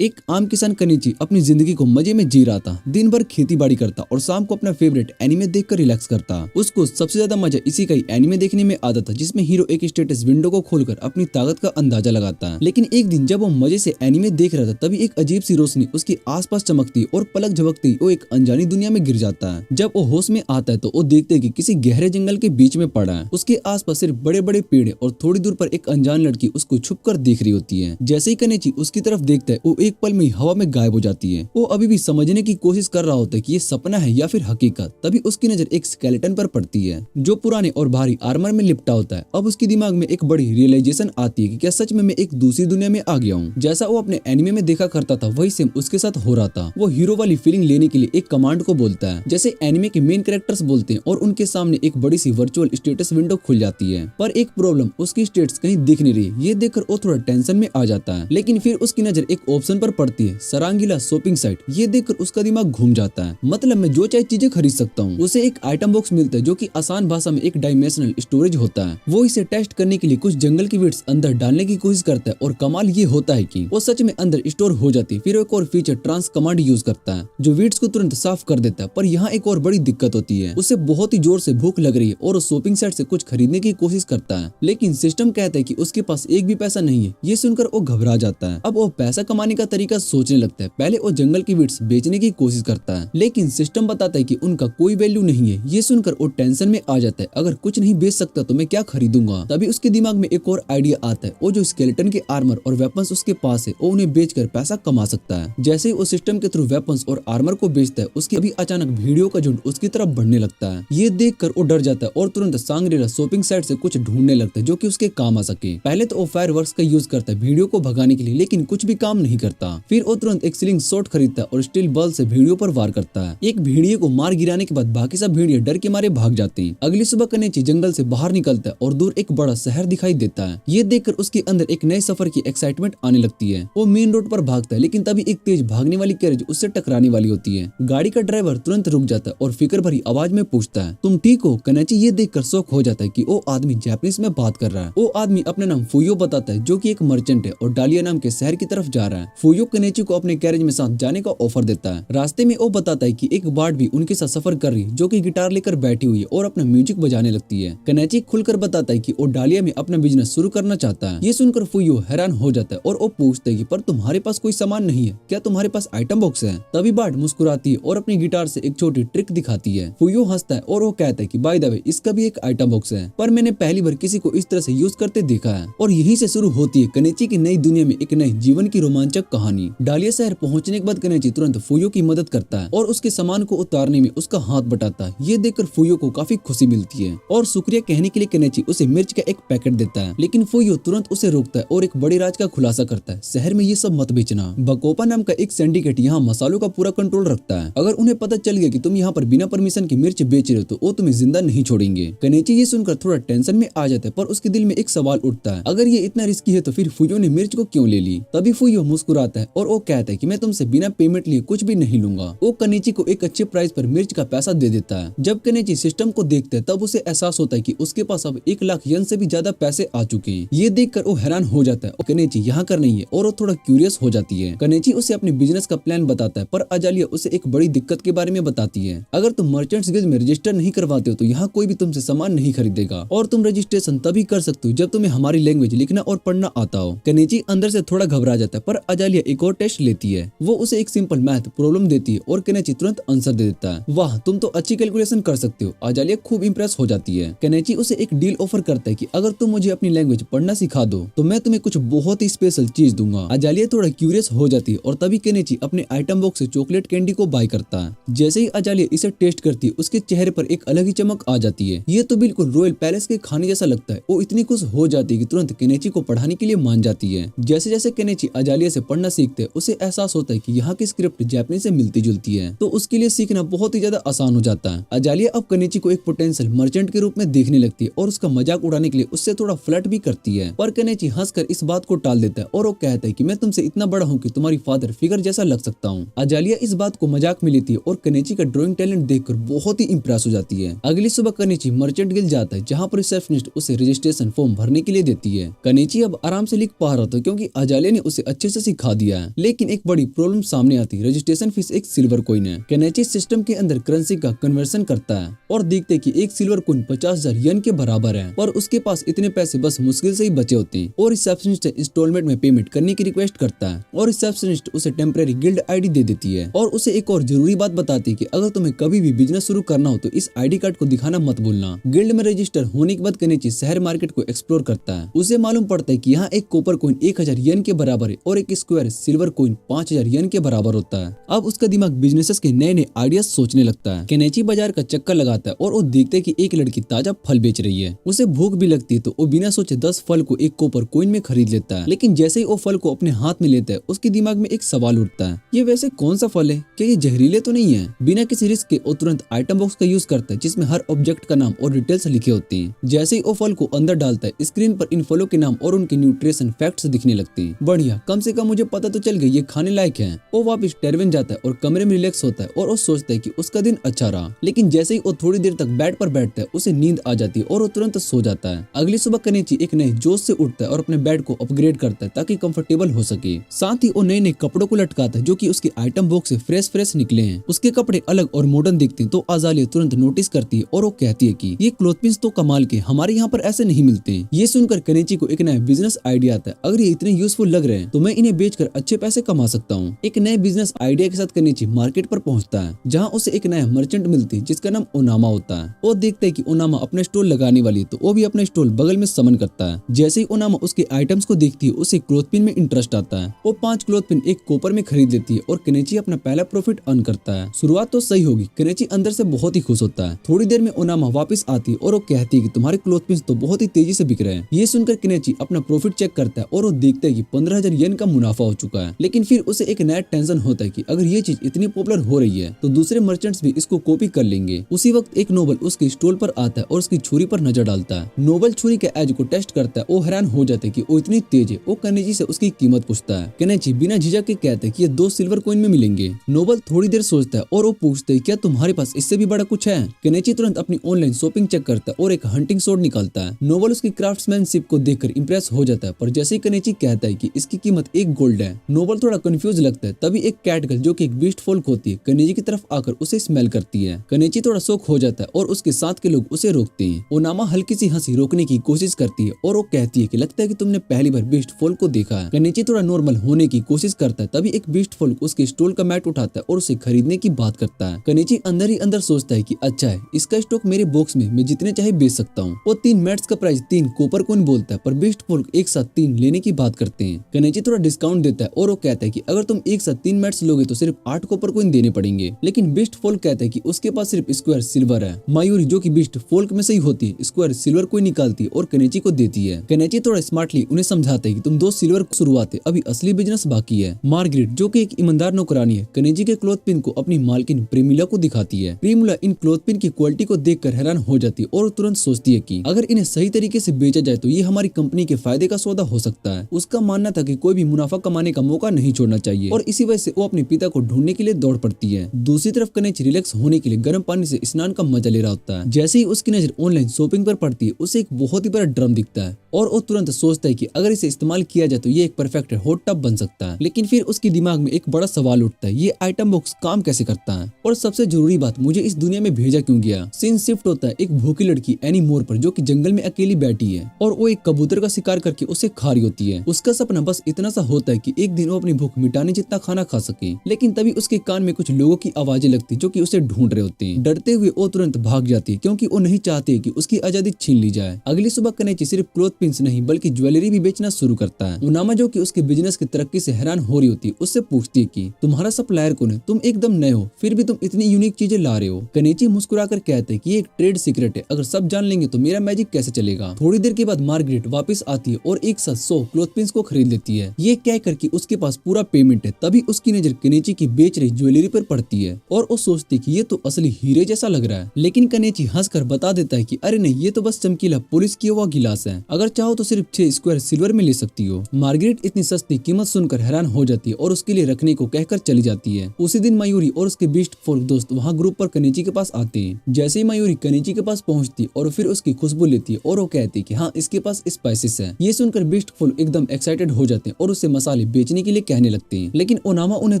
एक आम किसान कनिची अपनी जिंदगी को मजे में जी रहा था। दिन भर खेती बाड़ी करता और शाम को अपना फेवरेट एनिमे देखकर रिलैक्स करता। उसको सबसे ज्यादा मजा इसी का ही एनिमे देखने में आता था, जिसमें हीरो एक स्टेटस विंडो को खोलकर अपनी ताकत का अंदाजा लगाता है। लेकिन एक दिन जब वो मजे से एनिमे देख रहा था, तभी एक अजीब सी रोशनी उसके आसपास चमकती और पलक झपकती वो एक अनजानी दुनिया में गिर जाता है। जब वो होश में आता है तो वो देखते है कि किसी गहरे जंगल के बीच में पड़ा है। उसके आसपास सिर्फ बड़े बड़े पेड़ है और थोड़ी दूर पर एक अनजान लड़की उसको छुप कर देख रही होती है। जैसे ही कनिची उसकी तरफ देखता है, वो एक पल में हवा में गायब हो जाती है। वो अभी भी समझने की कोशिश कर रहा होता है कि ये सपना है या फिर हकीकत। तभी उसकी नजर एक स्केलेटन पर पड़ती है जो पुराने और भारी आर्मर में लिपटा होता है। अब उसके दिमाग में एक बड़ी रियलाइजेशन आती है कि क्या सच में मैं एक दूसरी दुनिया में आ गया हूँ। जैसा वो अपने एनिमे में देखा करता था, वही सेम उसके साथ हो रहा था। वो हीरो वाली फीलिंग लेने के लिए एक कमांड को बोलता है, जैसे एनिमे के मेन कैरेक्टर्स बोलते हैं, और उनके सामने एक बड़ी सी वर्चुअल स्टेटस विंडो खुल जाती है। पर एक प्रॉब्लम, उसकी स्टेट्स कहीं दिख नहीं रही। ये देखकर वो थोड़ा टेंशन में आ जाता है। लेकिन फिर उसकी नजर एक ऑप्शन पर पड़ती है, सरांगीला शॉपिंग साइट। ये देखकर उसका दिमाग घूम जाता है। मतलब मैं जो चाहे चीजें खरीद सकता हूँ। उसे एक आइटम बॉक्स मिलता है जो कि आसान भाषा में एक डायमेंशनल स्टोरेज होता है। वो इसे टेस्ट करने के लिए कुछ जंगल की वीड्स अंदर डालने की कोशिश करता है और कमाल ये होता है कि वो सच में अंदर स्टोर हो जाती है। फिर एक और फीचर ट्रांस कमांड यूज करता है जो वीड्स को तुरंत साफ कर देता है। पर यहाँ एक और बड़ी दिक्कत होती है, उसे बहुत ही जोर से भूख लग रही है और शॉपिंग साइट से कुछ खरीदने की कोशिश करता है। लेकिन सिस्टम कहता है कि उसके पास एक भी पैसा नहीं है। ये सुनकर वो घबरा जाता है। अब वो पैसा कमाने का तरीका सोचने लगता है। पहले वो जंगल की वीड्स बेचने की कोशिश करता है, लेकिन सिस्टम बताता है कि उनका कोई वैल्यू नहीं है। ये सुनकर वो टेंशन में आ जाता है। अगर कुछ नहीं बेच सकता तो मैं क्या खरीदूंगा। तभी उसके दिमाग में एक और आइडिया आता है। वो जो स्केलेटन के आर्मर और वेपन्स उसके पास है, वो उन्हें बेचकर पैसा कमा सकता है। जैसे ही वो सिस्टम के थ्रू वेपन्स और आर्मर को बेचता है, उसकी अभी अचानक भीड़ियों का झुंड उसकी तरफ बढ़ने लगता है। ये देखकर वो डर जाता है और तुरंत सांग्रीला शॉपिंग साइट से कुछ ढूंढने लगता है जो कि उसके काम आ सके। पहले तो वो फायरवर्क्स का यूज करता है भीड़ियों को भगाने के लिए, लेकिन कुछ भी काम नहीं करता। फिर वो तुरंत एक स्लिंग शॉट खरीदता है और स्टील बॉल से भीड़ियों पर वार करता है। एक भेड़िए को मार गिराने के बाद बाकी सब भेड़िए डर के मारे भाग जाते हैं। अगली सुबह कनिची जंगल से बाहर निकलता है और दूर एक बड़ा शहर दिखाई देता है। ये देखकर उसके अंदर एक नए सफर की एक्साइटमेंट आने लगती है। वो मेन रोड पर भागता है, लेकिन तभी एक तेज भागने वाली कैरेज उससे टकराने वाली होती है। गाड़ी का ड्राइवर तुरंत रुक जाता है और फिक्र भरी आवाज में पूछता है, तुम ठीक हो? कनिची ये देखकर शॉक हो जाता है कि वो आदमी जापानीज में बात कर रहा है। वो आदमी अपना नाम फुयो बताता है, जो कि एक मर्चेंट है और डालिया नाम के शहर की तरफ जा रहा है। फुयो कनिची को अपने कैरेज में साथ जाने का ऑफर देता है। रास्ते में वो बताता है कि एक बार्ड भी उनके साथ सफर कर रही है, जो कि गिटार लेकर बैठी हुई है और अपना म्यूजिक बजाने लगती है। कनिची खुलकर बताता है कि वो डालिया में अपना बिजनेस शुरू करना चाहता है। ये सुनकर फुयो हैरान हो जाता है और वो पूछता है कि पर तुम्हारे पास कोई सामान नहीं है क्या? तुम्हारे पास आइटम बॉक्स है? तभी बार्ड मुस्कुराती है और अपनी गिटार से एक छोटी ट्रिक दिखाती है। फुयो हंसता है और वो कहता है कि बाय द वे, इसका भी एक आइटम बॉक्स है, पर मैंने पहली बार किसी को इस तरह से यूज करते देखा है। और यहीं से शुरू होती है कनिची की नई दुनिया में एक नई जीवन की रोमांचक कहानी। डालिया शहर पहुंचने के बाद कनिची तुरंत फुयो की मदद करता है और उसके सामान को उतारने में उसका हाथ बटाता है। ये देखकर फुयो को काफी खुशी मिलती है और शुक्रिया कहने के लिए कनिची उसे मिर्च का एक पैकेट देता है। लेकिन फुयो तुरंत उसे रोकता है और एक बड़े राज का खुलासा करता है, शहर में ये सब मत बेचना। बकोपा नाम का एक सिंडिकेट यहाँ मसालों का पूरा कंट्रोल रखता है। अगर उन्हें पता चल गया कि तुम यहाँ पर बिना परमिशन की मिर्च बेच रहे हो तो वो तुम्हें जिंदा नहीं छोड़ेंगे। कनिची ये सुनकर थोड़ा टेंशन में आ जाता है, पर उसके दिल में एक सवाल उठता है, अगर ये इतना रिस्की है तो फिर फुयो ने मिर्च को क्यों ले ली? तभी फुयो मुस्कुराता है और वो कहता है कि मैं तुमसे बिना पेमेंट लिए कुछ भी नहीं लूंगा। वो कनिची को एक अच्छे प्राइस पर मिर्च का पैसा दे देता है। जब कनिची सिस्टम को देखता है तब उसे एहसास होता है कि उसके पास अब 1 लाख यन से भी ज्यादा पैसे आ चुके हैं। ये देखकर वो हैरान हो जाता है। कनिची यहाँ कर नहीं है और वो थोड़ा क्यूरियस हो जाती है। कनिची उसे अपने बिजनेस का प्लान बताता है, पर अजालिया उसे एक बड़ी दिक्कत के बारे में बताती है। अगर तुम मर्चेंट्स गिल्ड में रजिस्टर नहीं करवाते हो तो यहाँ कोई भी तुमसे सामान नहीं खरीदेगा, और तुम रजिस्ट्रेशन तभी कर सकते हो जब तुम्हें हमारी लैंग्वेज लिखना और पढ़ना आता हो। कनिची अंदर से थोड़ा घबरा जाता है, पर अजालिया एक और टेस्ट लेती है। वो उसे एक सिंपल मैथ प्रॉब्लम देती है और कनिची तुरंत आंसर दे देता है। वाह, तुम तो अच्छी कैलकुलेशन कर सकते हो। अजालिया खूब इंप्रेस हो जाती है। कनिची उसे एक डील ऑफर करता है कि अगर तुम मुझे अपनी लैंग्वेज पढ़ना सिखा दो तो मैं तुम्हें कुछ बहुत ही स्पेशल चीज दूंगा। अजालिया थोड़ा क्यूरियस हो जाती है और तभी कनिची अपने आइटम बॉक्स से चॉकलेट कैंडी को बाय करता है। जैसे ही अजालिया इसे टेस्ट करती है, उसके चेहरे पर एक अलग ही चमक आ जाती है। ये तो बिल्कुल रॉयल पैलेस के खाने जैसा लगता है। वो इतनी खुश हो जाती है कि तुरंत कनिची को पढ़ाने के लिए मान जाती है। जैसे जैसे कनिची अजालिया से पढ़ना सीखते है, उसे एहसास होता है कि यहाँ की स्क्रिप्ट जापानीज से मिलती जुलती है, तो उसके लिए सीखना बहुत ही ज्यादा आसान हो जाता है। अजालिया अब कनिची को एक पोटेंशियल मर्चेंट के रूप में देखने लगती है और उसका मजाक उड़ाने के लिए उससे थोड़ा फ्लर्ट भी करती है। पर कनिची हंसकर इस बात को टाल देता है और वो कहता है कि मैं तुमसे इतना बड़ा हूँ कि तुम्हारी फादर फिगर जैसा लग सकता हूँ। अजालिया इस बात को मजाक में लेती है और कनिची का ड्राइंग टैलेंट देखकर बहुत ही इंप्रेस हो जाती है। अगली सुबह कनिची मर्चेंट गिल्ड जाता है, जहाँ पर रिसेप्शनिस्ट उसे रजिस्ट्रेशन फॉर्म भरने के लिए देती है। कनिची अब आराम से लिख पा रहा था क्योंकि अजालिया ने उसे अच्छे से सिखा दिखा दिया है। लेकिन एक बड़ी प्रॉब्लम सामने आती, रजिस्ट्रेशन फीस एक सिल्वर कॉइन है। केनेची सिस्टम के अंदर करेंसी का कन्वर्सन करता है और देखते कि एक सिल्वर कॉइन 50,000 येन के बराबर है, और उसके पास इतने पैसे बस मुश्किल से ही बचे होते हैं। और रिसेप्शनिस्ट से इंस्टॉलमेंट में पेमेंट करने की रिक्वेस्ट करता है और रिसेप्शनिस्ट उसे टेम्परेरी गिल्ड आईडी दे देती है और उसे एक और जरूरी बात बताती है कि अगर तुम्हें कभी भी बिजनेस शुरू करना हो तो इस आईडी कार्ड को दिखाना मत भूलना। गिल्ड में रजिस्टर होने के बाद केनेची शहर मार्केट को एक्सप्लोर करता है। उसे मालूम पड़ता है कि यहाँ एक कॉपर कॉइन 1000 येन के बराबर है और एक स्क्वायर सिल्वर कॉइन 5000 येन के बराबर होता है। अब उसका दिमाग बिजनेसेस के नए नए आइडियाज सोचने लगता है। केनेची बाजार का चक्कर लगाता है और वो देखते है कि एक लड़की ताजा फल बेच रही है। उसे भूख भी लगती है तो वो बिना सोचे 10 फल को एक कॉपर कॉइन में खरीद लेता है। लेकिन जैसे ही वो फल को अपने हाथ में लेता है उसके दिमाग में एक सवाल उठता है, ये वैसे कौन सा फल है, क्या ये जहरीले तो नहीं है? बिना किसी रिस्क के वो तुरंत आइटम बॉक्स का यूज करता है जिसमें हर ऑब्जेक्ट का नाम और डिटेल्स लिखे होते हैं। जैसे ही वो फल को अंदर डालता है स्क्रीन पर इन फलों के नाम और उनके न्यूट्रिशन फैक्ट्स दिखने लगते हैं। बढ़िया, कम से कम मुझे पता तो चल गया ये खाने लायक है। वो वापस टेरवेन जाता है और कमरे में रिलैक्स होता है और वो सोचता है कि उसका दिन अच्छा रहा। लेकिन जैसे ही वो थोड़ी देर तक बेड पर बैठता है उसे नींद आ जाती है और वो तुरंत सो जाता है। अगली सुबह केनेची एक नए जोश से उठता है और अपने बेड को अपग्रेड करता है ताकि कंफर्टेबल हो सके। साथ ही वो नए नए कपड़ों को लटकाता है जो कि उसके आइटम बॉक्स से फ्रेश निकले हैं। उसके कपड़े अलग और मॉडर्न दिखते हैं तो आजालिया तुरंत नोटिस करती है और वो कहती है कि ये क्लॉथ पिन्स तो कमाल के, हमारे यहाँ पर ऐसे नहीं मिलते। ये सुनकर केनेची को एक नया बिजनेस आइडिया आता है, अगर ये इतने यूजफुल लग रहे हैं तो मैं इन्हें बेचकर अच्छे पैसे कमा सकता हूँ। एक नए बिजनेस आइडिया के साथ केनेची मार्केट पर पहुंचता है जहाँ उसे एक नया मर्चेंट मिलती है जिसका नाम ओनामा होता है। वो देखता है कि ओनामा अपने स्टॉल लगाने वाली है तो वो भी अपने स्टॉल बगल में समन करता है। जैसे ही ओनामा उसके आइटम्स को देखती है उसे क्लॉथ पिन में इंटरेस्ट आता है। वो 5 क्लॉथ पिन एक कॉपर में खरीद लेती है और केनेची अपना पहला प्रॉफिट अर्न करता है। शुरुआत तो सही होगी, केनेची अंदर से बहुत ही खुश होता है। थोड़ी देर में ओनामा वापस आती है और वो कहती है कि तुम्हारे क्लॉथ पिन तो बहुत ही तेजी से बिक रहे हैं। ये सुनकर केनेची अपना प्रॉफिट चेक करता है और वो देखता है कि 15,000 येन का मुनाफा हो चुका है। लेकिन फिर उसे एक नया टेंशन होता है कि अगर ये चीज इतनी पॉपुलर हो रही है तो दूसरे मर्चेंट्स भी इसको कॉपी कर लेंगे। उसी वक्त एक नोबल उसके स्टॉल पर आता है और उसकी छुरी पर नजर डालता है। नोबल छुरी के एज को टेस्ट करता है। वो हैरान हो जाता है कि वो इतनी तेज है। वो केनेची से उसकी कीमत पूछता है। केनेची बिना झिझक के कहता है कि ये 2 सिल्वर कॉइन में मिलेंगे। नोबल थोड़ी देर सोचता है और वो पूछता है क्या तुम्हारे पास इससे भी बड़ा कुछ है? केनेची तुरंत अपनी ऑनलाइन शॉपिंग चेक करता है और एक हंटिंग स्वॉर्ड निकालता है। नोबल उसकी क्राफ्ट्समैनशिप को देखकर इंप्रेस हो जाता है, पर जैसे ही केनेची कहता है कि इसकी कीमत 1 गोल्ड है, नोबल थोड़ा कंफ्यूज लगता है। तभी एक कैटगर्ल जो कि एक बीस्ट फोल्क होती है केनेची की तरफ आकर उसे स्मेल करती है। केनेची थोड़ा शॉक हो जाता है और उसके साथ के लोग उसे रोकते हैं। ओनामा हल्की सी हंसी रोकने की कोशिश करती है और वो कहती है कि लगता है कि तुमने पहली बार बीस्ट फोल्क को देखा है। केनेची थोड़ा नॉर्मल होने की कोशिश करता है। तभी एक बीस्ट फोल्क उसके स्टॉल का मैट उठाता है और उसे खरीदने की बात करता है। केनेची अंदर ही अंदर सोचता है कि अच्छा है, इसका स्टॉक मेरे बॉक्स में मैं जितने चाहे बेच सकता हूँ। वो 3 मैट्स का प्राइस 3 कॉपर कॉइन बोलता है, पर बीस्ट फोल्क एक साथ 3 लेने की बात करते हैं। केनेची थोड़ा डिस्काउंट देता है और वो कहता है कि अगर तुम एक साथ 3 मैट्स लोगे तो सिर्फ 8 कॉपर कॉइन देने पड़ेंगे। लेकिन बीस्ट फोल्क कहता है कि उसके पास सिर्फ स्क्वायर सिल्वर है। मायूरी जो कि बीस्ट फोल्क में से ही होती है स्क्वायर सिल्वर कॉइन निकालती है और केनेची को देती है। केनेची थोड़ा स्मार्टली उन्हें समझाता है कि तुम 2 सिल्वर शुरुआत है, अभी असली बिजनेस बाकी है। मार्गरेट जो कि एक ईमानदार नौकरानी है केनेची के क्लॉथ पिन को अपनी मालकिन प्रेमिला को दिखाती है। प्रेमिला इन क्लॉथ पिन की क्वालिटी को देखकर हैरान हो जाती है और तुरंत सोचती है कि अगर इन्हें सही तरीके से बेचा जाए तो ये हमारी कंपनी के फायदे का सौदा हो सकता है। उसका मानना था कि कोई भी मुनाफा कमाने का मौका नहीं छोड़ना चाहिए और इसी वजह से वो अपने पिता को ढूंढने के लिए दौड़ पड़ती है। दूसरी तरफ केनेची रिलैक्स होने के लिए गर्म पानी से स्नान का मजा ले रहा होता है। जैसे ही उसकी नजर ऑनलाइन शॉपिंग पर पड़ती है उसे एक बहुत ही बड़ा ड्रम दिखता है और वो तुरंत सोचता है कि अगर इसे इस्तेमाल किया जाए तो ये एक परफेक्ट हॉट टब बन सकता है। लेकिन फिर उसके दिमाग में एक बड़ा सवाल उठता है, ये आइटम बॉक्स काम कैसे करता है और सबसे जरूरी बात, मुझे इस दुनिया में भेजा क्यों गया। सीन शिफ्ट होता है एक भूखी लड़की एनी मोर पर जो कि जंगल में अकेली बैठी है और वो एक कबूतर का शिकार करके उसे खा रही होती है। उसका सपना बस इतना सा होता है कि एक दिन वो अपनी भूख मिटाने जितना खाना खा सके। लेकिन तभी उसके कान में कुछ लोगों की आवाजें लगती जो कि उसे ढूंढ रहे होते हैं। डरते हुए वो तुरंत भाग जाती है क्योंकि वो नहीं चाहती कि उसकी आजादी छीन ली जाए। अगली सुबह केनेची सिर्फ क्लॉथ पिन्स नहीं बल्कि ज्वेलरी भी बेचना शुरू करता है। ओनामा जो कि उसके बिजनेस की तरक्की से हैरान हो रही होती है उससे पूछती है कि तुम्हारा सप्लायर कौन है, तुम एकदम नए हो फिर भी तुम इतनी यूनिक चीजें ला रहे हो। केनेची मुस्कुराकर कहते हैं कि ये एक ट्रेड सीक्रेट है, अगर सब जान लेंगे तो मेरा मैजिक कैसे चलेगा। थोड़ी देर के बाद मार्गरेट वापस आती है और एक साथ 100 क्लॉथ पिन्स को खरीद लेती है। ये कह करके उसके पास पूरा पेमेंट है। तभी उसकी नजर केनेची की बेच रही ज्वेलरी पर पड़ती है और वो सोचती है कि ये तो असली हीरे जैसा लग रहा है। लेकिन केनेची हंसकर बता देता है कि अरे नहीं, ये तो बस चमकीला पुलिस किया हुआ गिलास है, अगर चाहो तो सिर्फ 6 स्क्वायर सिल्वर में ले सकती हो। मार्गरेट इतनी सस्ती कीमत सुनकर हैरान हो जाती है और उसके लिए रखने को कहकर चली जाती है। उसी दिन मयूरी और उसके बीस्ट फोल्क दोस्त वहाँ ग्रुप पर केनेची के पास आते हैं। जैसे ही मयूरी केनेची के पास पहुँचती और फिर उसकी खुशबू लेती है और वो कहती है कि हाँ इसके पास स्पाइसेस है। ये सुनकर बीस्ट फोल्क एकदम एक्साइटेड हो जाते हैं और उसे मसाज मसाले बेचने के लिए कहने लगते हैं, लेकिन ओनामा उन्हें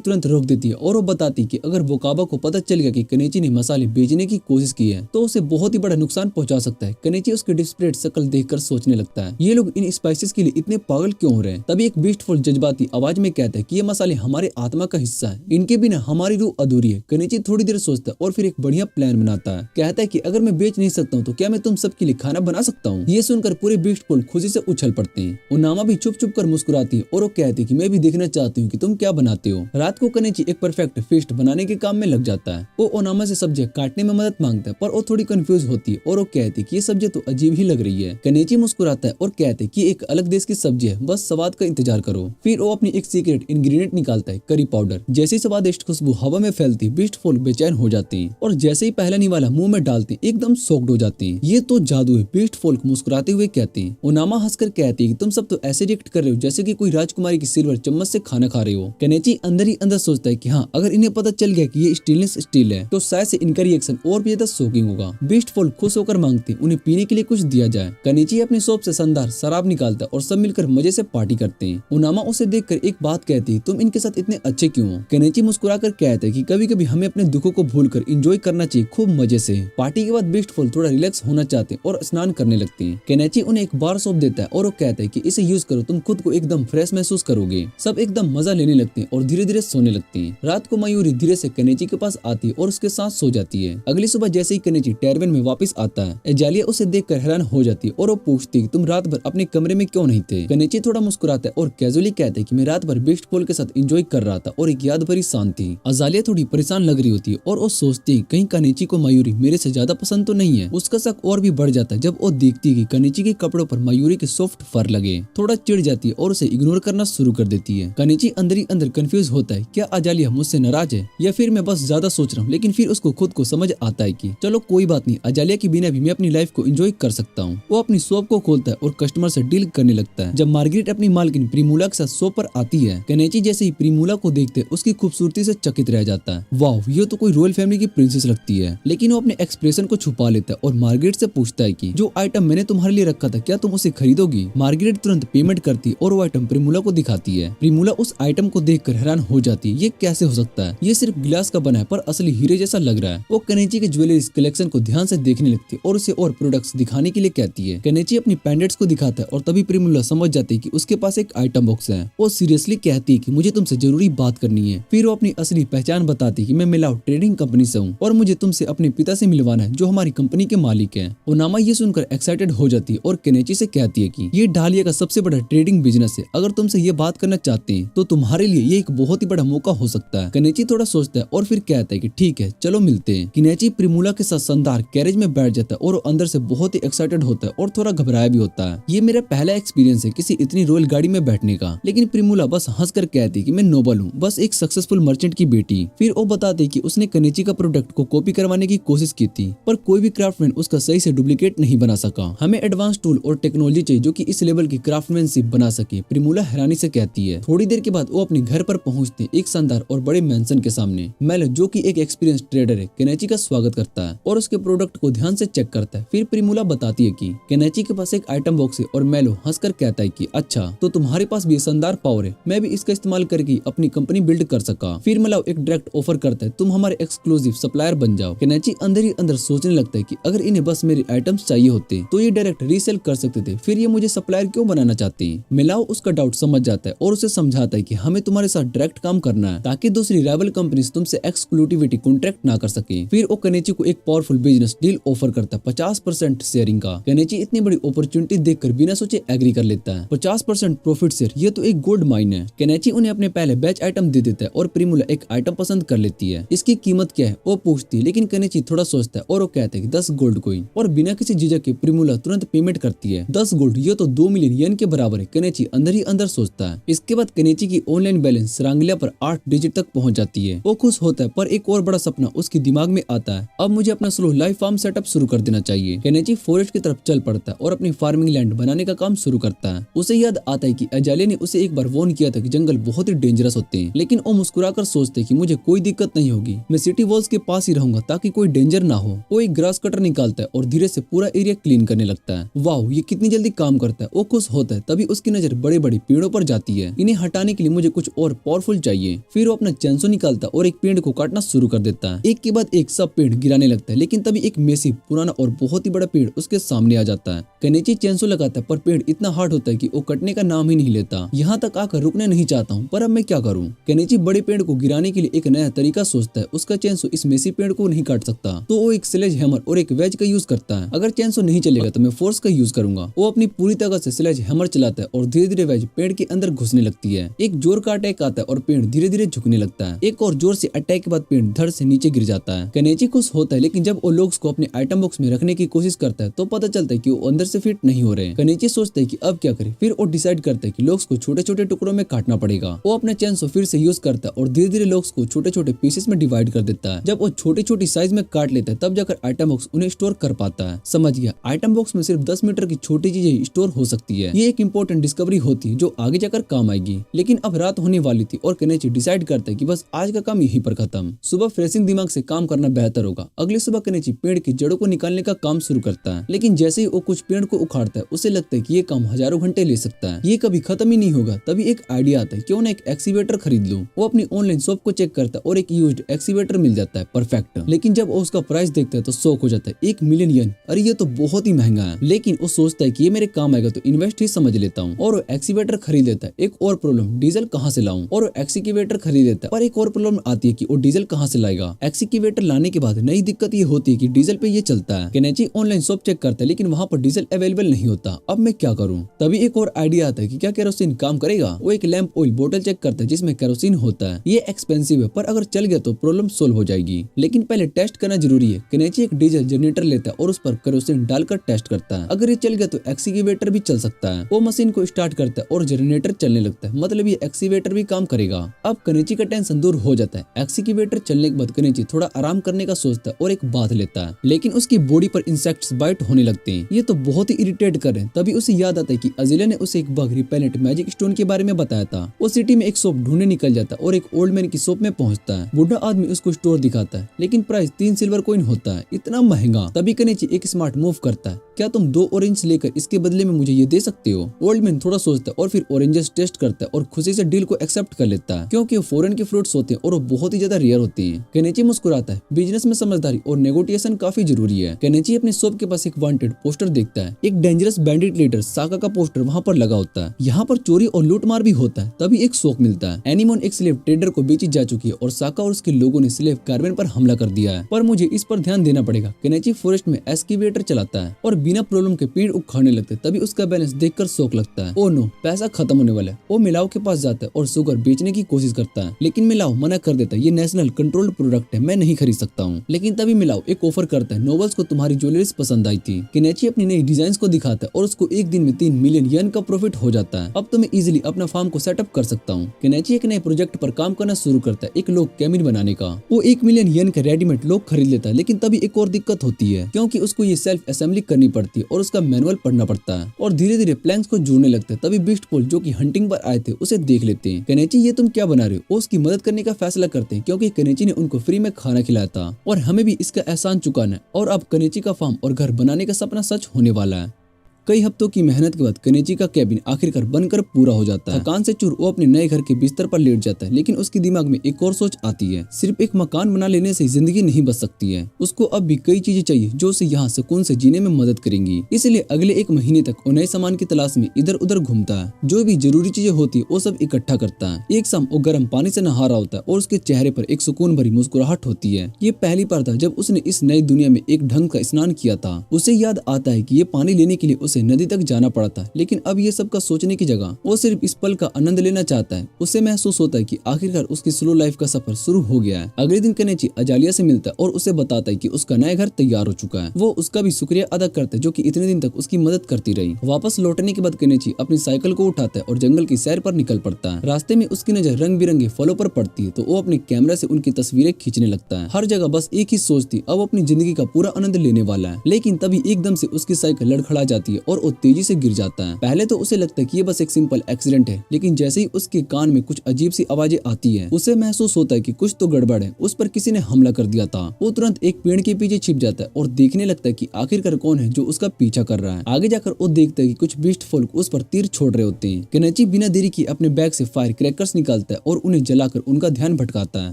तुरंत रोक देती है और वो बताती है कि अगर वोकाबा को पता चल गया कि कनेची ने मसाले बेचने की कोशिश की है तो उसे बहुत ही बड़ा नुकसान पहुंचा सकता है। कनेची उसकी डिस्परेट शक्ल देखकर सोचने लगता है, ये लोग इन स्पाइसेस के लिए इतने पागल क्यों हो रहे हैं। तभी एक बीस्टफुल जज्बाती आवाज में कहता है कि ये मसाले हमारे आत्मा का हिस्सा है, इनके बिना हमारी रूह अधूरी है। कनेची थोड़ी देर सोचता है और फिर एक बढ़िया प्लान बनाता है। कहता है कि अगर मैं बेच नहीं सकता हूँ तो क्या मैं तुम सबके लिए खाना बना सकता हूँ। ये सुनकर पूरे बीस्टफुल खुशी से उछल पड़ते हैं। ओनामा भी चुप चुप कर मुस्कुराती है और वो कहती है कि मैं भी देखना चाहती हूँ कि तुम क्या बनाते हो। रात को कनेची एक परफेक्ट फीस्ट बनाने के काम में लग जाता है। वो ओनामा से सब्जियां काटने में मदद मांगता है, पर वो थोड़ी कंफ्यूज होती है और वो कहती है कि ये सब्जियां तो अजीब ही लग रही है। कनेची मुस्कुराता है और कहते हैं कि एक अलग देश की सब्जी है, बस स्वाद का इंतजार करो। फिर वो अपनी एक सीक्रेट इंग्रेडिएंट निकालता है, करी पाउडर। जैसे ही स्वादिष्ट खुशबू हवा में फैलती है, बीस्टफुल बेचैन हो जाते हैं और जैसे ही पहला निवाला मुंह में डालते हैं एकदम शॉक्ड हो जाते हैं। ये तो जादू है, बीस्टफुल मुस्कुराते हुए कहते हैं। ओनामा हंसकर कहती है कि तुम सब तो ऐसे रिएक्ट कर रहे हो जैसे कि कोई राजकुमारी की सिल्वर चम्मच से खाना खा रहे हो। कनेची अंदर ही अंदर सोचता है कि हाँ, अगर इन्हें पता चल गया कि ये स्टेनलेस स्टील है तो शायद से इनका रिएक्शन और भी ज्यादा शॉकिंग होगा। बीस्टफुल खुश होकर मांगते उन्हें पीने के लिए कुछ दिया जाए। कनेची अपने शॉप से शानदार शराब निकालता है और सब मिलकर मजे से पार्टी करते हैं। ओनामा उसे देखकर एक बात कहती है, तुम इनके साथ इतने अच्छे क्यों हो। कनेची मुस्कुराकर कहता है कि कभी कभी हमें अपने दुखों को भूलकर एंजॉय करना चाहिए खूब मजे से। पार्टी के बाद बीस्टफुल थोड़ा रिलैक्स होना चाहते हैं और स्नान करने लगते हैं। कनेची उन्हें एक बार सोप देता है और वो कहता है कि इसे यूज करो, तुम खुद को एकदम फ्रेश महसूस करोगे। सब एकदम मजा लेने लगते हैं और धीरे धीरे सोने लगते हैं। रात को मयूरी धीरे से कनेची के पास आती है और उसके साथ सो जाती है। अगली सुबह जैसे ही कनेची टैरवेन में वापस आता है, एजालिया उसे देखकर हैरान हो जाती है और वो पूछती है तुम रात भर अपने कमरे में क्यों नहीं थे। कनेची थोड़ा मुस्कुराता है और कैजुअली कहता है कि मैं रात भर बीस्टफुल के साथ एंजॉय कर रहा था और एक याद भरी शांति थी। अजालिया थोड़ी परेशान लग रही होती है और वो सोचती है कहीं कनेची को मयूरी मेरे से ज्यादा पसंद तो नहीं है। उसका शक और भी बढ़ जाता है जब वो देखती है कि कनेची के कपड़ों पर मयूरी के सॉफ्ट फर लगे। थोड़ा चिढ़ जाती है और उसे इग्नोर करना शुरू कर देती है। कनेची अंदर ही अंदर कंफ्यूज होता है, क्या अजालिया मुझसे नाराज है या फिर मैं बस ज्यादा सोच रहा हूँ। लेकिन फिर उसको खुद को समझ आता है कि चलो कोई बात नहीं, अजालिया के बिना भी मैं अपनी लाइफ को एंजॉय कर सकता हूँ। वो अपनी शॉप को खोलता है और कस्टमर से डील करने लगता है। जब मार्गरेट अपनी मालकिन प्रीमूला के साथ शॉप पर आती है, कनेची जैसे ही प्रीमूला को देखते उसकी खूबसूरती से चकित रह जाता है। वाह, ये तो कोई रॉयल फैमिली की प्रिंसेस लगती है। लेकिन वो अपने एक्सप्रेशन को छुपा लेता है और मार्गरेट से पूछता है कि जो आइटम मैंने तुम्हारे लिए रखा था क्या तुम उसे खरीदोगी। मार्गरेट तुरंत पेमेंट करती और वो आइटम प्रीमूला को दिखाती है। प्रीमूला उस आइटम को देखकर हैरान हो जाती है, ये कैसे हो सकता है, ये सिर्फ गिलास का बना है पर असली हीरे जैसा लग रहा है। वो कनेची के ज्वेलरी कलेक्शन को ध्यान से देखने लगती है और उसे और प्रोडक्ट्स दिखाने के लिए कहती है। कनेची अपनी पेंडेंट्स को दिखाता है और तभी प्रीमूला समझ जाती है कि उसके पास एक आइटम बॉक्स है। वो सीरियसली कहती है कि मुझे तुमसे जरूरी बात करनी है। फिर वो अपनी असली पहचान बताती है कि मैं मिलाव ट्रेडिंग कंपनी से हूँ और मुझे तुमसे अपने पिता से मिलवाना है जो हमारी कंपनी के मालिक है। ओनामा ये सुनकर एक्साइटेड हो जाती है और कनेची से कहती है कि ये डालिया का सबसे बड़ा ट्रेडिंग बिजनेस है, अगर तुमसे ये बात करना चाहते हैं तो तुम्हारे लिए ये एक बहुत ही बड़ा मौका हो सकता है। कनेची थोड़ा सोचता है और फिर कहता है कि ठीक है चलो मिलते हैं। कनेची प्रीमूला के साथ शानदार कैरेज में बैठ जाता है और अंदर से बहुत ही एक्साइटेड होता है और थोड़ा घबराया भी होता है। ये मेरा पहला एक्सपीरियंस है किसी इतनी रॉयल गाड़ी में बैठने का। लेकिन प्रीमूला बस हंसकर कहती है कि मैं नोबल हूँ, बस एक सक्सेसफुल मर्चेंट की बेटी। फिर वो बताते कि उसने कनेची का प्रोडक्ट को कॉपी करवाने की कोशिश की थी पर कोई भी क्राफ्टमैन उसका सही से डुप्लीकेट नहीं बना सका। हमें एडवांस टूल और टेक्नोलॉजी चाहिए जो कि इस लेवल की क्राफ्टमैनशिप बना सके, प्रीमूला हैरानी से कहती है। थोड़ी देर के बाद वो अपने घर पर पहुंचते एक शानदार और बड़े मेंशन के सामने। मेलो जो कि एक एक्सपीरियंस ट्रेडर है कनेची का स्वागत करता है और उसके प्रोडक्ट को ध्यान से चेक करता है। फिर प्रीमूला बताती है कि कनेची के पास एक आइटम बॉक्स है और मेलो हंसकर कहता है कि अच्छा तो तुम्हारे पास भी शानदार पावर है, मैं भी इसका इस्तेमाल करके अपनी कंपनी बिल्ड कर सका। फिर मेलो एक डायरेक्ट ऑफर करता है, तुम हमारे एक्सक्लूसिव सप्लायर बन जाओ। कनेची अंदर ही अंदर सोचने लगता है कि अगर इन्हें बस मेरे आइटम्स चाहिए होते तो ये डायरेक्ट रीसेल कर सकते थे, फिर ये मुझे सप्लायर क्यों बनाना चाहते हैं। मिलाओ उसका डाउट समझ जाता है और उसे समझाता है कि हमें तुम्हारे साथ डायरेक्ट काम करना है ताकि दूसरी राइवल कंपनी तुमसे एक्सक्लूसिविटी कॉन्ट्रैक्ट ना कर सके। फिर वो कनेची को एक पावरफुल बिजनेस डील ऑफर करता है 50% शेयरिंग का। कनेची इतनी बड़ी अपॉर्चुनिटी देखकर बिना सोचे एग्री कर लेता है। 50% प्रॉफिट शेयर, ये तो एक गोल्ड माइन है। कनेची उन्हें अपने पहले बैच आइटम दे देता है और प्रीमूला एक आइटम पसंद कर लेती है। इसकी कीमत क्या है वो पूछती है, लेकिन कनेची थोड़ा सोचता है और वो कहता है कि 10 गोल्ड कॉइन और बिना किसी झिझक के प्रीमूला तुरंत पेमेंट करती है। 10 गोल्ड, ये तो 2 मिलियन येन के बराबर है। कनेची अंदर ही अंदर सोचता है। इसके बाद कनेची की ऑनलाइन बैलेंस रांगलिया पर 8 डिजिट तक पहुंच जाती है। वो खुश होता है पर एक और बड़ा सपना उसके दिमाग में आता है, अब मुझे अपना स्लो लाइफ फार्म सेटअप शुरू कर देना चाहिए। कनेची फॉरेस्ट की तरफ चल पड़ता है और अपनी फार्मिंग लैंड बनाने का काम शुरू करता है। उसे याद आता है कि अजालिया ने उसे एक बार वार्न किया था कि जंगल बहुत ही डेंजरस होते हैं, लेकिन वो मुस्कुराकर सोचते कि मुझे कोई दिक्कत नहीं होगी, मैं सिटी वॉल्स के पास ही रहूंगा ताकि कोई डेंजर ना हो। वो एक ग्रास कटर निकालता है और धीरे से पूरा एरिया क्लीन करने लगता है। वाह, ये कितनी जल्दी काम करता है। वो खुश होता है, तभी उसकी नजर बड़े बड़े पेड़ों पर जाती आती है। इन्हें हटाने के लिए मुझे कुछ और पावरफुल चाहिए। फिर वो अपना चेंसो निकालता और एक पेड़ को काटना शुरू कर देता है। एक के बाद एक सब पेड़ गिराने लगता है, लेकिन तभी एक मेसी पुराना और बहुत ही बड़ा पेड़ उसके सामने आ जाता है। केनेची चेंसो लगाता है पर पेड़ इतना हार्ड होता है कि वो कटने का नाम ही नहीं लेता। यहाँ तक आकर रुकने नहीं चाहता हूँ, पर अब मैं क्या करूँ। केनेची बड़े पेड़ को गिराने के लिए एक नया तरीका सोचता है। उसका चेंसो इस मेसी पेड़ को नहीं काट सकता, तो वो एक स्लेज हैमर और एक वेज का यूज करता है। अगर चेंसो नहीं चलेगा तो मैं फोर्स का यूज करूंगा। वो अपनी पूरी तरह से स्लेज हैमर चलाता है और धीरे धीरे वेज पेड़ के अंदर घुसने लगती है। एक जोर का अटैक आता है और पेड़ धीरे धीरे झुकने लगता है। एक और जोर से अटैक के बाद पेड़ धड़ से नीचे गिर जाता है। केनेची खुश होता है, लेकिन जब वो लोग्स को अपने आइटम बॉक्स में रखने की कोशिश करता है तो पता चलता है कि वो अंदर से फिट नहीं हो रहे। केनेची सोचता है कि अब क्या करे। फिर वो डिसाइड करता है कि लोग्स को छोटे छोटे टुकड़ों में काटना पड़ेगा। वो अपना चेंसो फिर से यूज करता है और धीरे धीरे लोग्स को छोटे छोटे पीसेस में डिवाइड कर देता है। जब वो छोटी छोटी साइज में काट लेता है तब जाकर आइटम बॉक्स उन्हें स्टोर कर पाता है। समझ गया, आइटम बॉक्स में सिर्फ 10 मीटर की छोटी चीजें स्टोर हो सकती है। ये एक इंपॉर्टेंट डिस्कवरी होती है जो आगे जाकर काम आएगी। लेकिन अब रात होने वाली थी और केनेची डिसाइड करता है कि बस आज का काम यहीं पर खत्म। सुबह फ्रेशिंग दिमाग से काम करना बेहतर होगा। अगली सुबह केनेची पेड़ की जड़ों को निकालने का काम शुरू करता है, लेकिन जैसे ही वो कुछ पेड़ को उखाड़ता है उसे लगता है कि ये काम हजारों घंटे ले सकता है, ये कभी खत्म ही नहीं होगा। तभी एक आइडिया आता है, क्यों ना एक एक्सीवेटर खरीद लूं। वो अपनी ऑनलाइन शॉप को चेक करता है और एक यूज्ड एक्सीवेटर मिल जाता है, परफेक्ट। लेकिन जब वो उसका प्राइस देखता है तो शॉक हो जाता है, 1 मिलियन येन। अरे ये तो बहुत ही महंगा है। लेकिन वो सोचता है कि ये मेरे काम आएगा तो इन्वेस्ट ही समझ लेता हूँ, और वो एक्सीवेटर खरीद लेता है। एक और प्रॉब्लम, डीजल कहाँ से लाऊं। और वो एक्सीवेटर खरीद लेता है, पर एक और प्रॉब्लम आती है कि वो डीजल कहाँ से लाएगा। एक्सीवेटर लाने के बाद नई दिक्कत ये होती है कि डीजल पे ये चलता है। केनेची ऑनलाइन शॉप चेक करता है, लेकिन वहाँ पर डीजल अवेलेबल नहीं होता। अब मैं क्या करूँ। तभी एक और आइडिया आता है कि क्या केरोसिन काम करेगा। वो एक लैंप ऑयल बोतल चेक करता है जिसमें केरोसिन होता है। ये एक्सपेंसिव है, पर अगर चल गया तो प्रॉब्लम सोल्व हो जाएगी। लेकिन पहले टेस्ट करना जरूरी है। केनेची एक डीजल जनरेटर लेता है और उस पर केरोसिन डालकर टेस्ट करता है। अगर ये चल गया तो एक्सीवेटर भी चल सकता है। वो मशीन को स्टार्ट करता है और जनरेटर चलने लगता है, मतलब ये एक्सीवेटर भी काम करेगा। अब केनेची का टेंशन दूर हो जाता है। एक्सीवेटर चलने के बाद केनेची थोड़ा आराम करने का सोचता है और एक बाथ लेता है, लेकिन उसकी बॉडी पर इंसेक्ट्स बाइट होने लगते हैं। ये तो बहुत ही इरिटेट कर रहे हैं। तभी उसे याद आता है कि अजीला ने उसे एक बग रिपेलेंट मैजिक स्टोन के बारे में बताया था। वो सिटी में एक शॉप ढूंढने निकल जाता है और एक ओल्ड मैन की शॉप में पहुंचता है। बुढ़ा आदमी उसको स्टोर दिखाता है, लेकिन प्राइस 3 सिल्वर कॉइन होता है, इतना महंगा। तभी केनेची एक स्मार्ट मूव करता है, क्या तुम 2 ऑरेंज लेकर इसके बदले में मुझे ये दे सकते हो। ओल्ड मैन थोड़ा सोचता है और फिर ऑरेंजेस टेस्ट करता है और खुशी से डील को एक्सेप्ट कर लेता है, क्योंकि वो फॉरेन के फ्रूट्स होते हैं और वो बहुत ही ज्यादा रेयर होते हैं। केनेची मुस्कुराता है, बिजनेस में समझदारी और नेगोशिएशन काफी जरूरी है। केनेची अपनी शॉप के पास एक वांटेड पोस्टर देखता है। एक डेंजरस बैंडिट लीडर साका का पोस्टर वहाँ पर लगा होता है। यहाँ पर चोरी और लूटमार भी होता है। तभी एक शौक मिलता है, एनिमोन एक स्लेव ट्रेडर को बेची जा चुकी है और साका और उसके लोगों ने स्लेव कार्बन पर हमला कर दिया है, पर मुझे इस पर ध्यान देना पड़ेगा। केनेची फॉरेस्ट में एक्सकेवेटर चलाता है और बिना प्रॉब्लम के पेड़ उखाड़ने लगते हैं। तभी उसका बैलेंस देखकर शौक लगता है, ओ नो, पैसा खत्म होने वाला है। वो मिलाओ के पास जाता है और शुगर बेचने की कोशिश करता है, लेकिन मिलाओ मना कर देता है, ये नेशनल कंट्रोल्ड प्रोडक्ट है, मैं नहीं खरीद सकता हूँ। लेकिन तभी मिलाओ एक ऑफर करता है, नोबल्स को तुम्हारी ज्वेलरीज पसंद आई थी। केनेची अपनी नई डिजाइन को दिखाता है और उसको एक दिन में 3 मिलियन येन का प्रॉफिट हो जाता है। अब तो मैं इजीली अपना फार्म को सेटअप कर सकता हूँ। केनेची एक नए प्रोजेक्ट पर काम करना शुरू करता है, एक लोग कैबिन बनाने का। वो 1 मिलियन येन का रेडीमेड लोग खरीद लेता है, लेकिन तभी एक और दिक्कत होती है, क्योंकि उसको ये सेल्फ असेंबली करनी पड़ती है और उसका मैनुअल पढ़ना पड़ता है और धीरे धीरे प्लैंक्स को जुड़ने लगते हैं। तभी बीस्ट पोल जो कि हंटिंग पर आए थे उसे देख लेते हैं। केनेची, ये तुम क्या बना रहे हो। वो उसकी मदद करने का फैसला करते हैं, क्योंकि केनेची ने उनको फ्री में खाना खिलाया था और हमें भी इसका एहसान चुकाना है। और अब केनेची का फार्म और घर बनाने का सपना सच होने वाला है। कई हफ्तों की मेहनत के बाद केनेची का कैबिन आखिरकार बनकर पूरा हो जाता है। थकान से चूर वो अपने नए घर के बिस्तर पर लेट जाता है, लेकिन उसके दिमाग में एक और सोच आती है, सिर्फ एक मकान बना लेने से जिंदगी नहीं बच सकती है। उसको अब भी कई चीजें चाहिए जो उसे यहाँ सुकून से जीने में मदद करेंगी। इसलिए अगले 1 महीने तक वो नए सामान की तलाश में इधर उधर घूमता है। जो भी जरूरी चीजें होती है वो सब इकट्ठा करता है। एक शाम वो गर्म पानी से नहा रहा होता है और उसके चेहरे पर एक सुकून भरी मुस्कुराहट होती है। ये पहली बार था जब उसने इस नई दुनिया में एक ढंग का स्नान किया था। उसे याद आता है कि ये पानी लेने के लिए उसे नदी तक जाना पड़ा था, लेकिन अब ये सब का सोचने की जगह वो सिर्फ इस पल का आनंद लेना चाहता है। उसे महसूस होता है कि आखिरकार उसकी स्लो लाइफ का सफर शुरू हो गया है। अगले दिन केनेची अजालिया से मिलता है और उसे बताता है कि उसका नया घर तैयार हो चुका है। वो उसका भी शुक्रिया अदा करता है जो कि इतने दिन तक उसकी मदद करती रही। वापस लौटने के बाद केनेची अपनी साइकिल को उठाता है और जंगल की सैर पर निकल पड़ता है। रास्ते में उसकी नजर रंग बिरंगे फलों पर पड़ती है तो वो अपने कैमरा से उनकी तस्वीरें खींचने लगता है। हर जगह बस एक ही सोच थी, अब अपनी जिंदगी का पूरा आनंद लेने वाला है। लेकिन तभी एकदम से उसकी साइकिल लड़खड़ा जाती है और वो तेजी से गिर जाता है। पहले तो उसे लगता है कि ये बस एक सिंपल एक्सीडेंट है, लेकिन जैसे ही उसके कान में कुछ अजीब सी आवाजें आती है, उसे महसूस होता है कि कुछ तो गड़बड़ है, उस पर किसी ने हमला कर दिया था। वो तुरंत एक पेड़ के पीछे छिप जाता है और देखने लगता है कि आखिरकार कौन है जो उसका पीछा कर रहा है। आगे जाकर वो देखता है कि कुछ बीस्ट फोल्क उस पर तीर छोड़ रहे होते हैं। केनेची बिना देरी किए अपने बैग से फायर क्रैकर्स निकालता है और उन्हें जलाकर उनका ध्यान भटकाता है।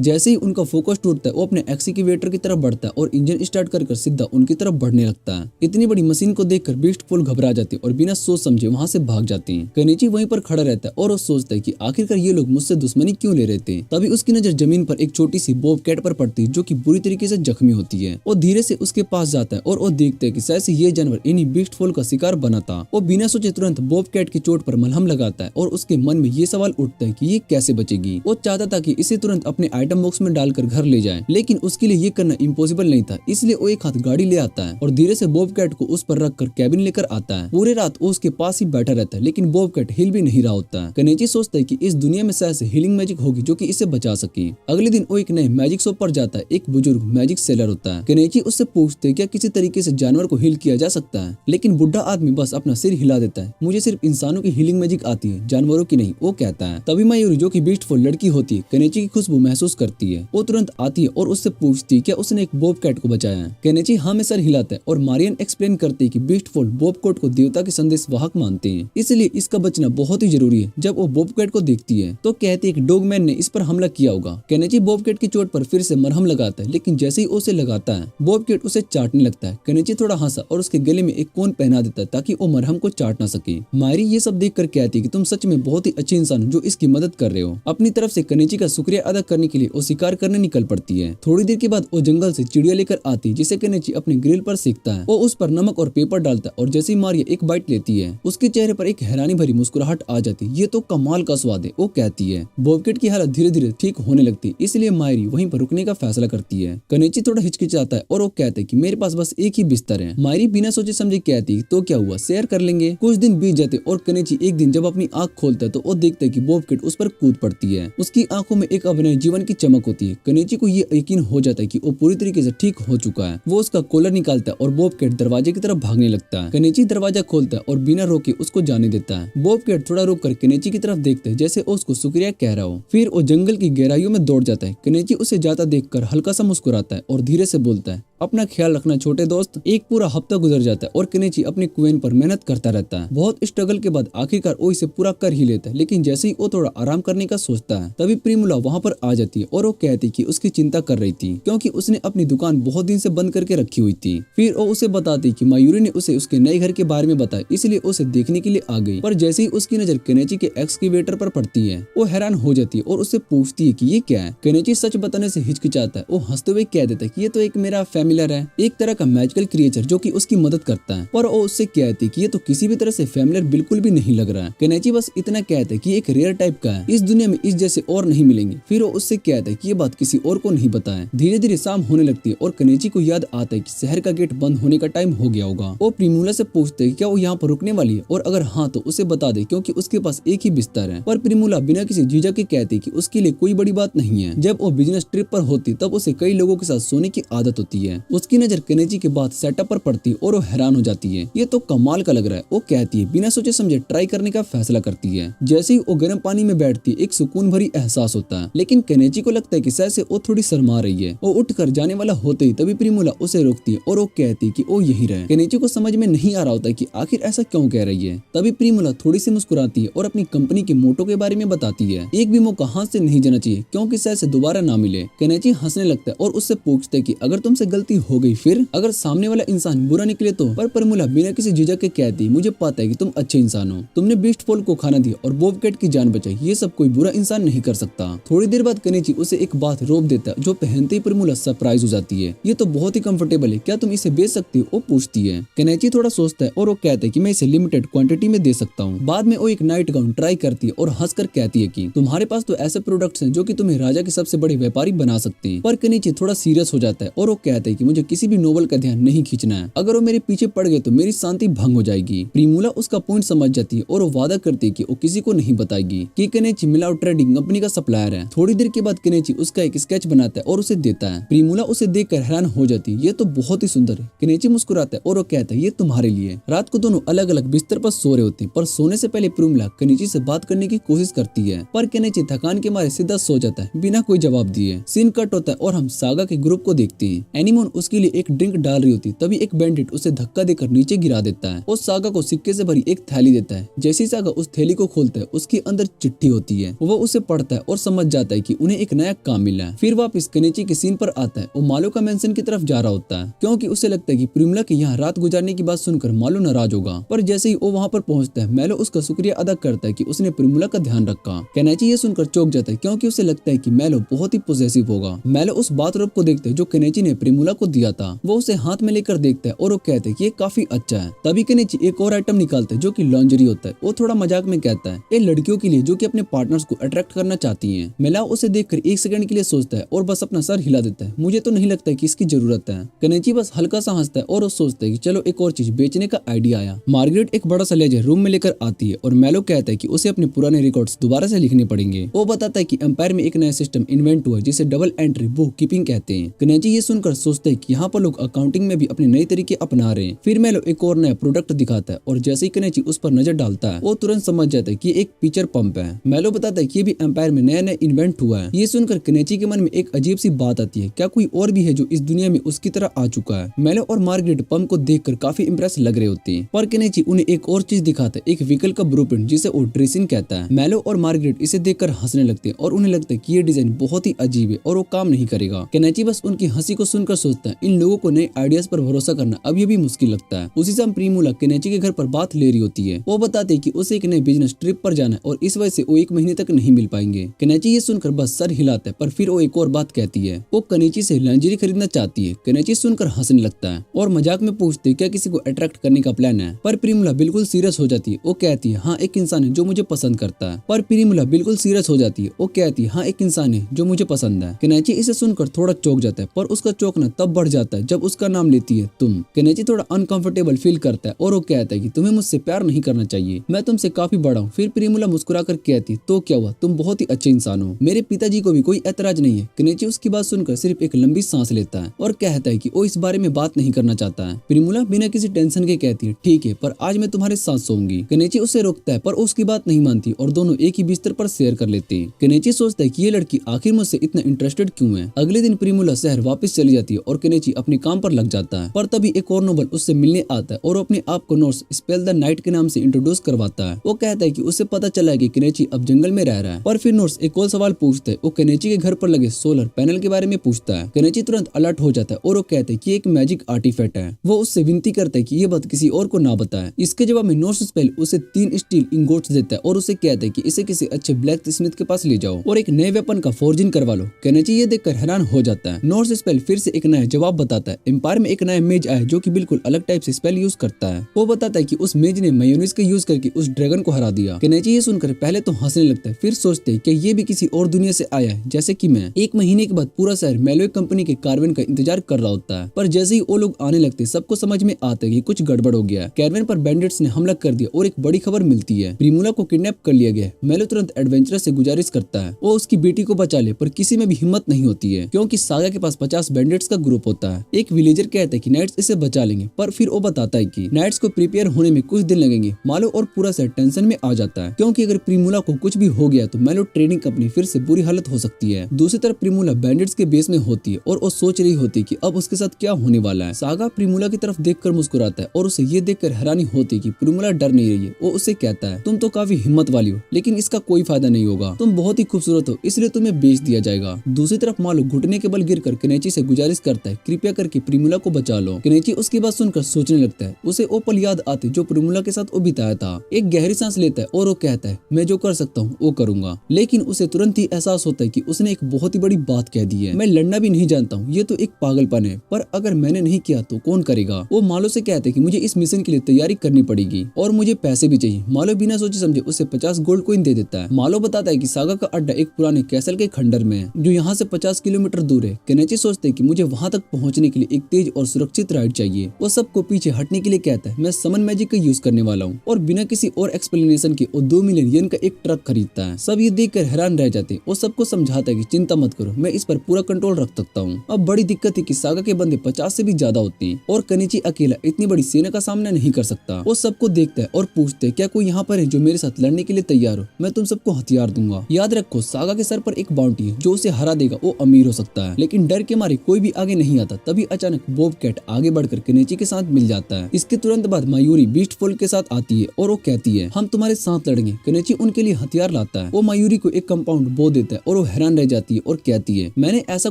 जैसे ही उनका फोकस टूटता है, वो अपने एक्सीवेटर की तरफ बढ़ता है और इंजन स्टार्ट कर सीधा उनकी तरफ बढ़ने लगता है। इतनी बड़ी मशीन को देखकर बीस्ट फोल्क घबरा जाते और बिना सोच समझे वहाँ से भाग जाते हैं। केनेची वहीं पर खड़ा रहता है और वो सोचता है कि आखिरकार ये लोग मुझसे दुश्मनी क्यों ले रहे थे। तभी उसकी नजर जमीन पर एक छोटी सी बॉबकैट पर पड़ती है जो कि बुरी तरीके से जख्मी होती है। वो धीरे से उसके पास जाता है और वो देखता है कि शायद से ये जानवर इन्हीं बीस्ट फोल्क का शिकार बना था। वो बिना सोचे तुरंत बॉबकैट की चोट पर मलहम लगाता है और उसके मन में ये सवाल उठता है कि ये कैसे बचेगी। वो चाहता था कि इसे तुरंत अपने आइटम बॉक्स में डालकर घर ले जाए, लेकिन उसके लिए ये करना इम्पॉसिबल नहीं था। इसलिए वो एक हाथ गाड़ी ले आता है और धीरे से बॉबकैट को उस पर रखकर कैबिन लेकर आता है। पूरे रात वो उसके पास ही बैठा रहता है, लेकिन बॉबकैट हिल भी नहीं रहा होता है। केनेची सोचता है कि इस दुनिया में शायद से हीलिंग मैजिक होगी जो कि इसे बचा सके। अगले दिन वो एक नए मैजिक शॉप पर जाता है। एक बुजुर्ग मैजिक सेलर होता है। केनेची उससे पूछते है क्या किसी तरीके से जानवर को हील किया जा सकता है, लेकिन बुढ़ा आदमी बस अपना सिर हिला देता है। मुझे सिर्फ इंसानों की हीलिंग मैजिक आती है, जानवरों की नहीं, वो कहता है। तभी मायूरी जो कि बीस्टफुल लड़की होती है, केनेची की खुशबू महसूस करती है। वो तुरंत आती है और उससे पूछती है क्या उसने एक बॉबकैट को बचाया है। केनेची हाँ में सर हिलाता है और मारियन एक्सप्लेन करती है कि बीस्टफुल बॉबकैट को देवता के संदेश वाहक मानते हैं, इसलिए इसका बचना बहुत ही जरूरी है। जब वो बॉबकैट को देखती है तो कहती है कि डॉगमैन ने इस पर हमला किया होगा। केनेची बॉबकैट की चोट पर फिर से मरहम लगाता है, लेकिन जैसे ही उसे लगाता है बॉबकैट उसे चाटने लगता है। केनेची थोड़ा हंसा और उसके गले में एक कोन पहना देता है ताकि वो मरहम को चाट ना सके। मायरी ये सब देखकर कहती है कि तुम सच में बहुत ही अच्छे इंसान हो जो इसकी मदद कर रहे हो। अपनी तरफ से केनेची का शुक्रिया अदा करने के लिए वो शिकार करने निकल पड़ती है। थोड़ी देर के बाद वो जंगल से चिड़िया लेकर आती है जिसे केनेची अपने ग्रिल पर सेकता है। वो उस पर नमक और पेपर डालता है और जैसे ही मारिया एक बाइट लेती है उसके चेहरे पर एक हैरानी भरी मुस्कुराहट आ जाती है। ये तो कमाल का स्वाद है, वो कहती है। बॉबकैट की हालत धीरे धीरे ठीक होने लगती है, इसलिए मायरी वहीं पर रुकने का फैसला करती है। केनेची थोड़ा हिचकिचाता है और वो कहता है कि मेरे पास बस एक ही बिस्तर है। मायरी बिना सोचे समझे कहती है तो क्या हुआ, शेयर कर लेंगे। कुछ दिन बीत जाते और केनेची एक दिन जब अपनी आंख खोलता है तो वो देखता है कि बॉबकैट उस पर कूद पड़ती है। उसकी आंखों में एक अभिनय जीवन की चमक होती है। केनेची को ये यकीन हो जाता है कि वो पूरी तरीके से ठीक हो चुका है। वो उसका कॉलर निकालता है और बॉबकैट दरवाजे की तरफ भागने लगता है। केनेची दरवाजा खोलता है और बिना रोके उसको जाने देता है। बॉबकैट थोड़ा रुक कर केनेची की तरफ देखता है जैसे उसको शुक्रिया कह रहा हो। फिर वो जंगल की गहराइयों में दौड़ जाता है। केनेची उसे जाता देखकर हल्का सा मुस्कुराता है और धीरे से बोलता है अपना ख्याल रखना छोटे दोस्त। एक पूरा हफ्ता गुजर जाता है और केनेची अपने कुएं पर मेहनत करता रहता है। बहुत स्ट्रगल के बाद आखिरकार वो इसे पूरा कर ही लेता है, लेकिन जैसे ही वो थोड़ा आराम करने का सोचता है तभी प्रिमुला वहाँ पर आ जाती है और वो कहती कि उसकी चिंता कर रही थी क्योंकि उसने अपनी दुकान बहुत दिन से बंद करके रखी हुई थी। फिर वो उसे बताती कि मायूरी ने उसे उसके नए घर के बारे में बताया, इसलिए उसे देखने के लिए आ गई। पर जैसे ही उसकी नजर केनेची के एक्सकेवेटर पर पड़ती है वो हैरान हो जाती है और उससे पूछती है कि ये क्या है। केनेची सच बताने से हिचकिचाता है। वो हंसते हुए कह देता है कि ये तो एक मेरा फैमिलियर है, एक तरह का मैजिकल क्रिएचर जो कि उसकी मदद करता है। पर वो उससे कहती है कि ये तो किसी भी तरह से फैमिलियर बिल्कुल भी नहीं लग रहा है। केनेची बस इतना कहता है कि एक रेयर टाइप का है, इस दुनिया में इस जैसे और नहीं मिलेंगे। फिर वो उससे कहता है कि ये बात किसी और को नहीं बताएं। धीरे धीरे शाम होने लगती है और केनेची को याद आता है कि शहर का गेट बंद होने का टाइम हो गया होगा। वो प्रिमुला से पूछते हैं कि क्या वो यहाँ पर रुकने वाली है और अगर हाँ तो उसे बता दे क्योंकि उसके पास एक ही बिस्तर है। पर प्रिमुला बिना किसी झिझक के कहती कि उसके लिए कोई बड़ी बात नहीं है। जब वो बिजनेस ट्रिप पर होती तब उसे कई लोगों के साथ सोने की आदत होती है। उसकी नजर केनेची के बाद सेटअप पर पड़ती और वो हैरान हो जाती है। ये तो कमाल का लग रहा है, वो कहती है। बिना सोचे समझे ट्राई करने का फैसला करती है। जैसे ही वो गर्म पानी में बैठती एक सुकून भरी एहसास होता है, लेकिन केनेची को लगता है कि शायद से वो थोड़ी शर्मा रही है। वो उठकर जाने वाला होते ही तभी प्रिमुला उसे रोकती है और वो कहती है कि वो यहीं रहे। केनेची को समझ में नहीं आ रहा होता कि आखिर ऐसा क्यों कह रही है। तभी प्रिमुला थोड़ी सी मुस्कुराती है और अपनी कंपनी के मोटो के बारे में बताती है। एक भी मौका हाथ से नहीं जाना चाहिए क्योंकि शायद से दोबारा ना मिले। केनेची हंसने लगता है और उससे पूछते है कि अगर तुमसे गलती हो गई फिर, अगर सामने वाला इंसान बुरा निकले तो। पर प्रिमुला बिना किसी झिझक के कहती मुझे पता है कि तुम अच्छे इंसान हो, तुमने बीस्टफॉल को खाना दिया और बॉबकैट की जान बचाई, ये सब कोई बुरा इंसान नहीं कर सकता। थोड़ी देर बाद केनेची उसे एक बात रोक देता है जो पहनते ही प्रिमुला सरप्राइज हो जाती है। ये तो बहुत ही कंफर्टेबल है, क्या तुम इसे बेच सकती हो, वो पूछती है। केनेची थोड़ा सोचता है और वो कहता है कि मैं इसे लिमिटेड क्वांटिटी में दे सकता हूँ। बाद में वो एक नाइट गाउन ट्राई करती है और हंसकर कहती है कि तुम्हारे पास तो ऐसे प्रोडक्ट्स हैं जो कि तुम्हें राजा के सबसे बड़े व्यापारी बना सकते हैं। पर केनेची थोड़ा सीरियस हो जाता है और वो कहता है है कि मुझे किसी भी नोबल का ध्यान नहीं खींचना है, अगर वो मेरे पीछे पड़ गए तो मेरी शांति भंग हो जाएगी। प्रीमूला उसका पॉइंट समझ जाती है और वो वादा करती है कि वो किसी को नहीं बताएगी कि केनेची मिलाओ ट्रेडिंग कंपनी का सप्लायर है। थोड़ी देर के बाद केनेची उसका एक स्केच बनाता है और उसे देता है। प्रीमूला उसे देखकर हैरान हो जाती है, ये तो बहुत ही सुंदर है। केनेची मुस्कुराता है और वो कहता है ये तुम्हारे लिए। रात को दोनों अलग अलग बिस्तर पर सो रहे होते हैं, पर सोने से पहले प्रीमूला केनेची से बात करने की कोशिश करती है, पर केनेची थकान के मारे सीधा सो जाता है बिना कोई जवाब दिए। सीन कट होता है और हम सागा के ग्रुप को देखते हैं। एनिमोन उसके लिए एक ड्रिंक डाल रही होती, तभी एक बैंडिट उसे धक्का देकर नीचे गिरा देता है और सागा को सिक्के से भरी एक थैली देता है। जैसे ही सागा उस थैली को खोलता है, उसके अंदर चिट्ठी होती है। वो उसे पढ़ता है और समझ जाता है कि उन्हें एक नया काम मिला है। फिर वापस केनेची के सीन पर आता है। वो मालो का मेंशन की तरफ जा रहा होता है, क्योंकि उसे लगता है कि प्रीमूला के यहाँ रात गुजारने की बात सुनकर मालो नाराज होगा। पर जैसे ही वो वहाँ पर पहुँचता है, मैलो उसका शुक्रिया अदा करता है कि उसने प्रीमूला का ध्यान रखा। केनेची ये सुनकर चौंक जाता है, क्योंकि उसे लगता है कि मैलो बहुत ही पोजेसिव होगा। मैलो उस बाथरोब को देखता है जो केनेची ने प्रीमूला को दिया था। वो उसे हाथ में लेकर देखता है और वो कहता है कि ये काफी अच्छा है। तभी केनेची एक और आइटम निकालता है जो कि लॉन्जरी होता है। वो थोड़ा मजाक में कहता है ये लड़कियों के लिए जो कि अपने पार्टनर्स को अट्रैक्ट करना चाहती हैं। मेलाओ उसे देखकर एक सेकंड के लिए सोचता है और बस अपना सर हिला देता है, मुझे तो नहीं लगता है कि इसकी जरूरत है। केनेची बस हल्का सा हंसता है और वो सोचता है कि चलो एक और चीज बेचने का आइडिया आया। मार्गरेट एक बड़ा सा लेजर रूम में लेकर आती है और मेलो कहता है कि उसे अपने पुराने रिकॉर्ड्स दोबारा से लिखने पड़ेंगे। वो बताता है कि एम्पायर में एक नया सिस्टम इन्वेंट हुआ जिसे डबल एंट्री बुक कीपिंग कहते हैं। केनेची ये सुनकर सोचता है कि यहाँ पर लोग अकाउंटिंग में भी अपने नए तरीके अपना रहे हैं। फिर मेलो एक और नया प्रोडक्ट दिखाता है और जैसे ही केनेची उस पर नजर डालता है, वो तुरंत समझ जाता है कि ये एक पिक्चर पंप है। मेलो बताता है कि ये भी एम्पायर में नया नया इन्वेंट हुआ है। ये सुनकर केनेची के मन में एक अजीब सी बात आती है, क्या कोई और भी है जो इस दुनिया में उसकी तरह आ चुका है। मेलो और मार्गरेट पंप को देखकर काफी इंप्रेस लग रहे होते हैं, पर केनेची उन्हें एक और चीज दिखाता है, एक व्हीकल का ब्लूप्रिंट जिसे वो ड्रेसिंग कहता है। मेलो और मार्गरेट इसे देखकर हंसने लगते हैं और उन्हें लगता है कि ये डिजाइन बहुत ही अजीब है और वो काम नहीं करेगा। केनेची बस उनकी हंसी को सुनकर सोचता है इन लोगों को नए आइडियाज पर भरोसा करना अब ये भी मुश्किल लगता है। उसी समय प्रीमूला केनेची के घर पर बात ले रही होती है। वो बताते हैं कि उसे एक नए बिजनेस ट्रिप पर जाना है और इस वजह से वो 1 महीने तक नहीं मिल पाएंगे। केनेची ये सुनकर बस सर हिलाता है, पर फिर वो एक और बात कहती है। वो केनेची से लंजरी खरीदना चाहती है। केनेची सुनकर हंसने लगता है और मजाक में पूछते हैं क्या किसी को अट्रैक्ट करने का प्लान है, पर प्रीमूला बिल्कुल सीरियस हो जाती है। वो कहती है हाँ एक इंसान है जो मुझे पसंद करता है। पर प्रीमूला बिल्कुल सीरियस हो जाती है। वो कहती है हाँ एक इंसान है जो मुझे पसंद है। केनेची इसे सुनकर थोड़ा चौंक जाता है, पर उसका चौंकना तब बढ़ जाता है जब उसका नाम लेती है तुम। केनेची थोड़ा अनकंफर्टेबल फील करता है और वो कहता है कि तुम्हें मुझसे प्यार नहीं करना चाहिए, मैं तुमसे काफी बड़ा हूँ। फिर प्रीमूला मुस्कुराकर कहती तो क्या हुआ, तुम बहुत ही अच्छे इंसान हो, मेरे पिताजी को भी कोई ऐतराज नहीं है। केनेची उसकी बात सुनकर सिर्फ एक लंबी सांस लेता है और कहता है कि वो इस बारे में बात नहीं करना चाहता है। प्रीमूला बिना किसी टेंशन के कहती है ठीक है, पर आज मैं तुम्हारे साथ सोऊंगी। केनेची उसे रोकता है पर उसकी बात नहीं मानती और दोनों एक ही बिस्तर पर शेयर कर लेते हैं। केनेची सोचता है कि ये लड़की आखिर मुझसे इतना इंटरेस्टेड क्यों है। अगले दिन प्रीमूला शहर वापस चली जाती है और केनेची अपने काम पर लग जाता है। पर तभी एक और नोबल उससे मिलने आता है और अपने आप को नोर्स स्पेल द नाइट के नाम से इंट्रोड्यूस करवाता है। वो कहता है कि उसे पता चला है कि केनेची अब जंगल में रह रहा है। पर फिर नोर्स एक और सवाल पूछता है। वो केनेची के घर पर लगे सोलर पैनल के बारे में पूछता है। केनेची तुरंत अलर्ट हो जाता है और वो कहता है कि एक मैजिक आर्टिफैक्ट है। वो उससे विनती करता है कि ये बात किसी और को ना बताए। इसके जवाब में नोर्स स्पेल उसे 3 स्टील इंगोट्स देता है और उसे कहता है कि इसे किसी अच्छे ब्लैक स्मिथ के पास ले जाओ और एक नए वेपन का फॉर्जिंग करवा लो। केनेची ये देखकर हैरान हो जाता है। नोर्स स्पेल फिर से एक नया जवाब बताता है। एम्पायर में एक नया मेज आया जो कि बिल्कुल अलग टाइप से स्पेल यूज करता है। वो बताता है कि उस मेज ने मेयोनीज का यूज करके उस ड्रैगन को हरा दिया। केनेची ये सुनकर पहले तो हंसने लगता है, फिर सोचते हैं कि ये भी किसी और दुनिया से आया है जैसे कि मैं। 1 महीने के बाद पूरा शहर मेलोए कंपनी के कार्वेन का इंतजार कर रहा होता है, पर जैसे ही वो लोग आने लगते सबको समझ में आता है कि कुछ गड़बड़ हो गया। कार्वेन पर बैंडिट्स ने हमला कर दिया और एक बड़ी खबर मिलती है, प्रीमूला को किडनैप कर लिया गया। मेलो तुरंत एडवेंचर से गुजारिश करता है वो उसकी बेटी को बचा ले, पर किसी में भी हिम्मत नहीं होती है क्योंकि सागा के पास 50 बैंडिट्स का ग्रुप होता है। एक विलेजर कहता है कि नाइट्स इसे बचा लेंगे, पर फिर वो बताता है कि नाइट्स को प्रिपेयर होने में कुछ दिन लगेंगे। मालो और पूरा शहर टेंशन में आ जाता है क्योंकि अगर प्रीमूला को कुछ भी हो गया तो मेलो ट्रेडिंग कंपनी फिर से बुरी हालत हो सकती है। दूसरी तरफ प्रीमूला बैंडिट्स के बेस में होती है और वो सोच रही होती है कि अब उसके साथ क्या होने वाला है। सागा प्रीमूला की तरफ देखकर मुस्कुराता है और उसे ये देखकर हैरानी होती है कि प्रीमूला डर नहीं रही है। वो उसे कहता है तुम तो काफी हिम्मत वाली हो, लेकिन इसका कोई फायदा नहीं होगा, तुम बहुत ही खूबसूरत हो इसलिए तुम्हें बेच दिया जाएगा। दूसरी तरफ मालो घुटने के बल गिरकर केनेची से गुजारिश करता है कृपया करके प्रीमूला को बचा लो। केनेची उसकी बात सुनकर सोचने लगता है। उसे वो पल याद आते जो प्रीमूला के साथ वो बिताया था। एक गहरी सांस लेता है और वो कहता है मैं जो कर सकता हूँ वो करूंगा, लेकिन उसे तुरंत ही एहसास होता है कि उसने एक बहुत ही बड़ी बात कह दी है। मैं लड़ना भी नहीं जानता हूँ, ये तो एक पागलपन है, पर अगर मैंने नहीं किया तो कौन करेगा। वो मालो से कहता है कि मुझे इस मिशन के लिए तैयारी करनी पड़ेगी और मुझे पैसे भी चाहिए। मालो बिना सोचे समझे उसे 50 गोल्ड कॉइन दे देता है। मालो बताता है कि सागा का अड्डा एक पुराने कैसल के खंडर में है जो यहाँ से 50 किलोमीटर दूर है। केनेची सोचते है कि मुझे वहाँ वहाँ तक पहुँचने के लिए एक तेज और सुरक्षित राइड चाहिए। वो सबको पीछे हटने के लिए कहता है मैं समन मैजिक का यूज करने वाला हूँ और बिना किसी और एक्सप्लेनेशन के वो 2 मिलियन येन का एक ट्रक खरीदता है। सब ये देखकर हैरान रह जाते हैं। वो सबको समझाता है कि चिंता मत करो, मैं इस पर पूरा कंट्रोल रख सकता हूँ। अब बड़ी दिक्कत है कि सागा के बंदे 50 से भी ज्यादा होते हैं और कनिची अकेला इतनी बड़ी सेना का सामना नहीं कर सकता। वो सबको देखता है और पूछते है क्या कोई यहाँ पर है जो मेरे साथ लड़ने के लिए तैयार हो? मैं तुम सबको हथियार दूंगा। याद रखो सागा के सर पर एक बाउंटी है, जो उसे हरा देगा वो अमीर हो सकता है। लेकिन डर के मारे कोई भी आगे नहीं आता। तभी अचानक बॉब कैट आगे बढ़कर केनेची के साथ मिल जाता है। इसके तुरंत बाद मायूरी बीस्ट फॉल के साथ आती है और वो कहती है हम तुम्हारे साथ लड़ेंगे। केनेची उनके लिए हथियार लाता है। वो मायूरी को एक कंपाउंड बो देता है और वो हैरान रह जाती है और कहती है मैंने ऐसा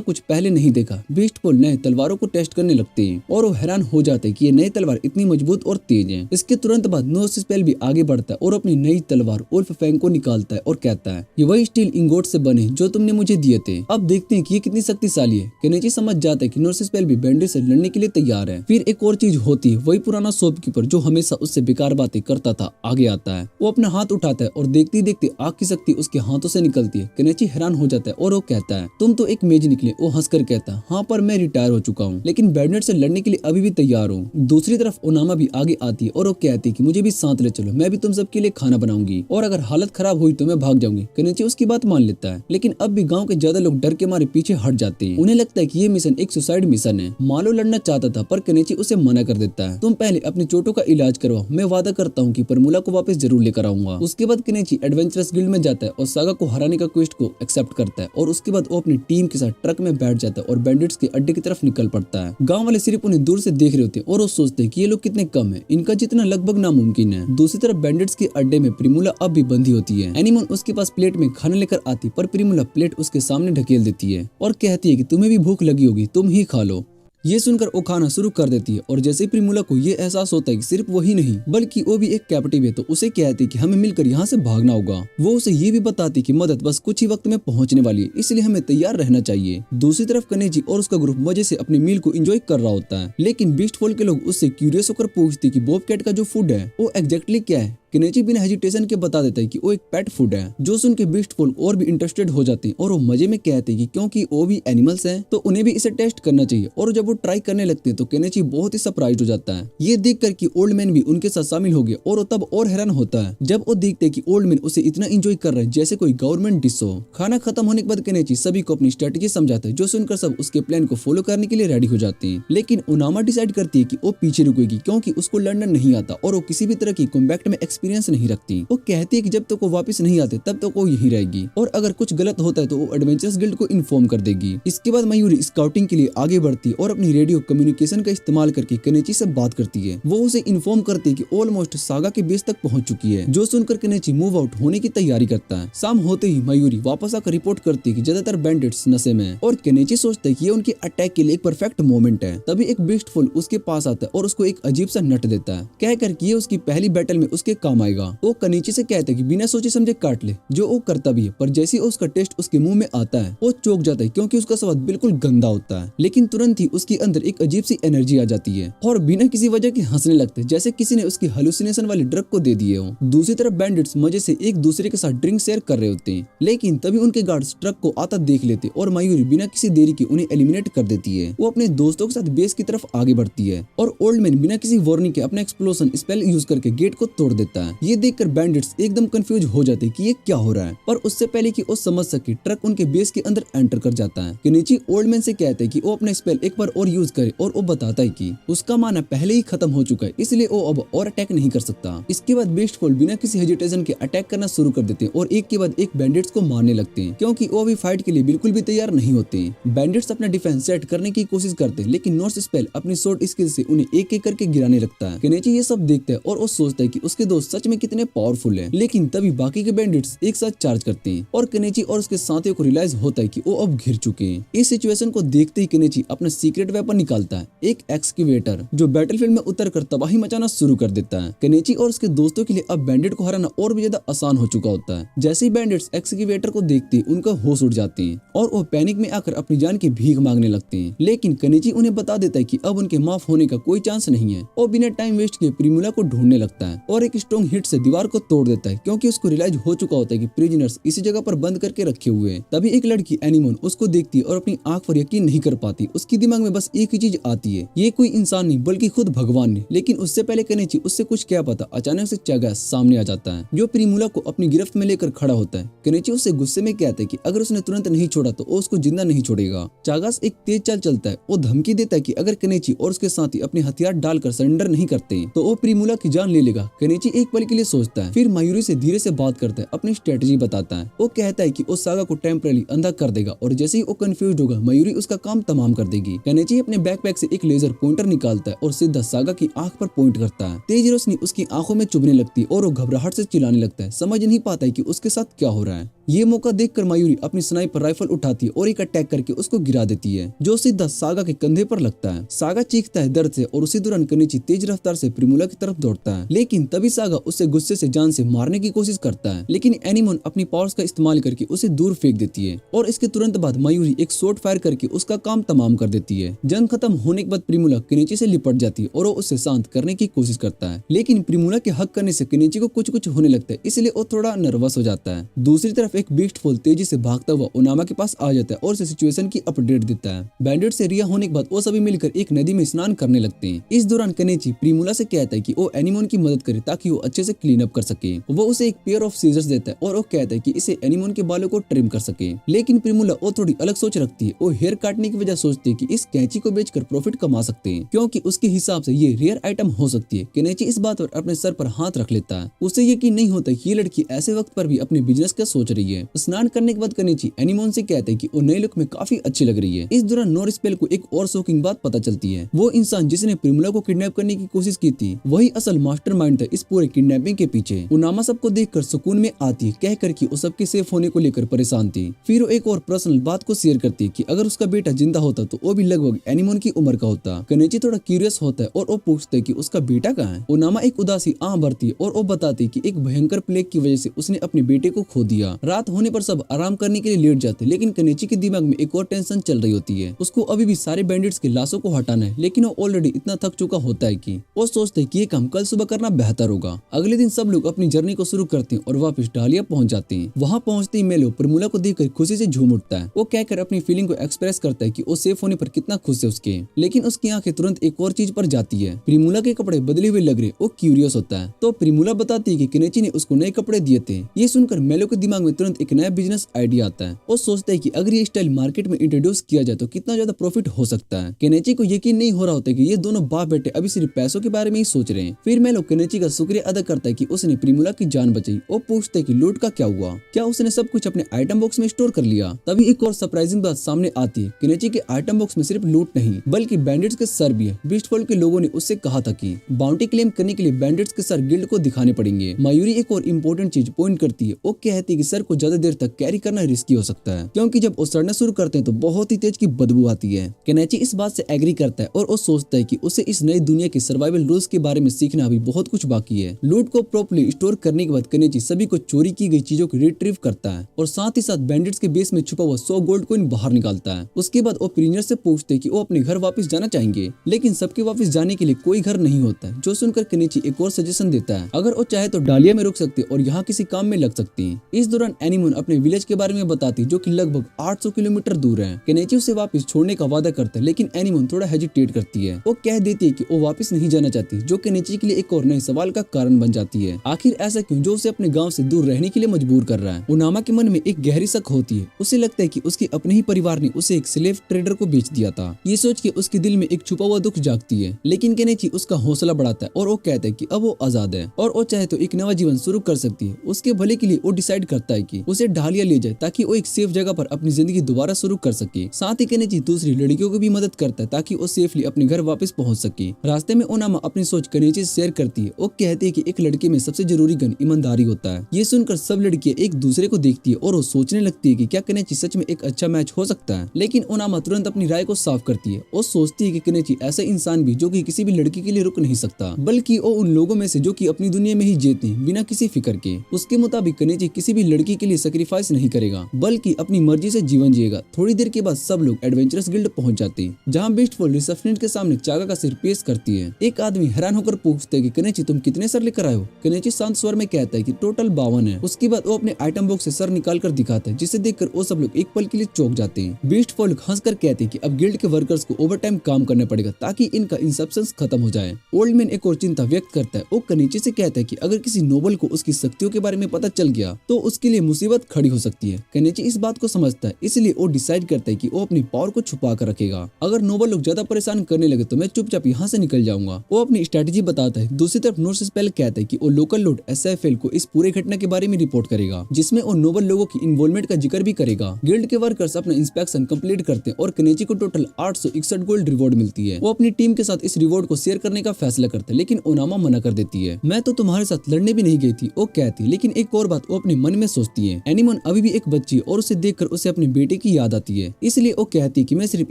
कुछ पहले नहीं देखा। बीस्ट फॉल नए तलवारों को टेस्ट करने लगते हैं और वो हैरान हो जाते हैं कि ये नई तलवार इतनी मजबूत और तेज है। इसके तुरंत बाद नोर्स स्पेल भी आगे बढ़ता है और अपनी नई तलवार उल्फ फैंग को निकालता है और कहता है ये वही स्टील इंगोट से बने जो तुमने मुझे दिए थे। अब देखते हैं कि ये कितनी शक्तिशाली है। केनेची समझ जाता है कि नोर्स स्पेल भी बैंडेज से लड़ने के लिए तैयार है। फिर एक और चीज होती है, वही पुराना शॉपकीपर जो हमेशा उससे बेकार बातें करता था आगे आता है। वो अपना हाथ उठाता है और देखते देखते आग की शक्ति उसके हाथों से निकलती है। केनेची हैरान हो जाता है और वो कहता है तुम तो एक मेज निकले। वो हंसकर कहता है हाँ पर मैं रिटायर हो चुका हूँ, लेकिन बैंडेज से लड़ने के लिए अभी भी तैयार हूँ। दूसरी तरफ ओनामा भी आगे आती है और वो कहती है कि मुझे भी साथ ले चलो, मैं भी तुम सबके लिए खाना बनाऊंगी और अगर हालत खराब हुई तो मैं भाग जाऊंगी। केनेची उसकी बात मान लेता है, लेकिन अब भी गांव के ज्यादा लोग डर के मारे पीछे हट जाते हैं। उन्हें लगता है कि ये मिशन एक सुसाइड मिशन है। मालो लड़ना चाहता था पर केनेची उसे मना कर देता है। तुम पहले अपनी चोटों का इलाज करवाओ, मैं वादा करता हूँ कि परमुला को वापस जरूर लेकर आऊंगा। उसके बाद केनेची एडवेंचरस गिल्ड में जाता है और सागा को हराने का क्वेस्ट को एक्सेप्ट करता है और उसके बाद वो अपनी टीम के साथ ट्रक में बैठ जाता है और बैंडिट्स के अड्डे की तरफ निकल पड़ता है। गाँव वाले सिर्फ उन्हें दूर से देख रहे होते हैं और वो सोचते हैं कि ये लोग कितने कम है, इनका जितना लगभग नामुमकिन है। दूसरी तरफ बैंडिट्स के अड्डे में प्रिमुला अब भी बंधी होती है। एनिमन उसके पास प्लेट में खाना लेकर आती पर प्रिमुला प्लेट उसके सामने ढकेल देती है और कहती है कि तुम्हें भी भूख लगी होगी, तुम ही खा लो। ये सुनकर वो खाना शुरू कर देती है और जैसे ही प्रिमुला को ये एहसास होता है कि सिर्फ वही नहीं बल्कि वो भी एक कैप्टिव है, तो उसे कहती है कि हमें मिलकर यहाँ से भागना होगा। वो उसे ये भी बताती कि मदद बस कुछ ही वक्त में पहुँचने वाली है, इसलिए हमें तैयार रहना चाहिए। दूसरी तरफ कनेजी और उसका ग्रुप मजे से अपने मील को एंजॉय कर रहा होता है, लेकिन बीस्ट फॉल के लोग उससे क्यूरियस होकर पूछते कि बॉब कैट का जो फूड है वो एग्जैक्टली क्या है। केनेची बिना हेजिटेशन के बता देता है कि वो एक पेट फूड है, जो सुन के बीस्ट फॉल और भी इंटरेस्टेड हो जाते हैं और वो मजे में कहते हैं कि क्योंकि वो भी एनिमल्स हैं तो उन्हें भी इसे टेस्ट करना चाहिए। और जब वो ट्राई करने लगते हैं तो केनेची बहुत ही सरप्राइज हो जाता है ये देखकर कि ओल्ड मैन भी उनके साथ शामिल हो गए और वो तब और हैरान होता है जब वो देखते हैं कि ओल्ड मैन उसे इतना एंजॉय कर रहे हैं जैसे कोई गवर्नमेंट डिश हो। खाना खत्म होने के बाद केनेची सभी को अपनी स्ट्रेटेजी समझाता है, जो सुनकर सब उसके प्लान को फॉलो करने के लिए रेडी हो जाते हैं। लेकिन ओनामा डिसाइड करती है कि वो पीछे रुकेगी क्योंकि उसको लड़ना नहीं आता और वो किसी भी तरह की कॉम्बैट में एक्सपीरियंस नहीं रखती। वो कहती है कि जब तक वो वापस नहीं आते तब तक वो यहीं रहेगी और अगर कुछ गलत होता है तो वो एडवेंचरस गिल्ड को इन्फॉर्म कर देगी। इसके बाद मयूरी स्काउटिंग के लिए आगे बढ़ती है और अपनी रेडियो कम्युनिकेशन का इस्तेमाल करके केनेची से बात करती है। वो उसे इन्फॉर्म करती है कि ऑलमोस्ट सागा के बेस तक पहुंच चुकी है, जो सुनकर केनेची मूव आउट होने की तैयारी करता है। शाम होते ही मयूरी वापस आकर रिपोर्ट करती है कि ज्यादातर बैंडिट्स नशे में और केनेची सोचता है कि ये उनके अटैक के लिए एक परफेक्ट मोमेंट है। तभी एक बीस्ट फुल उसके पास आता है और उसको एक अजीब सा नट देता है, कहकर कि ये उसकी पहली बैटल में उसके काम आएगा। वो केनेची से कहता है कि बिना सोचे समझे काट ले, जो वो करता भी है, पर जैसे ही उसका टेस्ट उसके मुंह में आता है वो चौंक जाता है क्योंकि उसका स्वाद बिल्कुल गंदा होता है। लेकिन तुरंत ही उसके अंदर एक अजीब सी एनर्जी आ जाती है और बिना किसी वजह के हंसने लगते हैं जैसे किसी ने उसकी हेलुसिनेशन वाली ड्रग को दे दिए हो। दूसरी तरफ बैंडिट्स मजे से एक दूसरे के साथ ड्रिंक शेयर कर रहे होते हैं, लेकिन तभी उनके गार्ड्स ट्रक को आता देख लेते और मयूरी बिना किसी देरी के उन्हें एलिमिनेट कर देती है। वो अपने दोस्तों के साथ बेस की तरफ आगे बढ़ती है और ओल्ड मैन बिना किसी वार्निंग के अपना एक्सप्लोजन स्पेल यूज करके गेट को तोड़ देता है। ये देखकर बैंडिट्स एकदम कंफ्यूज हो जाते कि ये क्या हो रहा है, पर उससे पहले कि वो समझ सके ट्रक उनके बेस के अंदर एंटर कर जाता है। केनेची ओल्ड मैन से कहते हैं कि वो अपना स्पेल एक बार और यूज करे और वो बताता है कि उसका माना पहले ही खत्म हो चुका है, इसलिए वो अब और अटैक नहीं कर सकता। इसके बाद बीस्ट फॉल बिना किसी हेजिटेशन के अटैक करना शुरू कर देते हैं और एक के बाद एक बैंडिट्स को मारने लगते हैं क्योंकि वो अभी फाइट के लिए बिल्कुल भी तैयार नहीं होते। बैंडिट्स अपना डिफेंस सेट करने की कोशिश करते हैं, लेकिन नॉर्थ स्पेल अपनी शॉर्ट स्किल से उन्हें एक एक करके गिराने लगता है। केनेची ये सब देखता है और वो सोचता है कि उसके दोस्त सच में कितने पावरफुल है, लेकिन तभी बाकी के बैंडिट्स एक साथ चार्ज करते हैं और केनेची और उसके साथियों को रियलाइज होता है कि वो अब घिर चुके हैं। इस सिचुएशन को देखते ही केनेची अपना सीक्रेट वेपन निकालता है, एक एक्सकेवेटर, जो बैटलफील्ड में उतरकर तबाही मचाना शुरू कर देता है। केनेची और उसके दोस्तों के लिए अब बैंडिट को हराना और भी ज्यादा आसान हो चुका होता है। जैसे ही बैंडिट्स एक्सकेवेटर को देखते हैं उनका होश उड़ जाते हैं और वो पैनिक में आकर अपनी जान की भीख मांगने लगते हैं, लेकिन केनेची उन्हें बता देता है कि अब उनके माफ होने का कोई चांस नहीं है। और बिना टाइम वेस्ट किए प्रिमुला को ढूंढने लगता है और एक स्ट्रॉन्ग हिट से दीवार को तोड़ देता है क्योंकि उसको रियलाइज हो चुका होता है कि प्रिजनर्स इसी जगह पर बंद करके रखे हुए हैं। तभी एक लड़की एनिमोन उसको देखती है और अपनी आंख पर यकीन नहीं कर पाती। उसकी दिमाग में बस एक ही चीज आती है, ये कोई इंसान नहीं बल्कि खुद भगवान ने। लेकिन उससे पहले केनेची उससे कुछ क्या पता, अचानक से चागास सामने आ जाता है जो प्रिमूला को अपनी गिरफ्त में लेकर खड़ा होता है। केनेची उससे गुस्से में कहता है कि अगर उसने तुरंत नहीं छोड़ा तो वो उसको जिंदा नहीं छोड़ेगा। चागास एक तेज चाल चलता है, वो धमकी देता है कि अगर केनेची और उसके साथी अपने हथियार डालकर सरेंडर नहीं करते तो वो प्रिमूला की जान ले लेगा। केनेची एक पल के लिए सोचता है, फिर मायूरी से धीरे से बात करता है, अपनी स्ट्रेटजी बताता है। वो कहता है कि वो सागा को टेम्परेरी अंधा कर देगा और जैसे ही वो कंफ्यूज होगा मायूरी उसका काम तमाम कर देगी। केनेची अपने बैकपैक से एक लेजर पॉइंटर निकालता है और सीधा सागा की आंख पर पॉइंट करता है। तेज रोशनी उसकी आंखों में चुभने लगती है और वो घबराहट से चिल्लाने लगता है, समझ नहीं पाता है कि उसके साथ क्या हो रहा है। ये मौका देखकर मायूरी अपनी स्नाइपर राइफल उठाती है और एक अटैक करके उसको गिरा देती है जो सीधा सागा के कंधे पर लगता है। सागा चीखता है दर्द से और उसी दौरान केनेची तेज रफ्तार से प्रिमूला की तरफ दौड़ता है, लेकिन तभी सागा उससे गुस्से से जान से मारने की कोशिश करता है, लेकिन एनिमोन अपनी पावर्स का इस्तेमाल करके उसे दूर फेंक देती है और इसके तुरंत बाद मायूरी एक शॉट फायर करके उसका काम तमाम कर देती है। जंग खत्म होने के बाद प्रिमूला केनेची से लिपट जाती है और वो उसे शांत करने की कोशिश करता है, लेकिन प्रिमूला के हक करने से केनेची को कुछ होने लगता है, इसलिए वो थोड़ा नर्वस हो जाता है। दूसरी तरफ एक बीस्टफुल तेजी से भागता हुआ ओनामा के पास आ जाता है और उसे सिचुएशन की अपडेट देता है। बैंडेड से रिहा होने के बाद वो सभी मिलकर एक नदी में स्नान करने लगते हैं। इस दौरान केनेची प्रिमूला से कहता है कि वो एनिमोन की मदद करे ताकि वो अच्छे से क्लीन अप कर सके। वो उसे एक पेयर ऑफ सीजर्स देता है और वो कहता है कि इसे एनिमोन के बालों को ट्रिम कर सके, लेकिन प्रिमूला वो थोड़ी अलग सोच रखती है। वो हेयर काटने की वजह सोचती है कि इस कैंची को बेचकर प्रॉफिट कमा सकते हैं क्योंकि उसके हिसाब से ये रेयर आइटम हो सकती है। केनेची इस बात पर अपने सर पर हाथ रख लेता है, उसे यकीन नहीं होता कि ये लड़की ऐसे वक्त पर भी अपने बिजनेस का सोच रही है। स्नान करने के बाद केनेची एनिमोन से कहते हैं कि वो नए लुक में काफी अच्छी लग रही है। इस दौरान नोरिस्पेल को एक और शॉकिंग बात पता चलती है, वो इंसान जिसने प्रिमूला को किडनैप करने की कोशिश की थी वही असल मास्टरमाइंड था इस पूरे किडनैपिंग के पीछे। उनामा सबको देखकर सुकून में आती है, कह कर कि वो सबके सेफ होने को लेकर परेशान थी। फिर वो एक और पर्सनल बात को शेयर करती है कि अगर उसका बेटा जिंदा होता तो वो भी लगभग एनिमोन की उम्र का होता। केनेची थोड़ा क्यूरियस होता है और वो पूछता है कि उसका बेटा कहाँ है। उनामा एक उदासी आंख भरती है और वो बताती है कि एक भयंकर प्लेग की वजह से उसने अपने बेटे को खो दिया। रात होने पर सब आराम करने के लिए लेट जाते, लेकिन केनेची के दिमाग में एक और टेंशन चल रही होती है। उसको अभी भी सारे बैंडिट्स के लाशों को हटाना है, लेकिन वो ऑलरेडी इतना थक चुका होता है कि वो सोचते है कि ये काम कल सुबह करना बेहतर होगा। अगले दिन सब लोग अपनी जर्नी को शुरू करते हैं और वापस डालिया पहुंच जाते हैं। वहां पहुंचते ही मेलो प्रिमूला को देखकर खुशी से झूम उठता है। वो कहकर अपनी फीलिंग को एक्सप्रेस करता है कि वो सेफ होने पर कितना खुश है उसके, लेकिन उसकी आंखें तुरंत एक और चीज पर जाती है। प्रिमूला के कपड़े बदले हुए लग रहे, वो क्यूरियस होता है तो प्रिमूला बताती है कि केनेची ने उसको नए कपड़े दिए थे। ये सुनकर मेलो के दिमाग में तुरंत एक नया बिजनेस आइडिया आता है। वो सोचता है कि अगर ये स्टाइल मार्केट में इंट्रोड्यूस किया जाए तो कितना ज्यादा प्रॉफिट हो सकता है। केनेची को यकीन नहीं हो रहा होता कि ये दोनों बाप बेटे अभी सिर्फ पैसों के बारे में ही सोच रहे हैं। फिर मेलो केनेची का शुक्रिया अदा करता है कि उसने प्रिमूला की जान बचाई। वो पूछता है कि लूट का क्या हुआ, क्या उसने सब कुछ अपने आइटम बॉक्स में स्टोर कर लिया। तभी एक और सरप्राइजिंग बात सामने आती है, केनेची के आइटम बॉक्स में सिर्फ लूट नहीं बल्कि बैंडिट्स के सर भी है। बीस्टफुल के लोगों ने उससे कहा था कि बाउंटी क्लेम करने के लिए बैंडिट्स के सर गिल्ड को दिखाने पड़ेंगे। मायूरी एक और इम्पोर्टेंट चीज पॉइंट करती है, वो कहती है कि सर को ज्यादा देर तक कैरी करना रिस्की हो सकता है क्योंकि जब वो सड़ना शुरू करते हैं तो बहुत ही तेज की बदबू आती है। केनेची इस बात से एग्री करता है और वो सोचता है कि उसे इस नई दुनिया के सर्वाइवल रूल्स के बारे में सीखना अभी बहुत कुछ बाकी है। लूट को प्रॉपर्ली स्टोर करने के बाद केनेची सभी को चोरी की गई चीजों को रिट्रीव करता है और साथ ही साथ बैंडिट्स के बेस में छुपा हुआ 100 गोल्ड कॉइन बाहर निकालता है। उसके बाद वो प्रिजनर से पूछते हैं कि वो अपने घर वापस जाना चाहेंगे, लेकिन सबके वापस जाने के लिए कोई घर नहीं होता है। जो सुनकर केनेची एक और सजेशन देता है, अगर वो चाहे तो डालिया में रुक सकते और यहाँ किसी काम में लग सकती है। इस दौरान एनिमोन अपने विलेज के बारे में बताती जो कि लगभग 800 किलोमीटर दूर है। केनेची उसे वापस छोड़ने का वादा करता है, लेकिन एनिमोन थोड़ा हेजिटेट करती है। वो कह देती है कि वो वापस नहीं जाना चाहती, जो केनेची के लिए एक और नए सवाल का कारण बन जाती है। आखिर ऐसा क्यों जो उसे अपने गांव से दूर रहने के लिए मजबूर कर रहा है। उनामा के मन में एक गहरी शक होती है। उसे लगता है कि उसके अपने ही परिवार ने उसे एक स्लेव ट्रेडर को बेच दिया था। ये सोच के उसके दिल में एक छुपा हुआ दुख जागती है, लेकिन केनेची उसका हौसला बढ़ाता है और वो कहता है कि अब वो आजाद है और वो चाहे तो एक नया जीवन शुरू कर सकती है। उसके भले के लिए वो डिसाइड करता है कि उसे ढालिया ले जाए ताकि वो एक सेफ जगह पर अपनी जिंदगी दोबारा शुरू कर सके। साथ ही केनेची दूसरी लड़कियों को भी मदद करता है ताकि वो सेफली अपने घर वापस पहुंच सके। रास्ते में ओनामा अपनी सोच केनेची से शेयर करती है। वो कहती है कि एक लड़के में सबसे जरूरी गुण ईमानदारी होता है। ये सुनकर सब लड़कियां एक दूसरे को देखती है और वो सोचने लगती है कि क्या केनेची सच में एक अच्छा मैच हो सकता है, लेकिन ओनामा तुरंत अपनी राय को साफ करती है। वो सोचती है कि केनेची ऐसा इंसान भी जो कि किसी भी लड़की के लिए रुक नहीं सकता, बल्कि वो उन लोगों में से जो कि अपनी दुनिया में ही जीते हैं बिना किसी फिक्र के। उसके मुताबिक केनेची किसी भी लड़की के लिए सैक्रिफाइस नहीं करेगा बल्कि अपनी मर्जी से जीवन जिएगा। थोड़ी देर के बाद सब लोग एडवेंचरस गिल्ड पहुंच जाते हैं, जहां बीस्टफुल रिसेप्शनिस्ट के सामने चागा का सिर पेश करती है। एक आदमी हैरान होकर पूछते है कि केनेची तुम कितने सर कर लेकर आए हो? केनेची शांत स्वर में कहता है कि टोटल 52 है। उसके बाद वो अपने आइटम बॉक्स से सर निकाल कर दिखाता है, जिसे देखकर वो सब लोग एक पल के लिए चौंक जाते हैं। बीस्ट फॉल्क हंसकर कहते हैं कि अब गिल्ड के वर्कर्स को ओवरटाइम काम करना पड़ेगा ताकि इनका इंसेप्शन खत्म हो जाए। ओल्ड मैन एक और चिंता व्यक्त करता है। वो केनेची से कहता है कि अगर किसी नोबल को उसकी शक्तियों के बारे में पता चल गया तो उसके लिए मुसीबत खड़ी हो सकती है। केनेची इस बात को समझता है, इसलिए वो डिसाइड करता है कि वो अपनी पावर को छुपा कर रखेगा। अगर नोबल लोग ज्यादा परेशान करने लगे तो मैं चुपचाप यहाँ से निकल जाऊंगा। वो अपनी स्ट्रेटेजी बताता है। दूसरी तरफ नोर्स स्पेल कहता है कि वो लोकल लॉर्ड एसएफएल को इस पूरे घटना के बारे में रिपोर्ट करेगा, जिसमें वो नोबल लोगों की इन्वॉल्वमेंट का जिक्र भी करेगा। गिल्ड के वर्कर्स अपना इंस्पेक्शन कंप्लीट करते हैं और केनेची को टोटल 861 गोल्ड रिवॉर्ड मिलती है। वो अपनी टीम के साथ इस रिवॉर्ड को शेयर करने का फैसला करते हैं, लेकिन ओनामा मना कर देती है। मैं तो तुम्हारे साथ लड़ने भी नहीं गई थी, वो कहती। लेकिन एक और बात वो अपने मन में सोचती है, एनिमोन अभी भी एक बच्ची है और उसे देखकर उसे अपने बेटे की याद आती है। इसलिए वो कहती है कि मैं सिर्फ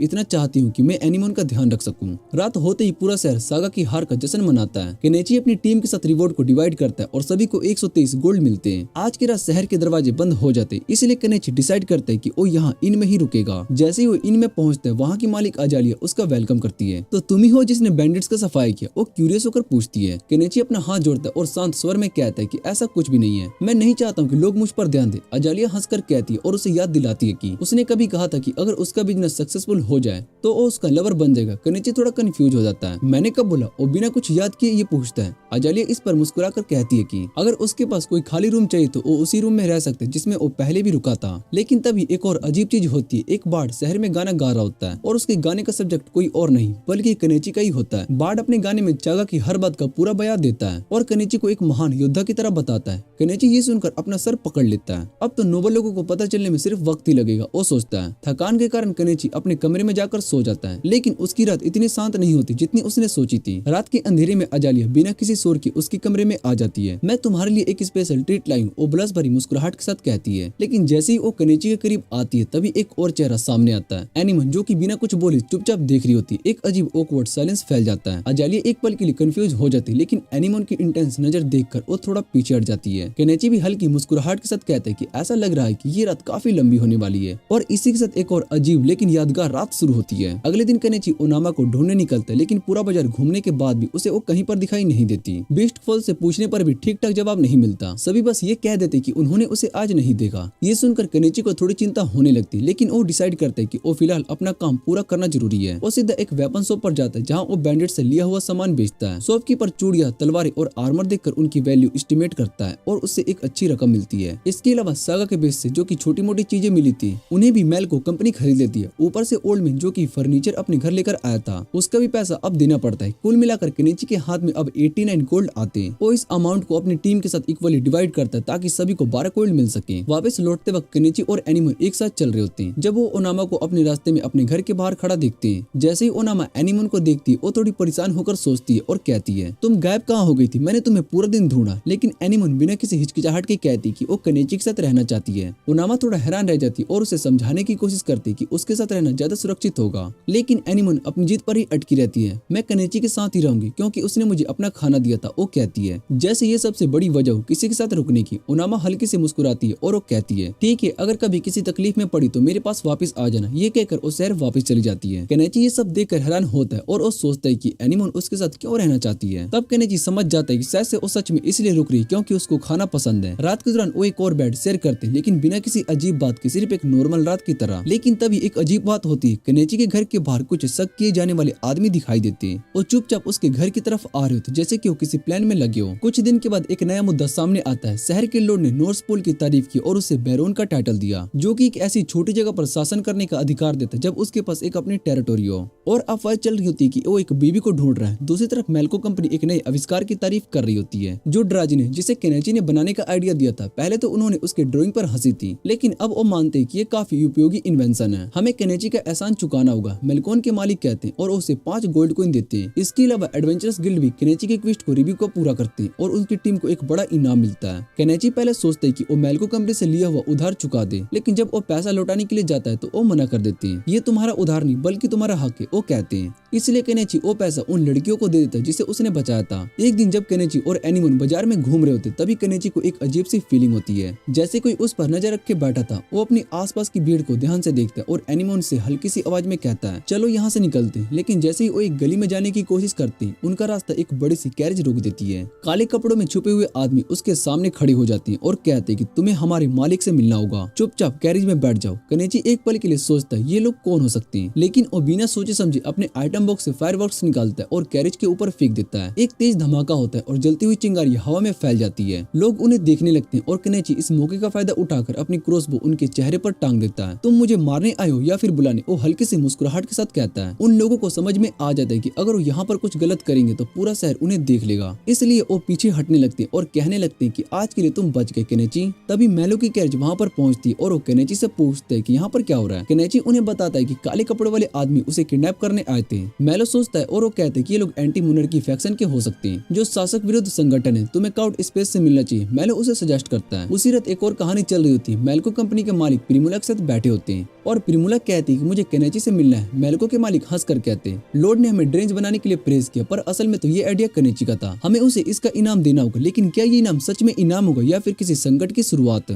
इतना चाहती हूँ कि मैं एनिमोन का ध्यान रख सकूं। रात होते ही पूरा शहर सागा की हार का जश्न मनाता है। केनेची अपनी टीम के साथ रिवॉर्ड को डिवाइड करता है और सभी को 123 गोल्ड मिलते हैं। आज की रात शहर के दरवाजे बंद हो जाते हैं, इसलिए केनेची डिसाइड करता है कि वो यहाँ इन में ही रुकेगा। जैसे ही वो इन में पहुँचता है, वहाँ की मालिक अजालिया उसका वेलकम करती है। तो तुम ही हो जिसने बैंडिट्स का सफाई किया? वो क्यूरियस होकर पूछती है। केनेची अपना हाथ जोड़ता है और शांत स्वर में कहता है कि ऐसा कुछ भी नहीं है, मैं नहीं चाहता हूँ कि लोग मुझ पर ध्यान दे। अजालिया हंसकर कहती है और उसे याद दिलाती है कि उसने कभी कहा था कि अगर उसका बिजनेस सक्सेसफुल हो जाए तो वो उसका लवर बन जाएगा। केनेची थोड़ा कंफ्यूज हो जाता है। मैंने कब बोला? वो बिना कुछ याद किए ये पूछता है। अजालिया इस पर मुस्कुराकर कहती है कि अगर उसके पास कोई खाली रूम चाहिए तो वो उसी रूम में रह सकते जिसमें वो पहले भी रुका था। लेकिन तभी एक और अजीब चीज होती है। एक बार्ड शहर में गाना गा रहा होता है और उसके गाने का सब्जेक्ट कोई और नहीं बल्कि केनेची का ही होता है। बार्ड अपने गाने में चागा की हर बात का पूरा बयान देता है और केनेची को एक महान योद्धा की तरह बताता है। केनेची ये सुनकर अपना सर पकड़ लेता है। अब तो नोबल लोगों को पता चलने में सिर्फ वक्त ही लगेगा, वो सोचता है। थकान के कारण केनेची अपने कमरे में जाकर सो जाता है, लेकिन उसकी रात इतनी शांत नहीं होती जितनी उसने सोची थी। रात के अंधेरे में अजालिया बिना किसी शोर के उसके कमरे में आ जाती है। मैं तुम्हारे लिए एक स्पेशल ट्रीट लाई हूँ, वो ब्लश भरी मुस्कुराहट के साथ कहती है। लेकिन जैसे ही वो केनेची के करीब आती है तभी एक और चेहरा सामने आता है। एनिमन, जो कि बिना कुछ बोले चुपचाप देख रही होती है। एक अजीब ऑकवर्ड साइलेंस फैल जाता है। अजालिया एक पल के लिए कंफ्यूज हो जाती है, लेकिन एनिमन की इंटेंस नजर देखकर वो थोड़ा पीछे हट जाती है। केनेची भी हल्की मुस्कुराहट के साथ कहते हैं कि ऐसा लग रहा है कि ये रात काफी लंबी होने वाली है। और इसी के साथ एक और अजीब लेकिन यादगार रात शुरू होती है। अगले दिन केनेची ओनामा को ढूंढने निकलता है, लेकिन पूरा बाजार घूमने के बाद भी उसे वो कहीं पर दिखाई नहीं देती। बीस्ट फॉल से पूछने पर भी ठीक ठाक जवाब नहीं मिलता। सभी बस ये कह देते कि उन्होंने उसे आज नहीं देखा। ये सुनकर केनेची को थोड़ी चिंता होने लगती, लेकिन वो डिसाइड करते कि वो फिलहाल अपना काम पूरा करना जरूरी है। वो सीधा एक वेपन शॉप पर जाता है जहाँ वो बैंडिट से लिया हुआ सामान बेचता है। शॉपकीपर चूड़ियां, तलवारें और आर्मर देखकर उनकी वैल्यू एस्टिमेट करता है और उससे एक अच्छी रकम मिलती है। इसके अलावा सागा के बेस से जो की छोटी मोटी चीजें मिली थी उन्हें भी मेल को कंपनी खरीद लेती है। ऊपर से ओल्ड मैन जो की फर्नीचर अपने घर लेकर आया था उसका भी पैसा अब देना पड़ता है। कुल मिलाकर केनेची के हाथ में अब 89 गोल्ड आते हैं। वो इस अमाउंट को अपनी टीम के साथ इक्वली डिवाइड करता है ताकि सभी को 12 गोल्ड मिल सके। वापस लौटते वक्त केनेची और एनिमन एक साथ चल रहे होते हैं जब वो ओनामा को अपने रास्ते में अपने घर के बाहर खड़ा देखते हैं। जैसे ही ओनामा एनिमन को देखती है वो थोड़ी परेशान होकर सोचती है और कहती है, तुम गायब कहाँ हो गई थी? मैंने तुम्हें पूरा दिन ढूंढा। लेकिन एनिमन बिना किसी हिचकिचाहट के कहती कि वो केनेची के साथ रहना चाहती है। ओनामा थोड़ा हैरान रह जाती और उसे समझाने की कोशिश करती कि उसके साथ रहना ज्यादा सुरक्षित होगा, लेकिन एनिमन अपनी जीत पर ही अटकी रहती है। मैं केनेची के साथ ही रहूंगी क्योंकि उसने मुझे अपना खाना दिया था, वो कहती है। जैसे ये सबसे बड़ी वजह हो किसी के साथ रुकने की। ओनामा हल्की से मुस्कुराती है और वो कहती है, ठीक है, अगर कभी किसी तकलीफ में पड़ी तो मेरे पास वापस आ जाना। ये कहकर वो शहर वापस चली जाती है। केनेची ये सब देखकर हैरान होता है और वो सोचता है कि एनिमन उसके साथ क्यों रहना चाहती है। तब केनेची समझ जाता है कि शायद से वो सच में इसलिए रुक रही क्योंकि उसको खाना पसंद है। रात के दौरान वो एक और बेड शेयर करते हैं, लेकिन बिना किसी अजीब बात के, सिर्फ एक नॉर्मल रात की तरह। लेकिन तभी एक अजीब बात होती है। केनेची के घर के बाहर कुछ शक किए जाने वाले आदमी दिखाई देते हैं। वो चुपचाप उसके घर की तरफ आ रहे होते जैसे कि वो किसी प्लान में लगे हो। कुछ दिन के बाद एक नया मुद्दा सामने आता है। शहर के लोग ने नॉर्थ पोल की तारीफ की और उसे बैरोन का टाइटल दिया, जो कि एक ऐसी छोटी जगह पर शासन करने का अधिकार देता जब उसके पास एक अपनी टेरिटोरी हो। और अफवाह चल रही होती है कि वो एक बीबी को ढूंढ रहा है। दूसरी तरफ मेल्को कंपनी एक नए आविष्कार की तारीफ कर रही होती है, जो ड्राजी ने, जिसे केनेची ने बनाने का आइडिया दिया था। पहले तो उन्होंने उसके ड्राइंग पर हंसी थी, लेकिन अब वो मानते हैं कि ये काफी उपयोगी इन्वेंशन है। हमें केनेची का एहसान चुकाना होगा, मेल्कोन के मालिक कहते हैं और उसे 5 गोल्ड कॉइन देते हैं। इसके अलावा एडवेंचरस गिल्ड भी केनेची के क्वेस्ट को रिव्यू को पूरा करते हैं और उनकी टीम को एक बड़ा इनाम मिलता है। केनेची पहले सोचते है कि वो मेल्को कंपनी से लिया हुआ उधार चुका दे, लेकिन जब वो पैसा लौटाने के लिए जाता है तो वो मना कर देते हैं। ये तुम्हारा उधार नहीं बल्कि तुम्हारा हक है, वो कहते हैं। इसलिए केनेची वो पैसा उन लड़कियों को दे देता है जिसे उसने बचाया था। एक दिन जब केनेची और एनिमोन बाजार में घूम रहे होते तभी केनेची को एक अजीब सी फीलिंग होती है, जैसे कोई उस पर नजर रख के बैठा था। वो अपनी आसपास की भीड़ को ध्यान से देखता है और एनिमोन से हल्की सी आवाज में कहता है, चलो यहाँ से निकलते हैं। लेकिन जैसे ही वो एक गली में जाने की कोशिश करती, उनका रास्ता एक बड़ी सी कैरेज रोक देती है। काले कपड़ों में छुपे हुए आदमी उसके सामने खड़े हो जाते हैं और कहते हैं कि तुम्हें हमारे मालिक से मिलना होगा, चुपचाप कैरेज में बैठ जाओ। केनेची एक पल के लिए सोचता है ये लोग कौन हो सकते हैं, लेकिन वो बिना सोचे समझे अपने आइटम बॉक्स से फायरवर्क्स निकालता है और कैरेज के ऊपर फेंक देता है। एक तेज धमाका होता है और जलती हुई चिंगारी हवा में फैल जाती है। लोग उन्हें देखने लगते हैं और केनेची इस मौके का फायदा उठाकर अपनी क्रॉसबो उनके चेहरे पर टांग देता है। तुम मुझे मारने आए हो या फिर बुलाने, वो हल्की सी मुस्कुराहट के साथ कहता है। उन लोगों को समझ में आ जाता है कि अगर वो यहाँ पर कुछ गलत करेंगे तो पूरा शहर उन्हें देख लेगा, इसलिए वो पीछे हटने लगते हैं और कहने लगते हैं कि आज के लिए तुम बच गए केनेची। तभी मेलो की कैरेज वहाँ पर पहुँचती है और वो केनेची से पूछते हैं कि यहाँ पर क्या हो रहा है। केनेची उन्हें बताता है कि काले कपड़ों वाले आदमी उसे किडनैप करने आए थे। मेलो सोचता है और वो कहते हैं कि ये लोग एंटी मोनार्की फैक्शन के हो सकते हैं, जो शासक विरुद्ध संगठन है। तुम्हें काउट स्पेस से मिलना चाहिए, मेलो उसे सजेस्ट करता है। उसी रात एक और कहानी चल रही होती है। मेल्को कंपनी के मालिक प्रिमुला के साथ बैठे होते हैं और प्रिमुला कहती है कि मुझे केनेची से मिलना है। मेल्को के मालिक हंस कर कहते हैं, लॉर्ड ने हमें ड्रेंच बनाने के लिए प्रेज किया, पर असल में तो ये आइडिया केनेची का था। हमें उसे इसका इनाम देना होगा, लेकिन क्या ये इनाम सच में इनाम होगा या फिर किसी संकट की शुरुआत?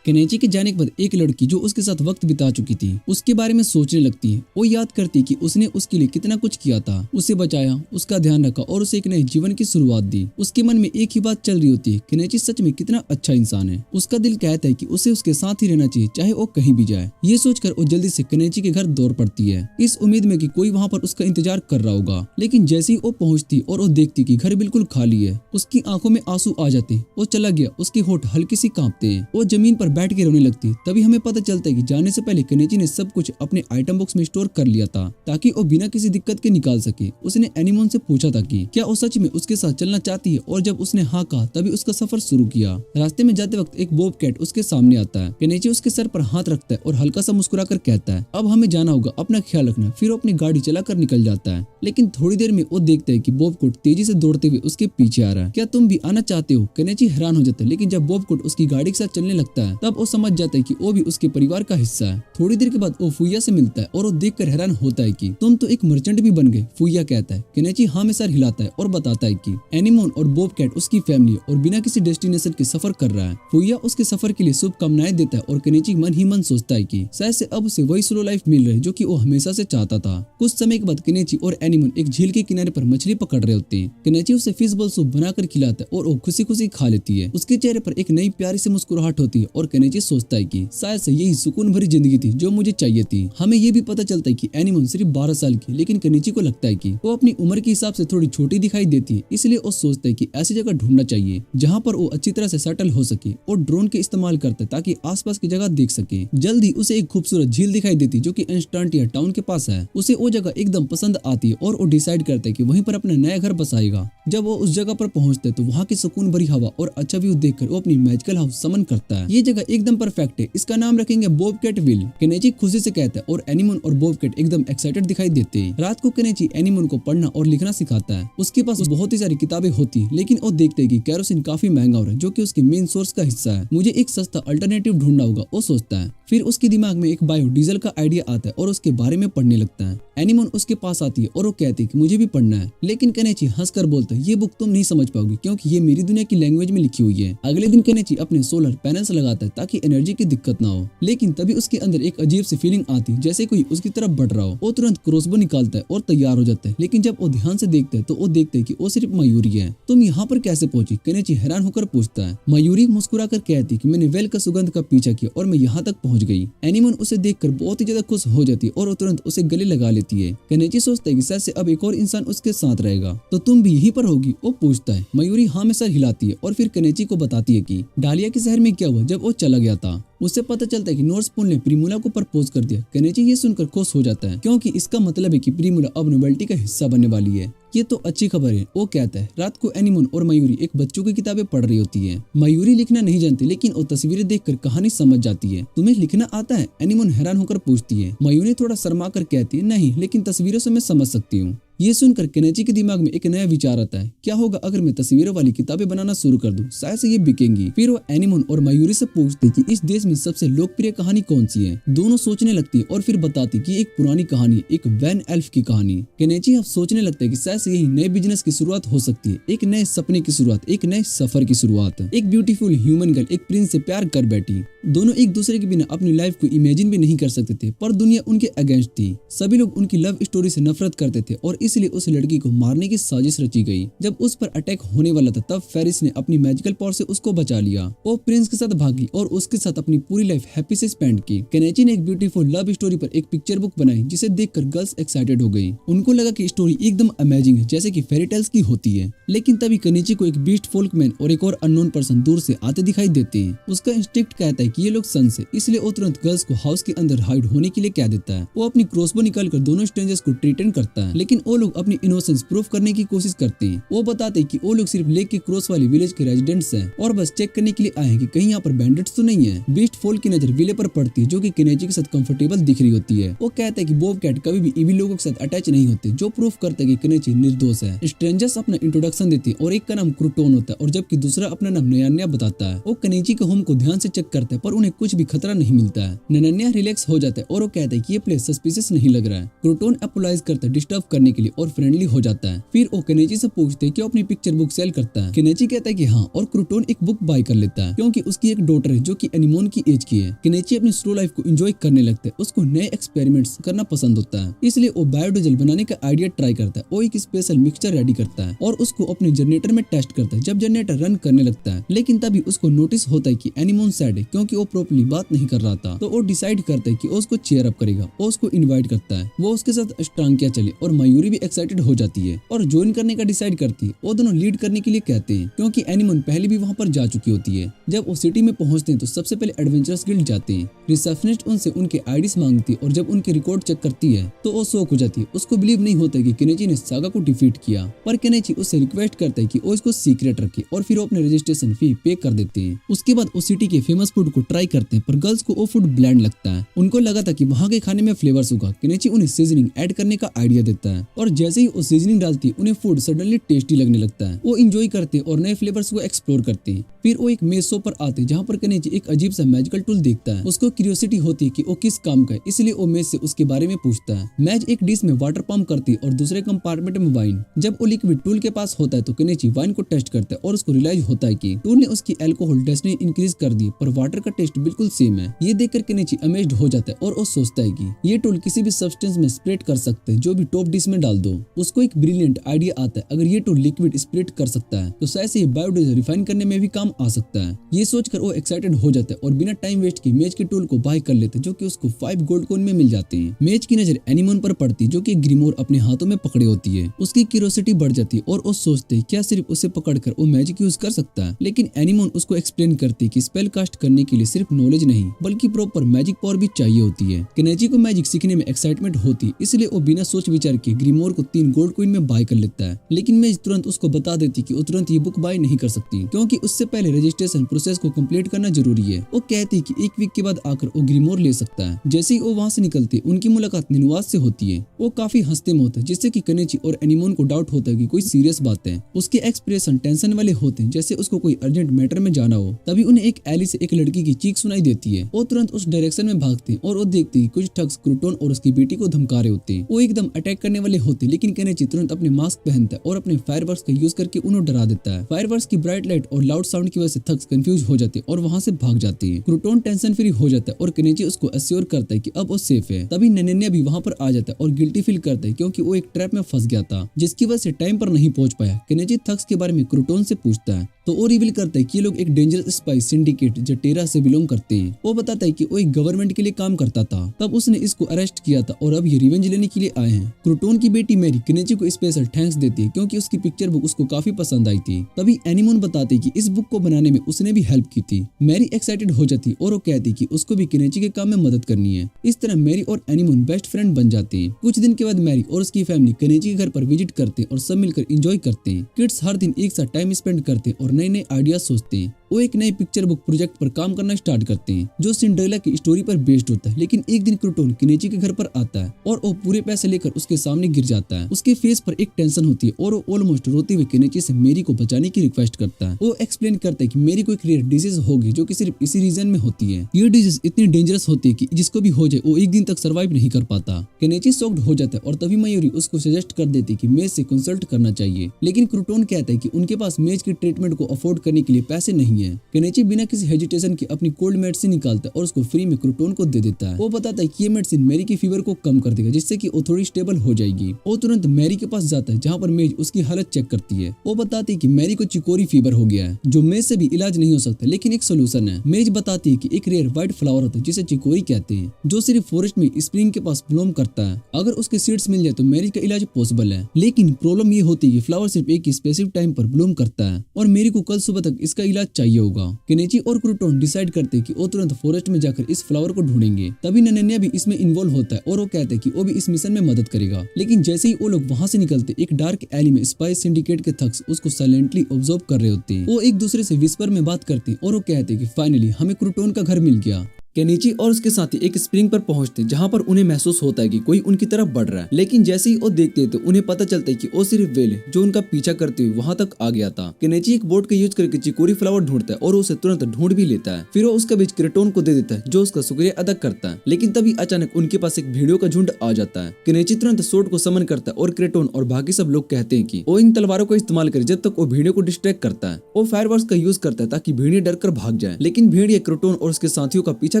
केनेची के जाने के बाद एक लड़की जो उसके साथ वक्त बिता चुकी थी उसके बारे में सोचने लगती है। वो याद करती कि उसने उसके लिए कितना कुछ किया था, उसे बचाया, उसका ध्यान रखा और उसे एक नए जीवन की शुरुआत दी। उसके मन में एक ही बात चल रही होती है, केनेची सच में कितना अच्छा इंसान है। उसका दिल कहता है कि उसे उसके साथ ही रहना चाहिए, चाहे वो कहीं भी जाए। ये सोचकर वो जल्दी से केनेची के घर दौड़ पड़ती है, इस उम्मीद में कि कोई वहाँ पर उसका इंतजार कर रहा होगा। लेकिन जैसे ही वो पहुँचती और वो देखती कि घर बिल्कुल खाली है, उसकी आंखों में आंसू आ जाते। वो चला गया, उसके होठ हल्के से कांपते हैं। वो जमीन पर बैठ के रोने लगती। तभी हमें पता चलता है कि जाने से पहले केनेची ने सब कुछ अपने आइटम बॉक्स में स्टोर कर लिया था ताकि वो बिना किसी दिक्कत के निकाल सके। उसने एनिमोन से पूछा था कि क्या वो सच में उसके साथ चलना चाहती है, और जब उसने हाँ कहा तभी उसका सफर शुरू किया। रास्ते में जाते वक्त एक बॉब कैट उसके सामने आता है। केनेची उसके सर पर हाथ रखता है और हल्का सा मुस्कुराकर कहता है, अब हमें जाना होगा, अपना ख्याल रखना। फिर वो अपनी गाड़ी चलाकर निकल जाता है। लेकिन थोड़ी देर में वो देखता है कि बॉबकोट तेजी से दौड़ते हुए उसके पीछे आ रहा है। क्या तुम भी आना चाहते हो? केनेची हैरान हो जाता है, लेकिन जब बॉबकोट उसकी गाड़ी के साथ चलने लगता है तब वो समझ जाता है कि वो भी उसके परिवार का हिस्सा है। थोड़ी देर के बाद वो फुइया से मिलता है और वो देखकर हैरान होता है कि तुम तो एक मर्चेंट भी बन गए। फुइया कहता है। केनेची हाँ में सर हिलाता है और बताता है कि एनिमोन और बॉबकैट उसकी फैमिली और बिना किसी डेस्टिनेशन के सफर कर रहा है। फुइया उसके सफर के लिए शुभकामनाएं देता है और केनेची मन ही मन सोचता है कि शायद से अब उसे वही स्लो लाइफ मिल रही है जो कि वो हमेशा से चाहता था। कुछ समय के बाद केनेची और एनिमोन एक झील के किनारे पर मछली पकड़ रहे होते हैं। केनेची उसे फिश बॉल सूप बनाकर खिलाता है और वो खुशी खुशी खा लेती है। उसके चेहरे पर एक नई प्यारी सी मुस्कुराहट होती है और केनेची सोचता है कि शायद से यही सुकून भरी जिंदगी थी जो मुझे चाहिए थी। हमें ये भी पता चलता है कि एनिमोन सिर्फ 12 साल की, लेकिन केनेची को लगता है कि वो अपनी उम्र के हिसाब से थोड़ी छोटी दिखाई देती है। इसलिए वो सोचता है कि ऐसी जगह ढूंढना चाहिए जहाँ पर वो अच्छी तरह से सेटल हो सके और ड्रोन के इस्तेमाल करता है ताकि आसपास की जगह देख सके। जल्द ही उसे एक खूबसूरत झील दिखाई देती जो कि इंस्टांटिया टाउन के पास है। उसे वो जगह एकदम पसंद आती है और वो डिसाइड करता है कि वहीं पर अपना नया घर बसाएगा। जब वो उस जगह पर पहुंचता है तो वहाँ की सुकून भरी हवा और अच्छा व्यू देखकर वो अपनी मैजिकल हाउस समन करता है। ये जगह एकदम परफेक्ट है, इसका नाम रखेंगे बॉबकैट विल। केनेची खुशी से कहता है और एनिमोन और बॉबकैट एकदम एक्साइटेड दिखाई देते हैं। रात को केनेची एनिमोन को पढ़ना और लिखना सिखाता है। उसके पास बहुत ही सारी किताबें होती है, लेकिन वो देखते हैं कि केरोसिन काफी महंगा हो रहा है जो कि उसके मेन सोर्स का हिस्सा है। मुझे एक सस्ता अल्टरनेटिव ढूंढना होगा, वो सोचता है। फिर उसके दिमाग में एक बायोडीजल का आइडिया आता है और उसके बारे में पढ़ने लगता है। एनिमोन उसके पास आती है और वो कहती है कि मुझे भी पढ़ना है, लेकिन केनेची हंसकर बोलता है, ये बुक तुम नहीं समझ पाओगी क्योंकि ये मेरी दुनिया की लैंग्वेज में लिखी हुई है। अगले दिन केनेची अपने सोलर पैनल्स लगाता है ताकि एनर्जी की दिक्कत ना हो, लेकिन तभी उसके अंदर एक अजीब सी फीलिंग आती है जैसे कोई उसकी तरफ बढ़ रहा हो। वो तुरंत क्रॉसबो निकालता है और तैयार हो जाता है, लेकिन जब वो ध्यान से देखता है तो वो देखता है कि वो सिर्फ मयूरी है। तुम यहाँ पर कैसे पहुंची? केनेची हैरान होकर पूछता है। मयूरी मुस्कुरा कर कहती है कि मैंने वेल का सुगंध का पीछा किया और मैं यहाँ तक पहुँच गई। एनिमोन उसे देखकर बहुत ही ज्यादा खुश हो जाती है और वो तुरंत उसे गले लगा लेती है। केनेची सोचता है कि शायद से अब एक और इंसान उसके साथ रहेगा। तो तुम भी यहीं पर होगी? वो पूछता है। मयूरी हाँ में सर हिलाती है और फिर केनेची को बताती है कि डालिया के शहर में क्या हुआ जब वो चला गया था। उससे पता चलता है कि नॉर्थ पोल ने प्रिमुला को प्रपोज कर दिया। केनेची ये सुनकर खुश हो जाता है क्योंकि इसका मतलब है कि प्रिमुला अब नोवेल्टी का हिस्सा बनने वाली है। ये तो अच्छी खबर है, वो कहता है। रात को एनिमोन और मयूरी एक बच्चों की किताबें पढ़ रही होती है। मयूरी लिखना नहीं जानती, लेकिन वो तस्वीरें देखकर कहानी समझ जाती है। तुम्हें लिखना आता है? एनिमोन हैरान होकर पूछती है। मयूरी थोड़ा शर्मा कर कहती है, नहीं, लेकिन तस्वीरों से मैं समझ सकती हूँ। ये सुनकर केनेची के दिमाग में एक नया विचार आता है, क्या होगा अगर मैं तस्वीरों वाली किताबें बनाना शुरू कर दूं, शायद से ये बिकेंगी। फिर वो एनिमोन और मायूरी से पूछते कि इस देश में सबसे लोकप्रिय कहानी कौन सी है। दोनों सोचने लगती और फिर बताती कि एक पुरानी कहानी, एक वैन एल्फ की कहानी। केनेची अब सोचने लगता है कि शायद से यही नए बिजनेस की शुरुआत हो सकती है, एक नए सपने की शुरुआत, एक नए सफर की शुरुआत। एक ब्यूटीफुल ह्यूमन गर्ल एक प्रिंस से प्यार कर बैठी। दोनों एक दूसरे के बिना अपनी लाइफ को इमेजिन भी नहीं कर सकते थे, पर दुनिया उनके अगेंस्ट थी। सभी लोग उनकी लव स्टोरी से नफरत करते थे और इसलिए उस लड़की को मारने की साजिश रची गई। जब उस पर अटैक होने वाला था तब फेरिस ने अपनी मैजिकल पावर से उसको बचा लिया। वो प्रिंस के साथ भागी और उसके साथ अपनी पूरी लाइफ हैप्पी से स्पेंड की। केनेची ने एक ब्यूटीफुल लव स्टोरी पर एक पिक्चर बुक बनाई जिसे देखकर गर्ल्स एक्साइटेड हो गई। उनको लगा कि स्टोरी एकदम अमेजिंग है, जैसे कि फेरी टेल्स की होती है। लेकिन तभी केनेची को एक बीस्ट फोल्कमैन और एक और अननोन पर्सन दूर से आते दिखाई देते हैं। उसका इंस्टिंक्ट कहता है कि ये लोग सन्स है, इसलिए वो तुरंत गर्ल्स को हाउस के अंदर हाइड होने के लिए कह देता है। वो अपनी क्रॉसबो निकालकर दोनों स्ट्रेंजर्स को ट्रीटन करता है, लेकिन वो लोग अपनी इनोसेंस प्रूफ करने की कोशिश करते हैं। वो बताते हैं कि वो लोग सिर्फ लेक के क्रॉस वाली विलेज के रेजिडेंट्स हैं और बस चेक करने के लिए आए हैं कि कहीं यहाँ पर बैंडिट्स तो नहीं है। बीस्ट फोल की नजर विले पर पड़ती है जो कि केनेची के साथ कंफर्टेबल दिख रही होती है। वो कहता है कि बॉब कैट कभी भी इविल लोगों के साथ अटैच नहीं होते, जो प्रूफ करता है कि केनेची निर्दोष है। स्ट्रेंजर्स अपना इंट्रोडक्शन देते हैं और एक का नाम क्रूटोन होता है और जबकि दूसरा अपना नाम नयान्या बताता है। वो केनेची के होम को ध्यान से चेक करता है पर उन्हें कुछ भी खतरा नहीं मिलता है। नयान्या रिलैक्स हो जाता है और वो कहता है कि ये प्लेस सस्पिशियस नहीं लग रहा है। क्रूटोन अपोलाइज करता है डिस्टर्ब करने के लिए और फ्रेंडली हो जाता है। फिर वो केनेची से पूछते हैं कि वो अपनी पिक्चर बुक सेल करता है। केनेची कहता है कि हाँ, और क्रूटोन एक बुक बाय कर लेता है क्योंकि उसकी एक डॉटर है जो कि एनिमोन की एज की है। केनेची अपनी स्लो लाइफ को एंजॉय करने लगता है। उसको नए एक्सपेरिमेंट्स करना पसंद होता है, इसलिए वो बायोडीजल बनाने का आइडिया ट्राई करता है। वो एक स्पेशल मिक्सचर रेडी करता है और उसको अपने जनरेटर में टेस्ट करता है। जब जनरेटर रन करने लगता है लेकिन तभी उसको नोटिस होता है कि एनिमोन सैड है क्योंकि वो प्रॉपर्ली बात नहीं कर रहा था। तो वो डिसाइड करता है कि वो उसको चेयर अप करेगा। वो उसको इनवाइट करता है, वो उसके साथ स्ट्रांकिया चले और मायूरी भी एक्साइटेड हो जाती है और ज्वाइन करने का डिसाइड करती है। वो दोनों लीड करने के लिए कहते हैं क्योंकि एनिमोन पहले भी वहाँ पर जा चुकी होती है। जब वो सिटी में पहुँचते हैं तो सबसे पहले एडवेंचरस गिल्ड जाते हैं। रिसेप्शनिस्ट उनसे उनके आईडीज मांगती है और जब उनके रिकॉर्ड चेक करती है तो वो शॉक हो जाती है। उसको बिलीव नहीं होता कि केनेची ने सागा को डिफीट किया, पर केनेची उससे रिक्वेस्ट करता है कि वो इसको सीक्रेट रखे और फिर वो अपने रजिस्ट्रेशन फी पे कर देते हैं। उसके बाद वो सिटी के फेमस फूड को ट्राई करते हैं पर गर्ल्स को वो फूड ब्लैंड लगता है। उनको लगा था कि वहाँ के खाने में फ्लेवर्स होगा। केनेची उन्हें सीजनिंग ऐड करने का आइडिया देता है और जैसे ही वो सीजनिंग डालती है उन्हें फूड सडनली टेस्टी लगने लगता है। वो एंजॉय करते हैं और नए फ्लेवर्स को एक्सप्लोर करते हैं। फिर वो एक मेज शो पर आते हैं जहाँ पर केनेची एक अजीब सा मैजिकल टूल देखता है। उसको क्यूरियोसिटी होती है कि वो किस काम का है, इसलिए वो मेज से उसके बारे में पूछता है। मेज एक डिश में वाटर पंप करती है और दूसरे कंपार्टमेंट में वाइन। जब वो लिक्विड टूल के पास होता है तो केनेची वाइन को टेस्ट करता है और उसको रियलाइज होता है कि टूल ने उसकी अल्कोहल डेस्टिनी इंक्रीज कर दी पर वाटर का टेस्ट बिल्कुल सेम है। ये देखकर केनेची अमेज्ड हो जाता है और वो सोचता है कि ये टूल किसी भी सब्सटेंस में स्प्लिट कर सकते हैं जो भी टॉप डिश में डाल दो। उसको एक ब्रिलियंट आइडिया आता है, अगर ये टूल लिक्विड स्प्लिट कर सकता है तो शायद से ये बायोडीजल रिफाइन करने में भी काम आ सकता है। ये सोचकर वो एक्साइटेड हो जाता है और बिना टाइम वेस्ट किए मेज के टूल को बाय कर लेते हैं जो कि उसको 5 गोल्ड कॉइन में मिल जाते हैं। मेज की नजर एनिमोन पर पड़ती है जो कि ग्रीमोर अपने हाथों में पकड़े होती है। उसकी क्यूरियोसिटी बढ़ जाती है और वो सोचते हैं क्या सिर्फ उसे पकड़कर वो मैजिक यूज कर सकता है, लेकिन एनिमोन उसको एक्सप्लेन करती है कि स्पेल कास्ट करने के लिए सिर्फ नॉलेज नहीं बल्कि प्रॉपर मैजिक पावर भी चाहिए होती है। केनेची को मैजिक सीखने में एक्साइटमेंट होती है, इसलिए वो बिना सोच विचार के ग्रीमोर को 3 गोल्ड कॉइन में बाय कर लेता है। लेकिन मेज तुरंत उसको बता देती कि वो तुरंत ये बुक बाय नहीं कर सकती क्योंकि उससे पहले रजिस्ट्रेशन प्रोसेस को कंप्लीट करना जरूरी है। वो कहती कि 1 वीक के बाद आकर वो ग्रीमोर ले सकता है। जैसे ही वो वहाँ से निकलती उनकी मुलाकात निनुआज से होती है। वो काफी हंसते में होता है जिससे कि केनेची और एनिमोन को डाउट होता है कि कोई सीरियस बात है। उसके एक्सप्रेशन टेंशन वाले होते हैं जैसे उसको कोई अर्जेंट मैटर में जाना हो। तभी उन्हें एक एली से एक लड़की की चीख सुनाई देती है। वो तुरंत उस डायरेक्शन में भागते हैं और वो देखते हैं कुछ ठग्स क्रूटोन और उसकी बेटी को धमका रहे होते हैं। वो एकदम अटैक करने वाले होते हैं लेकिन केनेची तुरंत अपने मास्क पहनता है और अपने फायरवर्क्स का यूज करके उन्हें डरा देता है। फायरवर्क्स की ब्राइट लाइट और लाउड साउंड की वजह से ठग्स कंफ्यूज हो जाते हैं और वहाँ से भाग जाते हैं। क्रूटोन टेंशन फ्री हो जाता है और केनेची उसको अश्योर करता है कि अब वो सेफ है। तभी नन्या भी वहाँ पर आ जाता है और गिल्टी फील करता है क्योंकि वो एक ट्रैप में फंस गया था जिसकी वजह से टाइम पर नहीं पहुंच पाया। केनेची थग्स के बारे में क्रूटोन से पूछता है तो वो रिवील करता है कि ये लोग एक डेंजरस स्पाई सिंडिकेट जटेरा से बिलोंग करते हैं। वो बताता है कि वो एक गवर्नमेंट के लिए काम करता था, तब उसने इसको अरेस्ट किया था और अब ये रिवेंज लेने के लिए आए हैं। क्रूटोन की बेटी मैरी केनेची को स्पेशल थैंक्स देती है क्योंकि उसकी पिक्चर बुक उसको काफी पसंद आई थी। तभी एनिमोन बताते हैं कि इस बुक को बनाने में उसने भी हेल्प की थी। मैरी एक्साइटेड हो जाती और वो कहती कि उसको भी केनेची के काम में मदद करनी है। इस तरह मैरी और एनिमोन बेस्ट फ्रेंड बन जाते हैं। कुछ दिन के बाद मैरी और उसकी फैमिली केनेची के घर पर विजिट करते हैं और सब मिलकर एंजॉय करते हैं। किड्स हर दिन एक साथ टाइम स्पेंड करते हैं और नए नए आइडिया सोचते हैं। वो एक नए पिक्चर बुक प्रोजेक्ट पर काम करना स्टार्ट करते हैं जो सिंड्रेला की स्टोरी पर बेस्ड होता है। लेकिन एक दिन क्रूटोन केनेची के घर पर आता है और वो पूरे पैसे लेकर उसके सामने गिर जाता है। उसके फेस पर एक टेंशन होती है और वो ऑलमोस्ट रोते हुए केनेची से मेरी को बचाने की रिक्वेस्ट करता है। वो एक्सप्लेन करता है कि मेरी को एक रेयर डिजीज होगी जो कि सिर्फ इसी रीजन में होती है। ये डिजीज इतनी डेंजरस होती है कि जिसको भी हो जाए वो एक दिन तक सर्वाइव नहीं कर पाता। केनेची शॉक्ड हो जाता है और तभी मयूरी उसको सजेस्ट कर देती है कि मेज से कंसल्ट करना चाहिए। लेकिन क्रूटोन कहता है कि उनके पास मेज की ट्रीटमेंट को अफोर्ड करने के लिए पैसे नहीं है। केनेची बिना किसी हेजिटेशन के अपनी कोल्ड मेडिसिन निकालता है और उसको फ्री में क्रूटोन को दे देता है। वो बताता है कि ये मेडिसिन मैरी की फीवर को कम कर देगा जिससे कि वो थोड़ी स्टेबल हो जाएगी। वो तुरंत मैरी के पास जाता है जहाँ पर मेज उसकी हालत चेक करती है। वो बताती है कि मैरी को चिकोरी फीवर हो गया है जो मेज से भी इलाज नहीं हो सकता लेकिन एक सोल्यूशन है। मेज बताती है कि एक रेयर व्हाइट फ्लावर होता है जिसे चिकोरी कहते हैं जो सिर्फ फॉरेस्ट में स्प्रिंग के पास ब्लूम करता है। अगर उसके सीड्स मिल जाए तो मैरी का इलाज पॉसिबल है। लेकिन प्रॉब्लम ये होती है कि फ्लावर सिर्फ एक स्पेसिफिक टाइम पर ब्लूम करता है और मेरी को कल सुबह तक इसका इलाज चाहिए होगा। केनेची और क्रूटोन डिसाइड करते हैं कि वो तुरंत फॉरेस्ट में जाकर इस फ्लावर को ढूंढेंगे। तभी नन्या भी इसमें इन्वॉल्व होता है और वो कहते हैं कि वो भी इस मिशन में मदद करेगा। लेकिन जैसे ही वो लोग वहां से निकलते एक डार्क एली में स्पाइस सिंडिकेट के थग्स उसको साइलेंटली ऑब्जर्व कर रहे होते हैं। वो एक दूसरे से विस्पर में बात करते हैं और वो कहते हैं कि फाइनली हमें क्रूटोन का घर मिल गया। केनेची और उसके साथी एक स्प्रिंग पर पहुंचते जहां पर उन्हें महसूस होता है कि कोई उनकी तरफ बढ़ रहा है। लेकिन जैसे ही वो देखते हैं तो उन्हें पता चलता है कि वो सिर्फ वेल है जो उनका पीछा करते हुए वहां तक आ गया था। केनेची एक बोट का यूज करके चिकोरी फ्लावर ढूंढता है और उसे तुरंत ढूंढ भी लेता है। फिर वो उसका बीज क्रेटोन को दे देता है जो उसका शुक्रिया अदा करता है। लेकिन तभी अचानक उनके पास एक भेड़ियों का झुंड आ जाता है। केनेची तुरंत सोर्ड को समन करता है और क्रेटोन और बाकी सब लोग कहते हैं कि वो इन तलवारों को इस्तेमाल करे जब तक वो भेड़ियों को डिस्ट्रैक्ट करता है। वो फायरवर्क्स का यूज करता है ताकि भेड़िया डर कर भाग जाए। लेकिन भेड़िया क्रेटोन और उसके साथियों का पीछा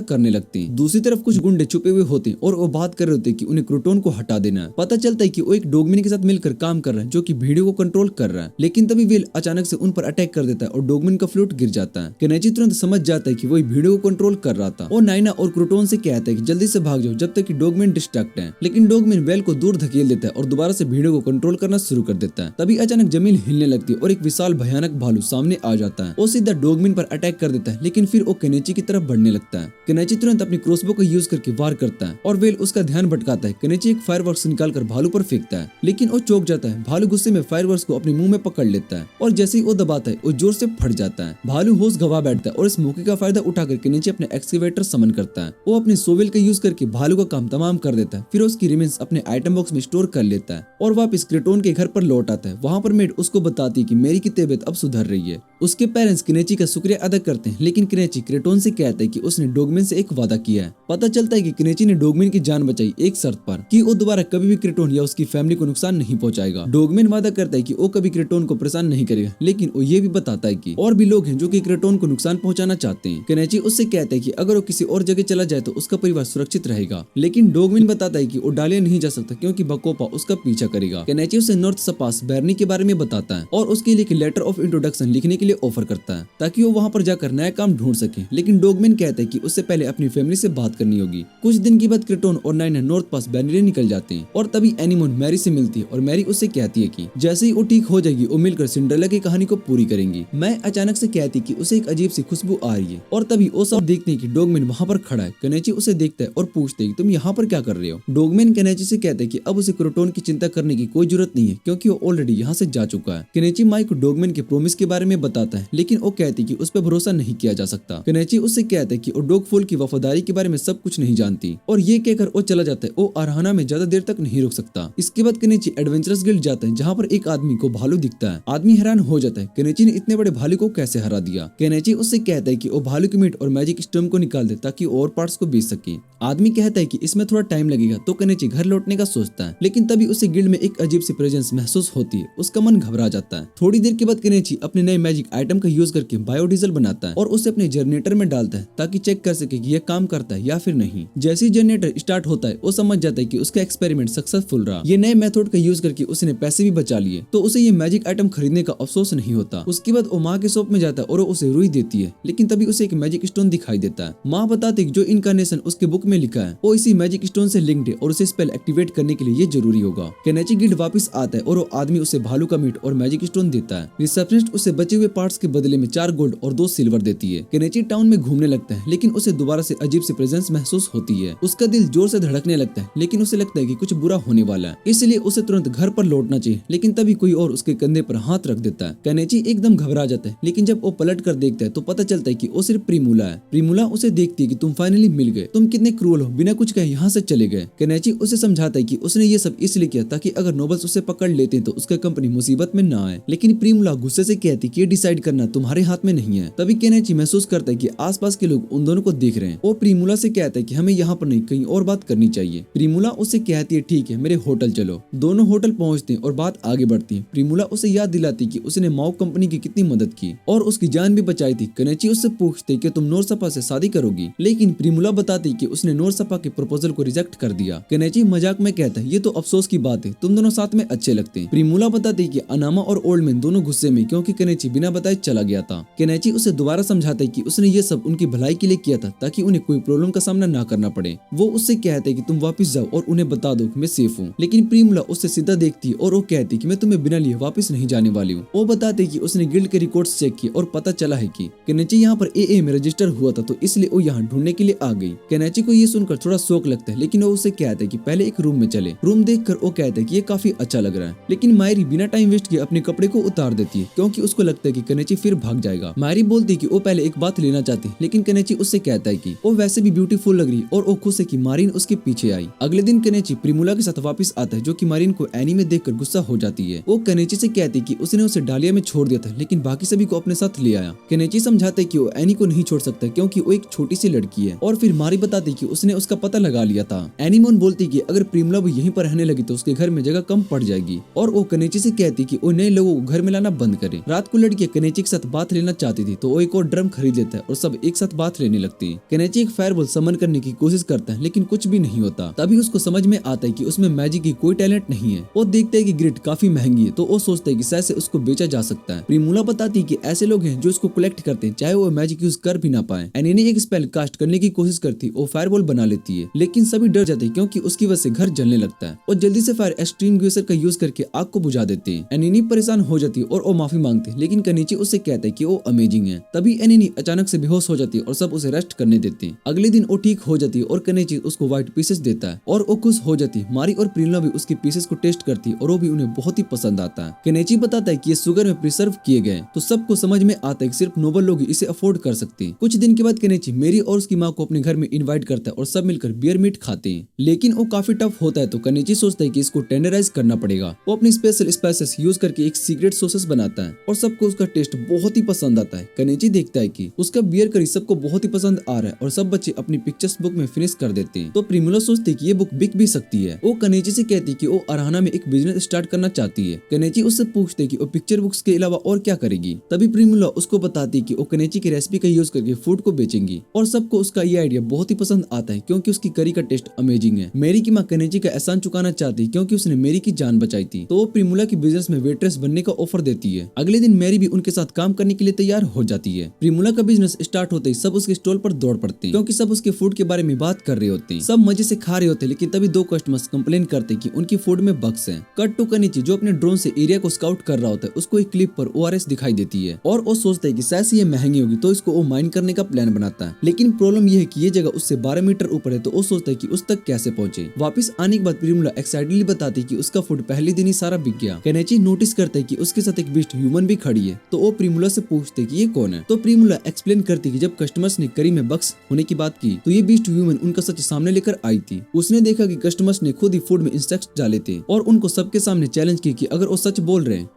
करने लगते हैं। दूसरी तरफ कुछ गुंडे छुपे हुए होते हैं और वो बात कर रहे होते हैं कि उन्हें क्रूटोन को हटा देना है। पता चलता है कि वो एक डॉगमैन के साथ मिलकर काम कर रहा है जो कि भेड़ियों को कंट्रोल कर रहा है। लेकिन तभी वेल अचानक से उन पर अटैक कर देता है और डॉगमैन का फ्लूट गिर जाता है। केनेची तुरंत समझ जाता है कि वही भेड़ियों को कंट्रोल कर रहा था। और नाइना और क्रूटोन से कहता है कि जल्दी से भाग जाओ जब तक कि डॉगमैन डिस्ट्रैक्ट है। लेकिन डॉगमैन वेल को दूर धकेल देता है और दोबारा से भेड़ियों को कंट्रोल करना शुरू कर देता है। तभी अचानक जमीन हिलने लगती है और एक विशाल भयानक भालू सामने आ जाता है। वो सीधा डॉगमैन पर अटैक कर देता है लेकिन फिर वो केनेची की तरफ बढ़ने लगता है। केनेची तुरंत अपनी क्रॉसबो का यूज करके वार करता है और वेल उसका ध्यान भटकाता है। केनेची एक फायरवर्क्स निकालकर भालू पर फेंकता है लेकिन वो चौंक जाता है। भालू गुस्से में फायरवर्क्स को अपने मुंह में पकड़ लेता है और जैसे ही वो दबाता है वो जोर से फट जाता है। भालू होश गवा बैठता है और इस मौके का फायदा उठाकर केनेची अपने एक्सकेवेटर समन करता है। वो अपने सोवेल का यूज करके भालू का काम तमाम कर देता है। फिर उसकी रिमेन्स अपने आइटम बॉक्स में स्टोर कर लेता है और वापस क्रेटोन के घर पर लौट आता है। वहाँ पर मेड उसको बताती है कि मेरी की तबीयत अब सुधर रही है। उसके पेरेंट्स केनेची का शुक्रिया अदा करते हैं लेकिन केनेची क्रेटोन से कहता है कि उसने डॉगमैन से एक वादा किया है। पता चलता है कि केनेची ने डॉगमैन की जान बचाई एक शर्त पर कि वो दोबारा कभी भी क्रेटोन या उसकी फैमिली को नुकसान नहीं पहुंचाएगा। डॉगमैन वादा करता है कि वो कभी क्रेटोन को परेशान नहीं करेगा लेकिन वो ये भी बताता है कि और भी लोग हैं जो कि क्रेटोन को नुकसान पहुंचाना चाहते हैं। केनेची उससे कहता है कि अगर वो किसी और जगह चला जाए तो उसका परिवार सुरक्षित रहेगा। लेकिन डॉगमैन बताता है कि वो डालिया नहीं जा सकता क्योंकि बकोपा उसका पीछा करेगा। केनेची उसे नॉर्थ सपास बैरनी के बारे में बताता है और उसके लिए लेटर ऑफ इंट्रोडक्शन लिखने के लिए ऑफर करता है ताकि वो वहाँ पर जाकर नया काम ढूंढ सके। लेकिन डॉगमैन कहता है कि उससे पहले अपनी फैमिली से बात करनी होगी। कुछ दिन के बाद क्रेटोन और नाइना नॉर्थ पास बैरनी निकल जाते हैं और तभी एनीमोन मैरी से मिलती है और मैरी उससे कहती है कि जैसे ही वो ठीक हो जाएगी वो मिलकर सिंड्रेला की कहानी को पूरी करेंगी। मैं अचानक से कहती कि उसे एक अजीब सी खुशबू आ रही है और तभी वो सब देखते हैं कि डॉगमैन वहाँ पर खड़ा है। केनेची उसे देखता है और पूछते है तुम यहाँ पर क्या कर रहे हो। डॉगमैन केनेची से कहते हैं कि अब उसे क्रेटोन की चिंता करने की कोई जरूरत नहीं है क्योंकि वो ऑलरेडी यहाँ से जा चुका है। केनेची माइक को डॉगमैन के प्रोमिस के बारे में बताता है लेकिन वो कहती कि उस पर भरोसा नहीं किया जा सकता। केनेची उससे कहता है कि वो डॉगफुल की वफादारी के बारे में सब कुछ नहीं जानती और ये कहकर वो चला जाता है। वो अरहाना में ज्यादा देर तक नहीं रुक सकता। इसके बाद केनेची एडवेंचरस गिल्ड जाता है जहाँ पर एक आदमी को भालू दिखता है। आदमी हैरान हो जाता है केनेची ने इतने बड़े भालू को कैसे हरा दिया। केनेची उससे कहता है कि वो भालू की मीट और मैजिक स्टोन को निकाल दे ताकि और पार्ट्स को बेच सके। आदमी कहता है कि इसमें थोड़ा टाइम लगेगा तो केनेची घर लौटने का सोचता है लेकिन तभी उसे गिल्ड में एक अजीब सी प्रेजेंस महसूस होती है। उसका मन घबरा जाता है। थोड़ी देर के बाद केनेची अपने नए मैजिक आइटम का यूज करके बायोडीजल बनाता है और उसे अपने जनरेटर में डालता है ताकि चेक कर सके कि यह काम करता है या फिर नहीं। जैसे ही जनरेटर स्टार्ट होता है वो समझ जाता है कि उसका एक्सपेरिमेंट सक्सेसफुल रहा। ये नए मेथड का यूज करके उसने पैसे भी बचा लिए तो उसे ये मैजिक आइटम खरीदने का अफसोस नहीं होता। उसके बाद वो माँ के शॉप में जाता है और वो उसे रुई देती है लेकिन तभी उसे एक मैजिक स्टोन दिखाई देता है। माँ बताती है जो इनकारनेशन उसके बुक में लिखा है वो इसी मैजिक स्टोन से लिंक्ड है और उसे स्पेल एक्टिवेट करने के लिए ये जरूरी होगा। केनेची गिल्ड वापस आता है और वो आदमी उसे भालू का मीट और मैजिक स्टोन देता है। रिसेप्शनिस्ट उसे बचे हुए पार्ट्स के बदले में 4 गोल्ड और 2 सिल्वर देती है। केनेची टाउन में घूमने लगता है लेकिन उसे दोबारा से अजीब सी प्रेजेंस महसूस होती है। उसका दिल जोर से धड़कने लगता है, लेकिन उसे लगता है कि कुछ बुरा होने वाला है, इसलिए उसे तुरंत घर पर लौटना चाहिए। लेकिन तभी कोई और उसके कंधे पर हाथ रख देता है। केनेची एकदम घबरा जाता है, लेकिन जब वो पलट कर देखता है तो पता चलता है कि वो सिर्फ प्रीमूला है। प्रीमूला उसे देखती है कि तुम फाइनली मिल गए, तुम कितने क्रूअल हो, बिना कुछ कहे यहाँ से चले गए। केनेची उसे समझाता है कि उसने ये सब इसलिए किया ताकि अगर नोबल्स उसे पकड़ लेते तो उसका कंपनी मुसीबत में ना आए। लेकिन प्रीमूला गुस्से से कहती कि ये डिसाइड करना तुम्हारे हाथ में नहीं है। तभी केनेची महसूस करता है कि आसपास के लोग उन दोनों को देख रहे हैं। वो प्रीमूला से कहता है कि हमें यहाँ पर नहीं कहीं और बात करनी चाहिए। प्रीमूला उसे कहती है ठीक है, मेरे होटल चलो। दोनों होटल पहुँचते हैं और बात आगे बढ़ती है। प्रीमूला उसे याद दिलाती कि उसने माओ कंपनी की कितनी मदद की और उसकी जान भी बचाई थी। केनेची उससे पूछते कि तुम नोरसपा से शादी करोगी, लेकिन प्रीमूला बताती कि उसने नोरसपा के प्रपोजल को रिजेक्ट कर दिया। केनेची मजाक में कहता है ये तो अफसोस की बात है, तुम दोनों साथ में अच्छे लगते हैं। प्रीमूला बताती कि अनामा और ओल्डमैन दोनों गुस्से में क्योंकि केनेची बिना बताए चला गया था। केनेची उसे दोबारा समझाता है कि उसने ये सब उनकी भलाई के लिए किया था ताकि उन्हें कोई प्रॉब्लम का सामना ना करना पड़े। वो उससे कहते हैं कि तुम वापस जाओ और उन्हें बता दो कि मैं सेफ हूँ। लेकिन प्रीमूला उससे सीधा देखती है और वो कहती कि मैं तुम्हें बिना लिए वापस नहीं जाने वाली हूँ। वो बताते कि उसने गिल्ड के रिकॉर्ड्स चेक किए और पता चला है कि केनेची यहाँ पर AA में रजिस्टर हुआ था, तो इसलिए वो यहाँ ढूंढने के लिए आ गई। केनेची को ये सुनकर थोड़ा शौक लगता है, लेकिन वो उसे कहता है कि पहले एक रूम में चले। रूम देखकर वो कहता है कि ये काफी अच्छा लग रहा है, लेकिन मायरी बिना टाइम वेस्ट किए अपने कपड़े को उतार देती है क्योंकि उसको लगता है कि केनेची फिर भाग जाएगा। मायरी बोलती है कि वो पहले एक बात लेना चाहती है, लेकिन केनेची उससे कहता है कि वो वैसे भी ब्यूटीफुल लग रही और वो खुश है कि मारिन उसके पीछे आई। अगले दिन केनेची प्रीमूला के साथ वापस आता है, जो कि मारिन को एनी में देखकर गुस्सा हो जाती है। वो केनेची से कहती कि उसने उसे डालिया में छोड़ दिया था, लेकिन बाकी सभी को अपने साथ ले आया। केनेची समझाते कि वो एनी को नहीं छोड़ सकता क्योंकि वो एक छोटी सी लड़की है। और फिर मारी बताती कि उसने उसका पता लगा लिया था। एनीमोन बोलती कि अगर प्रीमूला भी यहीं पर रहने लगी तो उसके घर में जगह कम पड़ जाएगी। और वो केनेची से कहती कि वो नए लोगों को घर में लाना बंद करे। रात को लड़की केनेची के साथ बात लेना चाहती थी, तो वो एक और ड्रम खरीद लेता है और सब एक साथ बात लेने लगती है। केनेची एक फायरबॉल समन करने की कोशिश करता है, लेकिन कुछ भी नहीं होता। तभी उसको समझ में आता है कि उसमें मैजिक की कोई टैलेंट नहीं है। वो देखते है कि ग्रिड काफी महंगी है, तो वो सोचते है कि शायद से उसको बेचा जा सकता है। प्रीमूला बताती कि ऐसे लोग हैं जो इसको कलेक्ट करते हैं चाहे वो मैजिक यूज कर भी ना पाए। एनी ने एक स्पेल कास्ट करने की कोशिश करती, वो फायरबॉल बना लेती है, लेकिन सभी डर जाते हैं क्योंकि उसकी वजह से घर जलने लगता है। और जल्दी से फायर एक्सटिंग्विशर का यूज करके आग को बुझा देते हैं। एनिनी परेशान हो जाती है और वो माफी मांगते हैं, लेकिन केनेची उससे कहता है कि वो अमेजिंग है। तभी एनिनी अचानक से बेहोश हो जाती है और सब उसे रेस्ट करने देते हैं। अगले दिन वो ठीक हो जाती है और केनेची उसको व्हाइट पीसेस देता है और वो खुश हो जाती है। मारी और प्रीमूला भी उसके पीसेस को टेस्ट करती है और वो भी उन्हें बहुत ही पसंद आता है। केनेची बताता है कि ये शुगर में प्रिजर्व किए गए, तो सबको समझ में आता है कि सिर्फ नोबल लोग ही इसे अफोर्ड कर सकते हैं। कुछ दिन के बाद केनेची मेरी और उसकी माँ को अपने घर में इनवाइट करता है और सब मिलकर बियर मीट खाते हैं। लेकिन वो काफी टफ होता है, तो केनेची सोचता है कि इसको टेंडराइज करना पड़ेगा। वो अपनी स्पेशल स्पाइसेस यूज करके एक सीक्रेट सॉसेस बनाता है और सबको उसका टेस्ट बहुत ही पसंद आता है। केनेची देखता है कि उसका बियर करी सबको बहुत ही पसंद आ रहा है और सब बच्चे अपनी पिक्चर्स बुक में फिनिश कर देते हैं। तो प्रीमूला सोचती है कि ये बुक बिक भी सकती है। वो केनेची से कहती है कि वो अरहाना में एक बिजनेस स्टार्ट करना चाहती है। केनेची उससे पूछते है कि वो पिक्चर बुक्स के अलावा और क्या करेगी। तभी प्रीमूला उसको बताती है कि वो केनेची की रेसिपी का यूज करके फूड को बेचेंगी और सबको उसका ये आइडिया बहुत ही पसंद आता है क्योंकि उसकी करी का टेस्ट अमेजिंग है। मेरी की माँ केनेची का एहसान चुकाना चाहती है क्योंकि उसने मेरी की जान बचाई थी, तो वो प्रीमूला की बिजनेस में वेट्रेस बनने का ऑफर देती है। अगले दिन मेरी भी उनके साथ काम करने के लिए तैयार हो जाती है। प्रीमूला का बिजनेस स्टार्ट होते ही सब उसके स्टॉल पर दौड़ पड़ते हैं क्योंकि सब उसके फूड के बारे में बात कर रहे होते हैं। सब मजे से खा रहे होते हैं, लेकिन तभी दो कस्टमर्स कंप्लेन करते हैं कि उनकी फूड में बग्स हैं। कट टू केनेची जो अपने ड्रोन से एरिया को स्काउट कर रहा होता है, उसको एक क्लिप पर ORS दिखाई देती है और वो सोचता है कि शायद ये महंगी होगी, तो इसको वो माइन करने का प्लान बनाता है। लेकिन प्रॉब्लम ये है कि ये जगह उससे 12 मीटर ऊपर है, तो वो सोचता है कि उस तक कैसे पहुंचे। वापस आने के बाद प्रीमूला एक्साइटेडली बताती है कि उसका फूड पहले दिन ही सारा बिक गया। केनेची नोटिस करता है कि उसके साथ एक बीस्ट ह्यूमन भी खड़ी है, तो वो प्रीमूला से पूछते कि ये कौन है। तो प्रीमूला एक्सप्लेन करती कि जब कस्टमर्स ने करी में बग्स होने की बात की, तो ये बीस्ट ह्यूमन उनका सच सामने लेकर आई थी। उसने देखा कि कस्टमर्स ने खुद ही फूड में इंसेक्ट्स डाले थे और उनको सबके सामने चैलेंज की कि अगर वो सच बोल रहे हैं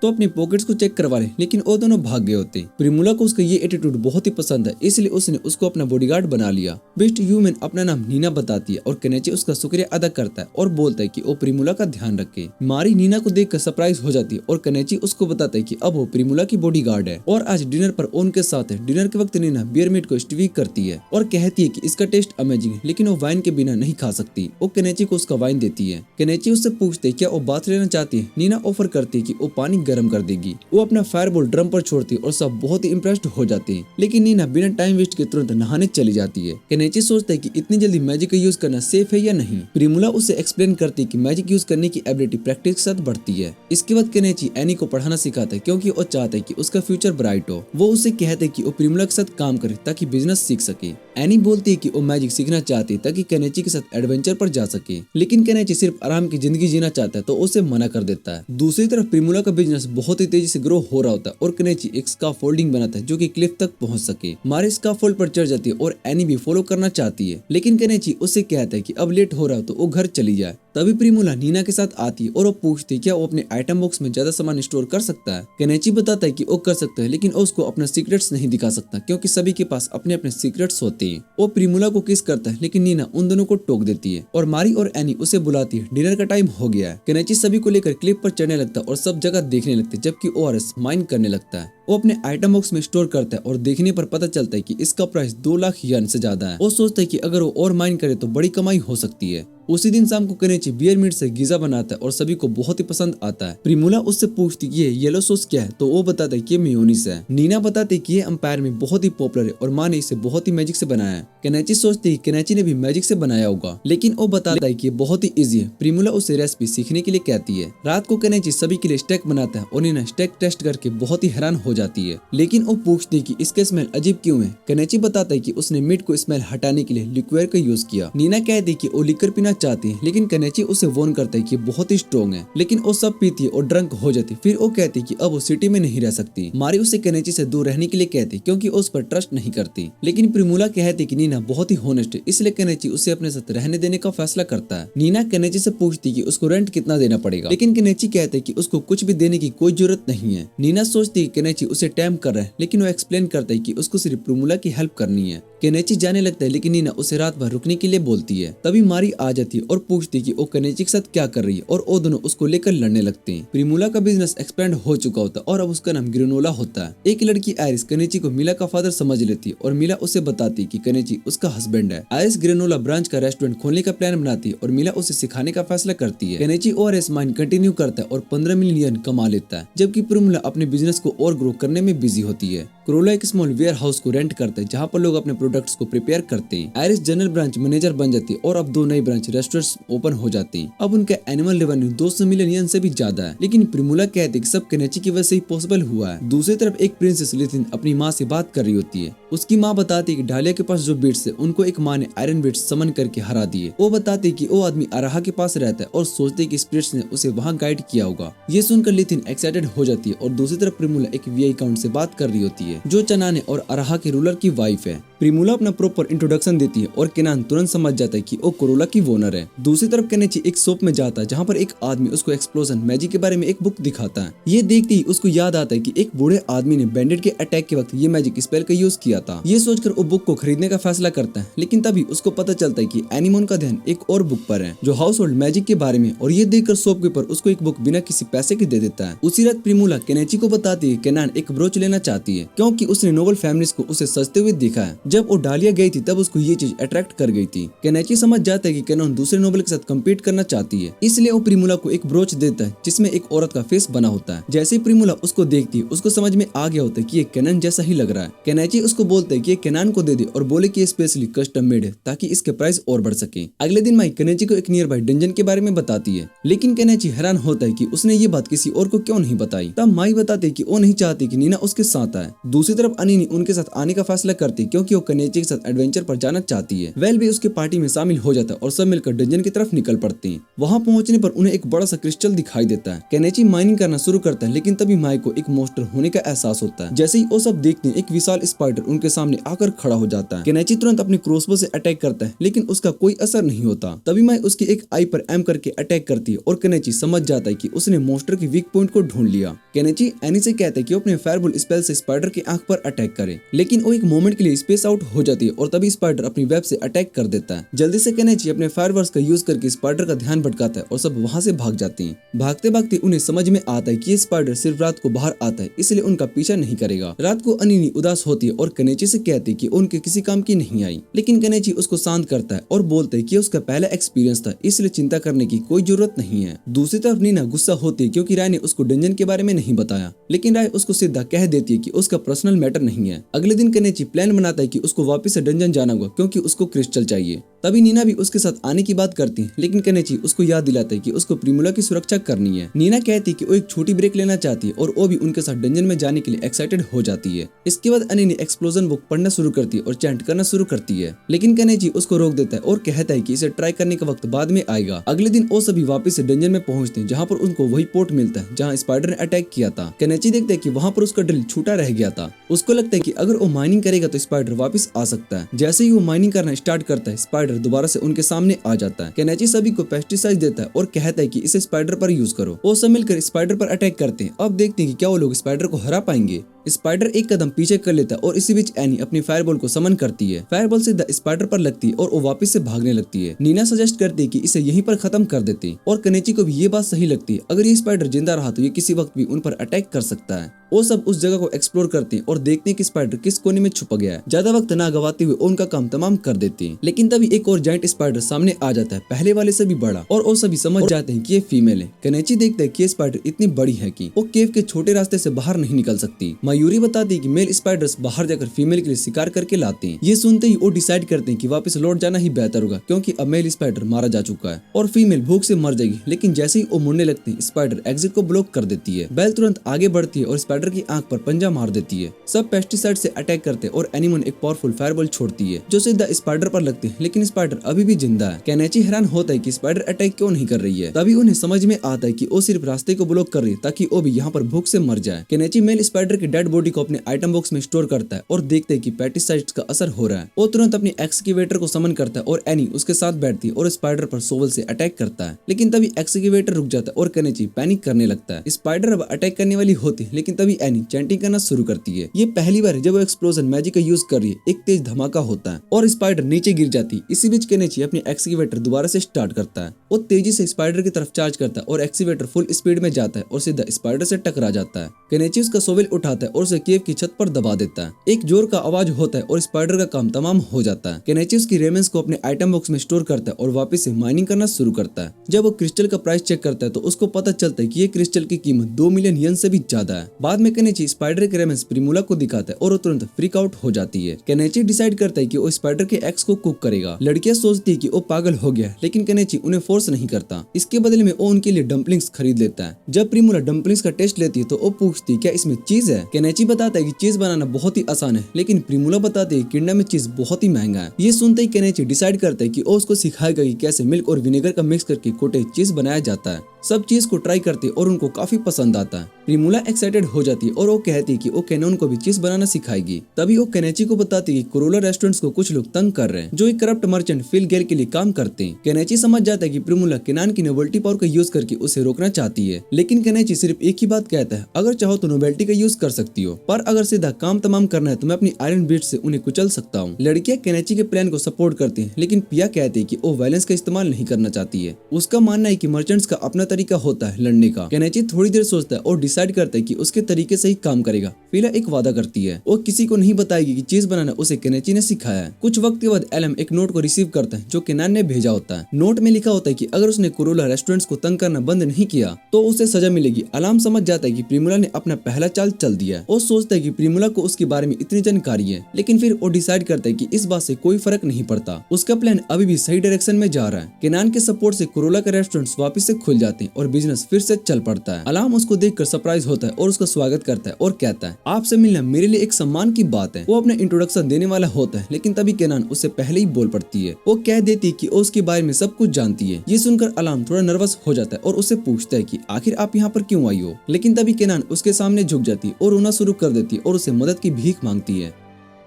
तो अपने पॉकेट्स को चेक करवा रहे, लेकिन वो दोनों भाग गए होते। प्रीमूला को उसका ये एटीट्यूड बहुत ही पसंद है, इसलिए उसने उसको अपना बॉडीगार्ड बना लिया। बीस्ट ह्यूमन अपना नाम नीना बताती है और केनेची उसका शुक्रिया अदा करता है और बोलता है कि वो प्रीमूला का ध्यान रखे। मारी नीना को देखकर सरप्राइज हो जाती है और केनेची उसको बताता है कि अब वो प्रीमूला की बॉडीगार्ड है और आज डिनर पर उनके साथ है। डिनर के वक्त नीना बियर मीट को स्टीविक करती है और कहती है कि इसका टेस्ट अमेजिंग है, लेकिन वो वाइन के बिना नहीं खा सकती। वो केनेची को उसका वाइन देती है। केनेची उससे पूछते क्या वो बात लेना चाहती है। नीना ऑफर करती है कि वो पानी गर्म कर देगी। वो अपना फायरबॉल ड्रम पर छोड़ती है और सब बहुत ही इम्प्रेस्ड हो जाते हैं, लेकिन नीना बिना टाइम वेस्ट के तुरंत नहाने चली जाती है। केनेची सोचता है कि इतनी जल्दी मैजिक का यूज करना सेफ है या नहीं। प्रिमुला उसे एक्सप्लेन करती है कि मैजिक यूज करने की एबिलिटी प्रैक्टिस के साथ बढ़ती है। इसके बाद केनेची एनी को पढ़ाना सिखाता है क्योंकि वो चाहता है कि उसका फ्यूचर ब्राइट हो। वो उसे कहते हैं कि वो प्रिमुला के साथ काम करे ताकि बिजनेस सीख सके। एनी बोलती है कि वो मैजिक सीखना चाहती है ताकि केनेची के साथ एडवेंचर पर जा सके, लेकिन केनेची सिर्फ आराम की जिंदगी जीना चाहता है तो उसे मना कर देता है। दूसरी तरफ प्रिमुला का बिजनेस बहुत ही तेजी से ग्रो हो रहा होता है और केनेची एक स्काफोल्डिंग बनाता है जो कि क्लिफ तक पहुंच सके। मारी स्काफोल्ड पर चढ़ जाती है और एनी भी फॉलो करना चाहती है, लेकिन केनेची उससे कहता है कि अब लेट हो रहा है तो वो घर चली जाए। तभी प्रिमुला नीना के साथ आती है और वो पूछती है क्या वो अपने आइटम बॉक्स में ज्यादा सामान स्टोर कर सकता है। केनेची बताता है कि वो कर सकता है, लेकिन उसको अपना सीक्रेट्स नहीं दिखा सकता क्योंकि सभी के पास अपने अपने सीक्रेट्स होते हैं। वो प्रिमुला को किस करता है, लेकिन नीना उन दोनों को टोक देती है और मारी और एनी उसे बुलाती है। डिनर का टाइम हो गया है। केनेची सभी को लेकर क्लिफ पर चढ़ने लगता है और सब जगह देखने लगते हैं, जबकि ओआरएस माइन करने लगता है। वो अपने आइटम बॉक्स में स्टोर करता है और देखने पर पता चलता है कि इसका प्राइस 2 लाख यन से ज्यादा है। वो सोचता है कि अगर वो और माइन करे तो बड़ी कमाई हो सकती है। उसी दिन शाम को केनेची बियर मीट से गिजा बनाता है और सभी को बहुत ही पसंद आता है। प्रिमुला उससे पूछती है ये येलो सॉस क्या है, तो वो बताता है कि ये मेयोनीज है। नीना बताती है कि ये एम्पायर में बहुत ही पॉपुलर है और माँ ने इसे बहुत ही मैजिक से बनाया है। केनेची सोचती है केनेची ने भी मैजिक से बनाया होगा, लेकिन वो बताता है कि ये बहुत ही इजी है। प्रिमुला उसे रेसिपी सीखने के लिए कहती है। रात को केनेची सभी के लिए स्टेक बनाता है और नीना स्टेक टेस्ट करके बहुत ही हैरान हो जाती है, लेकिन वो पूछती है कि इसका स्मेल अजीब क्यों है। केनेची बताता है कि उसने मीट को स्मेल हटाने के लिए लिक्विड का यूज किया। नीना कहती है कि वो लिकर पीना चाहती है, लेकिन केनेची उसे वार्न करता है कि बहुत ही स्ट्रॉन्ग है, लेकिन वो सब पीती है और ड्रंक हो जाती है। फिर वो कहती है कि अब वो सिटी में नहीं रह सकती। मारी उसे केनेची से दूर रहने के लिए कहती है क्योंकि उस पर ट्रस्ट नहीं करती, लेकिन प्रिमुला कहती है कि नीना बहुत ही होनेस्ट है, इसलिए केनेची उसे अपने साथ रहने देने का फैसला करता है। नीना केनेची से पूछती है कि उसको रेंट कितना देना पड़ेगा, लेकिन केनेची कहते हैं कि उसको कुछ भी देने की कोई जरूरत नहीं है। नीना सोचती है केनेची उसे टैम कर रहा है, लेकिन वो एक्सप्लेन करता है कि उसको सिर्फ प्रिमुला की हेल्प करनी है। केनेची जाने लगता है, लेकिन नीना उसे रात भर रुकने के लिए बोलती है। तभी मारी आ जाती है और पूछती है कि वो केनेची के साथ क्या कर रही है, और वो दोनों उसको लेकर लड़ने लगते हैं। प्रिमुला का बिजनेस एक्सपेंड हो चुका होता है और अब उसका नाम ग्रेनोला होता है। एक लड़की आयरिस केनेची को मिला का फादर समझ लेती है और मिला उसे बताती है कि केनेची उसका हस्बैंड है। आयरिस ग्रेनोला ब्रांच का रेस्टोरेंट खोलने का प्लान बनाती है और मिला उसे सिखाने का फैसला करती है। केनेची और माइन कंटिन्यू करता है और 15 मिलियन कमा लेता है, जबकि प्रिमुला अपने बिजनेस को और ग्रो करने में बिजी होती है। क्रोला एक स्मॉल वेयर हाउस को रेंट करता है जहाँ पर लोग अपने प्रोडक्ट्स को प्रिपेयर करते हैं। आयरिस जनरल ब्रांच मैनेजर बन जाती है और अब 2 नई ब्रांच रेस्टोरेंट्स ओपन हो जाते हैं। अब उनका एनुअल रेवेन्यू 200 मिलियन यन से भी ज्यादा है, लेकिन प्रिमुला कहती है कि सब केनेची की वजह से ही पॉसिबल हुआ है। दूसरी तरफ एक प्रिंसेस लिथिन अपनी माँ से बात कर रही होती है। उसकी माँ बताती है कि डालिया के पास जो बीट्स है उनको एक माँ ने आयरन बीट्स समन करके हरा दिए। वो बताती है कि वो आदमी अराहा के पास रहता है और सोचते है कि स्पिरिट्स ने उसे वहाँ गाइड किया होगा। ये सुनकर लिथिन एक्साइटेड हो जाती है और दूसरी तरफ प्रिमुला एक वीआई काउंट से बात कर रही होती है जो चनाने और अराहा के रूलर की वाइफ है। प्रिमुला अपना प्रॉपर इंट्रोडक्शन देती है और केनान तुरंत समझ जाता है कि वो कोरोला की ओनर है। दूसरी तरफ केनेची एक शॉप में जाता है जहाँ पर एक आदमी उसको एक्सप्लोजन मैजिक के बारे में एक बुक दिखाता है। ये देखते ही उसको याद आता है कि एक बूढ़े आदमी ने बैंडेड के अटैक के वक्त ये मैजिक स्पेल का यूज किया था। ये सोचकर वो बुक को खरीदने का फैसला करता है, लेकिन तभी उसको पता चलता है कि एनिमोन का ध्यान एक और बुक पर है जो हाउस होल्ड मैजिक के बारे में, और ये देखकर शॉपकीपर उसको एक बुक बिना किसी पैसे के दे देता है। उसी रात प्रिमुला केनेची को बताती है केनान एक ब्रोच लेना चाहती है क्योंकि उसने नोबल फैमिलीज को उसे सजते हुए देखा है। जब वो डालिया गई थी तब उसको ये चीज अट्रैक्ट कर गई थी। केनेची समझ जाता है कि केनान दूसरे नोबल के साथ कम्पीट करना चाहती है, इसलिए वो प्रिमुला को एक ब्रोच देता है जिसमें एक औरत का फेस बना होता है। जैसे ही प्रिमुला उसको देखती है उसको समझ में आ गया होता है कि ये केनान जैसा ही लग रहा है। केनेची उसको बोलता है कि ये केनान को दे दे और बोले कि स्पेशली कस्टम मेड है ताकि इसके प्राइस और बढ़ सके। अगले दिन माई केनेची को एक नियर बाई डंजन के बारे में बताती है, लेकिन केनेची हैरान होता है कि उसने ये बात किसी और को क्यों नहीं बताई। तब माई बताते कि वो नहीं चाहती कि नीना उसके साथ आए। दूसरी तरफ अनीनी उनके साथ आने का फैसला करती क्योंकि वो केनेची के साथ एडवेंचर पर जाना चाहती है। वेल भी उसके पार्टी में शामिल हो जाता है और सब मिलकर डंजन की तरफ निकल पड़ते हैं। वहाँ पहुंचने पर उन्हें एक बड़ा सा क्रिस्टल दिखाई देता है। केनेची माइनिंग करना शुरू करता है, लेकिन तभी माई को एक मॉन्स्टर होने का एहसास होता है। जैसे ही वो सब देखते हैं एक विशाल स्पाइडर उनके सामने आकर खड़ा हो जाता है। केनेची तुरंत अपने क्रॉसबो से अटैक करता है, लेकिन उसका कोई असर नहीं होता। तभी माई उसकी एक आई पर एम करके अटैक करती है और केनेची समझ जाता है कि उसने मॉन्स्टर के वीक पॉइंट को ढूंढ लिया। केनेची एनी से कहता है कि वो अपने फायरबॉल स्पेल से स्पाइडर की आंख पर अटैक करे, लेकिन वो एक मोमेंट के लिए स्पेस आउट हो जाती है और तभी स्पाइडर अपनी वेब से अटैक कर देता है। जल्दी से केनेची अपने फायरवर्क्स का यूज करके स्पाइडर का ध्यान भटकाता है और सब वहाँ से भाग जाते हैं। भागते भागते उन्हें समझ में आता है कि ये स्पाइडर सिर्फ रात को बाहर आता है, इसलिए उनका पीछा नहीं करेगा। रात को अनिनी उदास होती है और केनेची से कहती है कि उनके किसी काम की नहीं आई, लेकिन केनेची उसको शांत करता है और बोलता है कि उसका पहला एक्सपीरियंस था, इसलिए चिंता करने की कोई जरूरत नहीं है। दूसरी तरफ नीना गुस्सा होती है क्योंकि राय ने उसको डंजन के बारे में नहीं बताया, लेकिन राय उसको सीधा कह देती है कि उसका पर्सनल मैटर नहीं है। अगले दिन केनेची प्लान बनाता है कि उसको वापस से डंजन जाना होगा क्योंकि उसको क्रिस्टल चाहिए। तभी नीना भी उसके साथ आने की बात करती है, लेकिन केनेची उसको याद दिलाता है कि उसको प्रिमुला की सुरक्षा करनी है। नीना कहती है कि वो एक छोटी ब्रेक लेना चाहती है और वो भी उनके साथ डंजन में जाने के लिए एक्साइटेड हो जाती है। इसके बाद अनिनी एक्सप्लोजन बुक पढ़ना शुरू करती है और चैंट करना शुरू करती है, लेकिन केनेची उसको रोक देता है और कहता है कि इसे ट्राई करने का वक्त बाद में आएगा। अगले दिन वो सभी वापस से डंजन में पहुंचते हैं, जहाँ पर उनको वही पोर्ट मिलता है जहाँ स्पाइडर ने अटैक किया था। केनेची देखता है कि वहाँ पर उसका ड्रिल छूटा रह गया था। उसको लगता है कि अगर वो माइनिंग करेगा तो स्पाइडर वापस आ सकता है। जैसे ही वो माइनिंग करना स्टार्ट करता है, स्पाइडर दोबारा से उनके सामने आ जाता है। केनेची सभी को पेस्टिसाइड देता है और कहता है कि इसे स्पाइडर पर यूज करो। वो सब मिलकर स्पाइडर पर अटैक करते हैं। अब देखते हैं कि क्या वो लोग स्पाइडर को हरा पाएंगे। स्पाइडर एक कदम पीछे कर लेता है और इसी बीच एनी अपनी फायरबॉल को समन करती है। फायरबॉल सीधा स्पाइडर पर लगती है और वो वापस से भागने लगती है। नीना सजेस्ट करती है कि इसे यहीं पर खत्म कर देते हैं और केनेची को भी ये बात सही लगती है। अगर ये स्पाइडर जिंदा रहा तो ये किसी वक्त भी उन पर अटैक कर सकता है। वो सब उस जगह को एक्सप्लोर करते हैं और देखते हैं कि स्पाइडर किस कोने में छुपा गया है। ज्यादा वक्त ना गवाते हुए उनका काम तमाम कर देते हैं, लेकिन तभी एक और जायंट स्पाइडर सामने आ जाता है, पहले वाले से भी बड़ा, और वो सभी समझ जाते हैं कि ये फीमेल है। केनेची देखता है कि ये स्पाइडर इतनी बड़ी है कि वो केव के छोटे रास्ते से बाहर नहीं निकल सकती। मयूरी बताती है कि मेल स्पाइडर्स बाहर जाकर फीमेल के लिए शिकार करके लाते हैं। ये सुनते ही वो डिसाइड करते हैं कि वापस लौट जाना ही बेहतर होगा, क्योंकि अब मेल स्पाइडर मारा जा चुका है और फीमेल भूख से मर जाएगी। लेकिन जैसे ही वो मुड़ने लगते हैं, स्पाइडर एग्जिट को ब्लॉक कर देती है। बेल तुरंत आगे बढ़ती है और स्पाइडर की आंख पर पंजा मार देती है। सब पेस्टिसाइड से अटैक करते हैं और एनिमन एक पावरफुल फायरबॉल छोड़ती है जो सीधा स्पाइडर पर लगती है, लेकिन स्पाइडर अभी भी जिंदा है। केनेची हैरान होता है कि स्पाइडर अटैक क्यों नहीं कर रही है। तभी उन्हें समझ में आता है कि वो सिर्फ रास्ते को ब्लॉक कर रही है ताकि वो भी यहाँ पर भूख से मर जाए। केनेची मेल स्पाइडर की डेड बॉडी को अपने आइटम बॉक्स में स्टोर करता है और देखते हैं कि पेस्टिसाइड्स का असर हो रहा है। वो तुरंत अपनी एक्सकेवेटर को समन करता है और एनी उसके साथ बैठती है और स्पाइडर पर सोवल से अटैक करता है, लेकिन तभी एक्सकेवेटर रुक जाता है और केनेची पैनिक करने लगता है। स्पाइडर अब अटैक करने वाली होती है, लेकिन तभी एनी चैंटिंग करना शुरू करती है। ये पहली बार जब वो एक्सप्लोजन मैजिक का यूज कर रही है। एक तेज धमाका होता है और स्पाइडर नीचे गिर जाती है। इसी बीच केनेची अपनी एक्सकेवेटर दोबारा से स्टार्ट करता है। वो तेजी से स्पाइडर की तरफ चार्ज करता है और एक्सकेवेटर फुल स्पीड में जाता है और सीधा स्पाइडर से टकरा जाता है। केनेची उसका सोवेल उठाता है और उसे केव की छत पर दबा देता है। एक जोर का आवाज होता है और स्पाइडर का काम तमाम हो जाता है। केनेची उसकी रेमेंस को अपने आइटम बॉक्स में स्टोर करता है और वापस से माइनिंग करना शुरू करता है। जब वो क्रिस्टल का प्राइस चेक करता है तो उसको पता चलता है कि ये क्रिस्टल की कीमत 2 मिलियन येन से भी ज्यादा है। बाद में केनेची स्पाइडर के रेमेंस प्रिमुला को दिखाता है और वो तुरंत फ्रीक आउट हो जाती है। केनेची डिसाइड करता है कि वो स्पाइडर के एक्स को कुक करेगा। लड़कियां सोचती है कि वो पागल हो गया, लेकिन केनेची उन्हें फोर्स नहीं करता। इसके बदले में वो उनके लिए डम्पलिंग्स खरीद लेता है। जब प्रिमुला डम्पलिंग्स का टेस्ट लेती है तो वो पूछती है क्या इसमें चीज है। केनेची बताता है कि चीज बनाना बहुत ही आसान है, लेकिन प्रिमुला बताती है किंडा में चीज बहुत ही महंगा है। ये सुनते ही केनेची डिसाइड करता है कि वो उसको सिखाएगा कि कैसे मिल्क और विनेगर का मिक्स करके कोटेज चीज बनाया जाता है। सब चीज को ट्राई करते और उनको काफी पसंद आता है। प्रिमुला एक्साइटेड हो जाती है और वो कहती है कि वो कैनन को भी चीज बनाना सिखाएगी। तभी वो केनेची को बताती है कि कोरोला रेस्टोरेंट्स को कुछ लोग तंग कर रहे हैं जो एक करप्ट मर्चेंट फिल गेल के लिए काम करते हैं। केनेची समझ जाता है कि प्रिमुला केनान की नोवेल्टी पावर का यूज करके उसे रोकना चाहती है, लेकिन केनेची सिर्फ एक ही बात कहता है, अगर चाहो तो नोवेल्टी का यूज कर सकती हो, पर अगर सीधा काम तमाम करना है तो मैं अपनी आयरन बीट से उन्हें कुचल सकता हूँ। लड़कियां केनेची के प्लान को सपोर्ट करती है, लेकिन पिया कहती है कि वो वायलेंस का इस्तेमाल नहीं करना चाहती है। उसका मानना है कि मर्चेंट्स का अपना तरीका होता है लड़ने का। केनेची थोड़ी देर सोचता है और डिसाइड करता है कि उसके तरीके से ही काम करेगा। फिर एक वादा करती है, वो किसी को नहीं बताएगी कि चीज बनाना उसे केनेची ने सिखाया है। कुछ वक्त के बाद एलम एक नोट को रिसीव करता है जो केनान ने भेजा होता है। नोट में लिखा होता है कि अगर उसने कोरोला रेस्टोरेंट्स को तंग करना बंद नहीं किया तो उसे सजा मिलेगी। अलार्म समझ जाता है कि प्रिमुला ने अपना पहला चाल चल दिया है। वो सोचता है कि प्रिमुला को उसके बारे में इतनी जानकारी है, लेकिन फिर वो डिसाइड करता है कि इस बात से कोई फर्क नहीं पड़ता। उसका प्लान अभी भी सही डायरेक्शन में जा रहा है। केनान के सपोर्ट से कोरोला के रेस्टोरेंट्स वापस से खुल जाते हैं और बिजनेस फिर से चल पड़ता है। अलार्म उसको देखकर सरप्राइज होता है और उसका स्वागत करता है और कहता है, आपसे मिलना मेरे लिए एक सम्मान की बात है। वो अपने इंट्रोडक्शन देने वाला होता है, लेकिन तभी केनान उससे पहले ही बोल पड़ती है। वो कह देती है कि वो उसके बारे में सब कुछ जानती है। ये सुनकर अलार्म थोड़ा नर्वस हो जाता है और उससे पूछता है कि आखिर आप यहाँ पर क्यों आई हो, लेकिन तभी केनान उसके सामने झुक जाती है और रोना शुरू कर देती है और उसे मदद की भीख मांगती है।